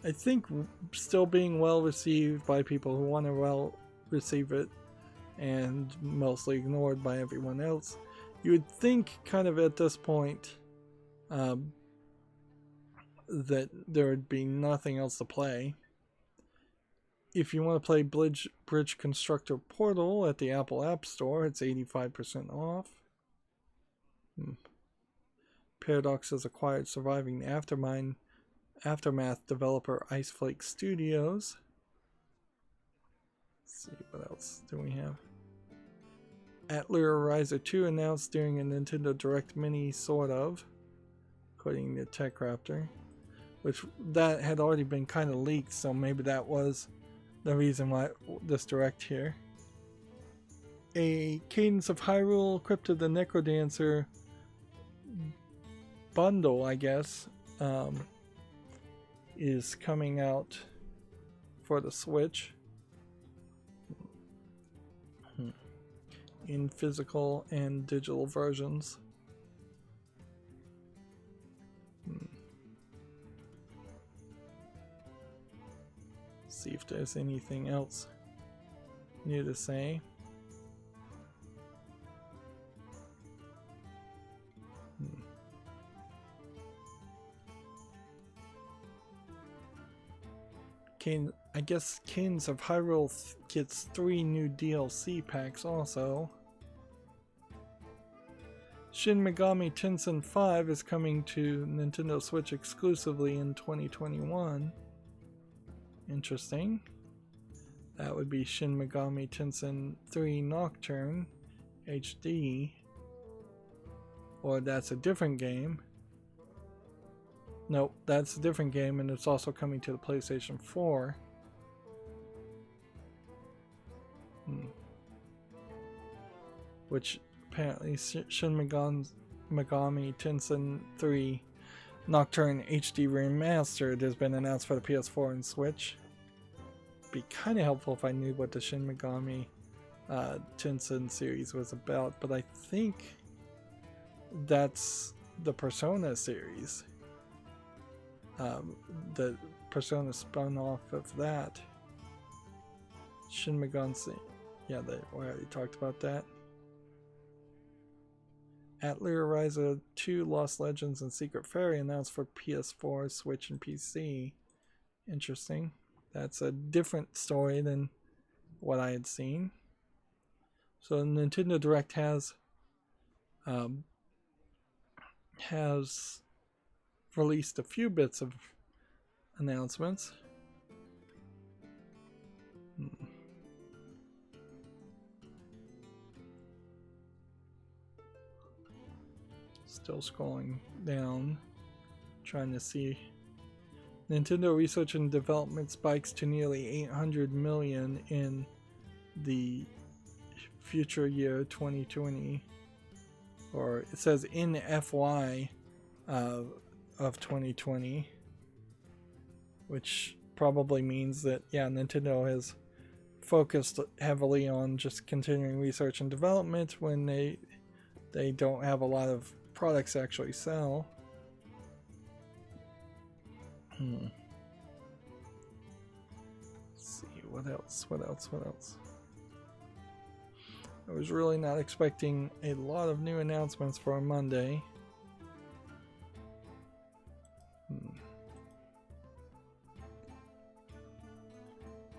I think, still being well received by people who want to well receive it, and mostly ignored by everyone else. You would think, kind of at this point, that there would be nothing else to play. If you want to play Bridge Constructor Portal at the Apple App Store, it's 85% off. Paradox has acquired surviving Aftermath developer Iceflake Studios. Let's see, what else do we have? Atelier Riser 2 announced during a Nintendo Direct Mini, sort of, according to TechRaptor, which that had already been kind of leaked, so maybe that was the reason why this Direct here. A Cadence of Hyrule Crypt of the Necrodancer bundle, I guess, is coming out for the Switch in physical and digital versions. See if there's anything else new to say. I guess Cadence of Hyrule gets 3 new DLC packs also. Shin Megami Tensei 5 is coming to Nintendo Switch exclusively in 2021. Interesting. That would be Shin Megami Tensei 3 Nocturne HD. Or that's a different game. Nope, that's a different game, and it's also coming to the PlayStation 4. Which apparently Shin Megami Tensei 3 Nocturne HD Remastered has been announced for the PS4 and Switch. Be kind of helpful if I knew what the Shin Megami Tensei series was about, but I think that's the Persona series. The Persona spun off of that. Shin Megami, yeah, we already talked about that. Atelier Ryza 2 Lost Legends and Secret Fairy announced for PS4, Switch, and PC. Interesting. That's a different story than what I had seen. So Nintendo Direct has released a few bits of announcements. Still scrolling down, trying to see. Nintendo research and development spikes to nearly 800 million in the future year 2020, or it says in FY of 2020, which probably means that, yeah, Nintendo has focused heavily on just continuing research and development when they don't have a lot of products to actually sell. Let's see, what else? I was really not expecting a lot of new announcements for Monday.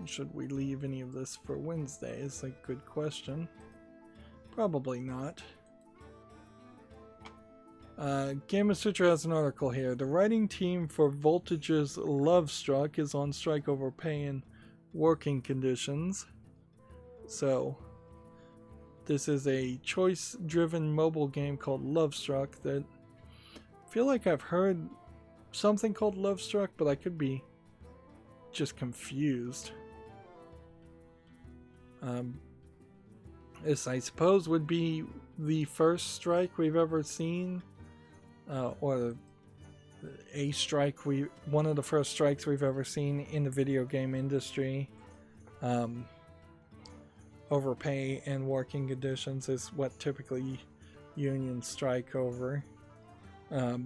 Should we leave any of this for Wednesday? Is a good question. Probably not. Gamma Sutra has an article here. The writing team for Voltage's Love Struck is on strike over pay and working conditions. So, this is a choice-driven mobile game called Love Struck that I feel like I've heard something called Love Struck, but I could be just confused. This, I suppose, would be the first strike we've ever seen, or a strike one of the first strikes we've ever seen in the video game industry. Overpay and working conditions is what typically unions strike over. I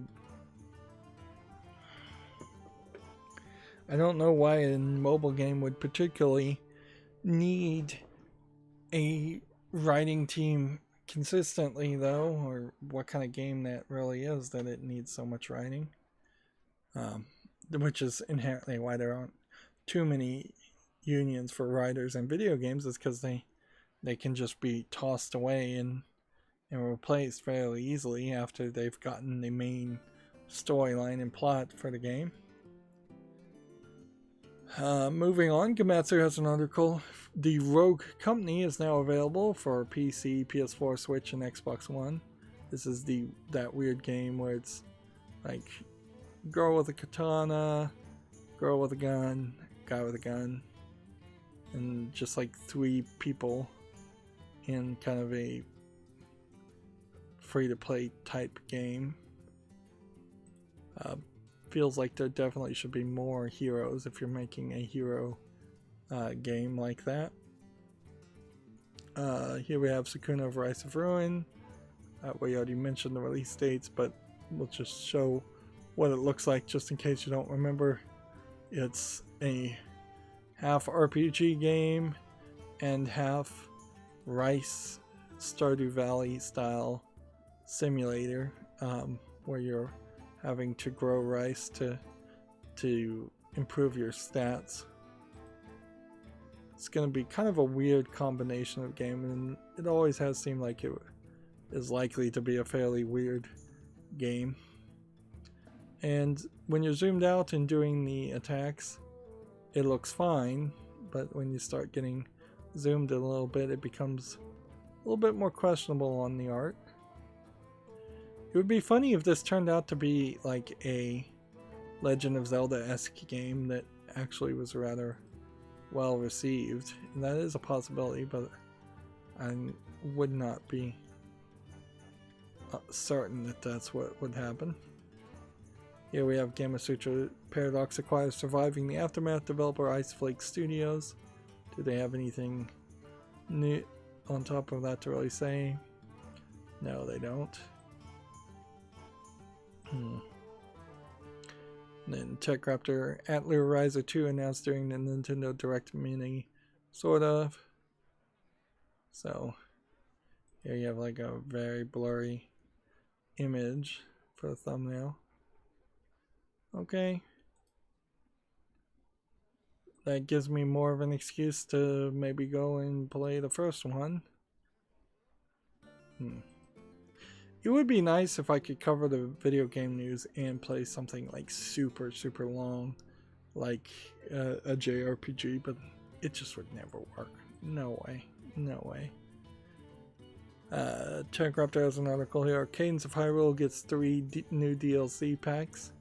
don't know why a mobile game would particularly need a writing team consistently, though, or what kind of game that really is that it needs so much writing. Which is inherently why there aren't too many unions for writers in video games, is because they can just be tossed away and replaced fairly easily after they've gotten the main storyline and plot for the game. Moving on, Gematsu has an article. The Rogue Company is now available for PC, PS4, Switch, and Xbox One. This is that weird game where it's like girl with a katana, girl with a gun, guy with a gun, and just like 3 people in kind of a free-to-play type game. Feels like there definitely should be more heroes if you're making a hero game like that. Here we have Sakuna of Rise of Ruin. We already mentioned the release dates, but we'll just show what it looks like just in case you don't remember. It's a half RPG game and half Rice Stardew Valley style simulator, where you're having to grow rice to improve your stats. It's going to be kind of a weird combination of game, and it always has seemed like it is likely to be a fairly weird game. And when you're zoomed out and doing the attacks, it looks fine, but when you start getting zoomed in a little bit, it becomes a little bit more questionable on the art. It would be funny if this turned out to be like a Legend of Zelda-esque game that actually was rather well received. And that is a possibility, but I would not be certain that that's what would happen. Here we have Gamma Sutra Paradox acquires Surviving the Aftermath developer Ice Flake Studios. Do they have anything new on top of that to really say? No, they don't. Then TechRaptor Atelier Riser 2 announced during the Nintendo Direct Mini, sort of. So here you have like a very blurry image for the thumbnail. Okay. That gives me more of an excuse to maybe go and play the first one. It would be nice if I could cover the video game news and play something like super long, like a JRPG, but it just would never work. No way. No way. TechRaptor has an article here. Cadence of Hyrule gets 3 new DLC packs.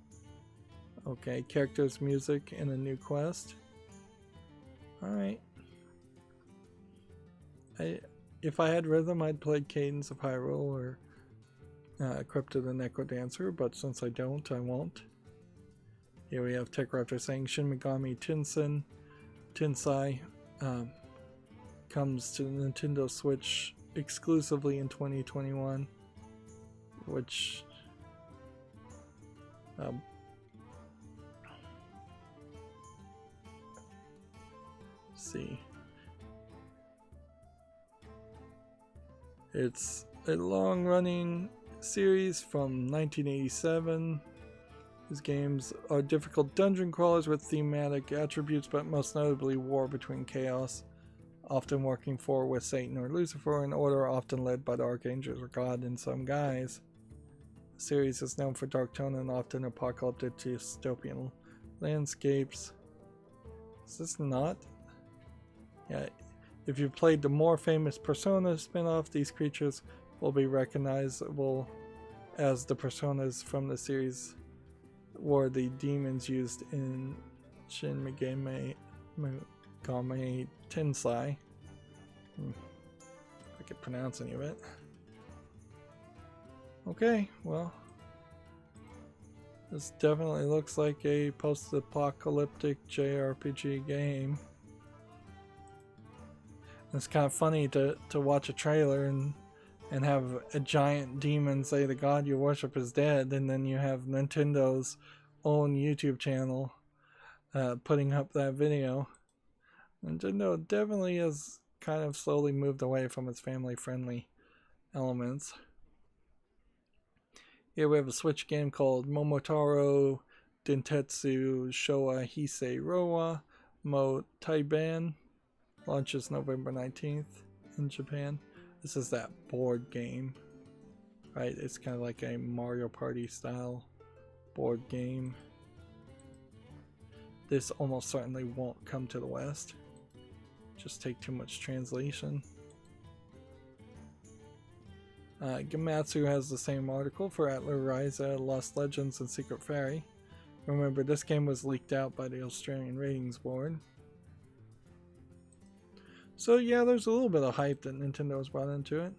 Okay, characters, music, and a new quest. Alright. If I had Rhythm, I'd play Cadence of Hyrule or Crypto the Necrodancer, but since I don't, I won't. Here we have TechRaptor saying Shin Megami Tensei comes to the Nintendo Switch exclusively in 2021, which see, it's a long-running series from 1987. These games are difficult dungeon crawlers with thematic attributes, but most notably war between chaos, often working for with Satan or Lucifer, an order often led by the archangels or God in some guise. The series is known for dark tone and often apocalyptic dystopian landscapes. Is this not? Yeah, if you've played the more famous Persona spin-off, these creatures will be recognizable as the personas from the series were the demons used in Shin Megami Tensei. If I could pronounce any of it. Okay, well, this definitely looks like a post-apocalyptic JRPG game. It's kind of funny to watch a trailer and have a giant demon say the god you worship is dead, and then you have Nintendo's own YouTube channel putting up that video. Nintendo definitely has kind of slowly moved away from its family-friendly elements. Here we have a Switch game called Momotaro Dentetsu Showa Hisei Rowa Mo Taiban. Launches November 19th in Japan. This is that board game, right? It's kind of like a Mario Party style board game. This almost certainly won't come to the West. Just take too much translation. Gamatsu has the same article for Atlas Ryza, Lost Legends, and Secret Fairy. Remember, this game was leaked out by the Australian Ratings Board. So yeah, there's a little bit of hype that Nintendo has brought into it.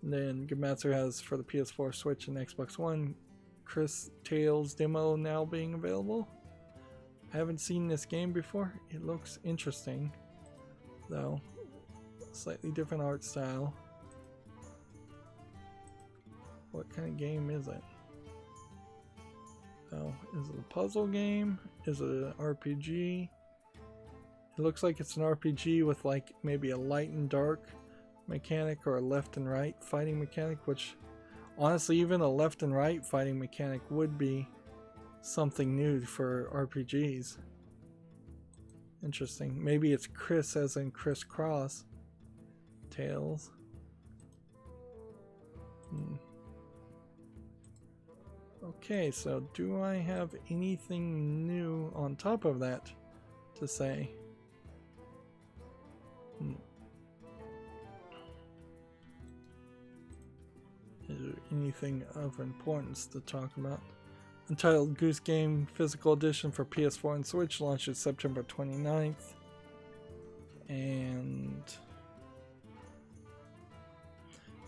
And then Gamatsu has for the PS4, Switch, and Xbox One, Chris Tales demo now being available. I haven't seen this game before. It looks interesting, though. Slightly different art style. What kind of game is it? Oh, is it a puzzle game? Is it an RPG? It looks like it's an RPG with like maybe a light and dark mechanic or a left and right fighting mechanic, which honestly even a left and right fighting mechanic would be something new for RPGs. Interesting. Maybe it's Chris as in crisscross Tales. Okay, so do I have anything new on top of that to say? Is there anything of importance to talk about? Entitled Goose Game Physical Edition for PS4 and Switch launches September 29th. And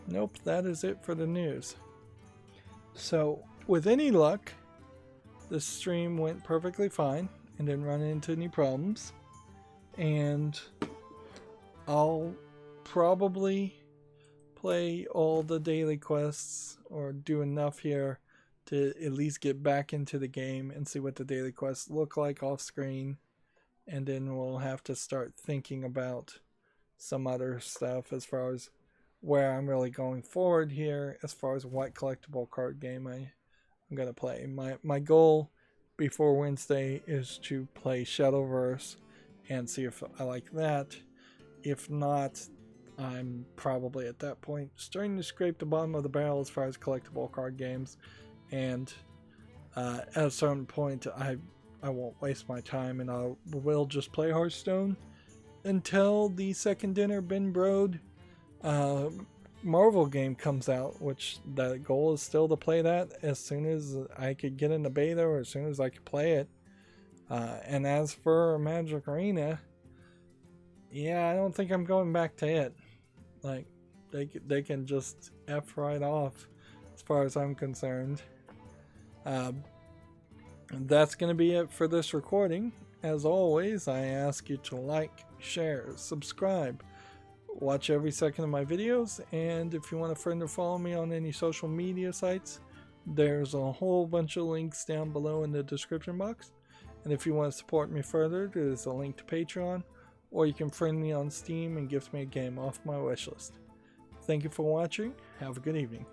nope, that is it for the news. So, with any luck, the stream went perfectly fine and didn't run into any problems. And I'll probably play all the daily quests or do enough here to at least get back into the game and see what the daily quests look like off screen. And then we'll have to start thinking about some other stuff as far as where I'm really going forward here, as far as what collectible card game I'm going to play. My goal before Wednesday is to play Shadowverse and see if I like that. If not, I'm probably at that point starting to scrape the bottom of the barrel as far as collectible card games. And at a certain point, I won't waste my time and I will just play Hearthstone until the second dinner Ben Brode Marvel game comes out, which the goal is still to play that as soon as I could get in the beta or as soon as I could play it. And as for Magic Arena, yeah, I don't think I'm going back to it. Like, they can just F right off as far as I'm concerned. That's going to be it for this recording. as always, I ask you to like, share, subscribe, watch every second of my videos, and if you want a friend or follow me on any social media sites, there's a whole bunch of links down below in the description box. And if you want to support me further, there's a link to Patreon, or you can friend me on Steam and gift me a game off my wishlist. Thank you for watching. Have a good evening.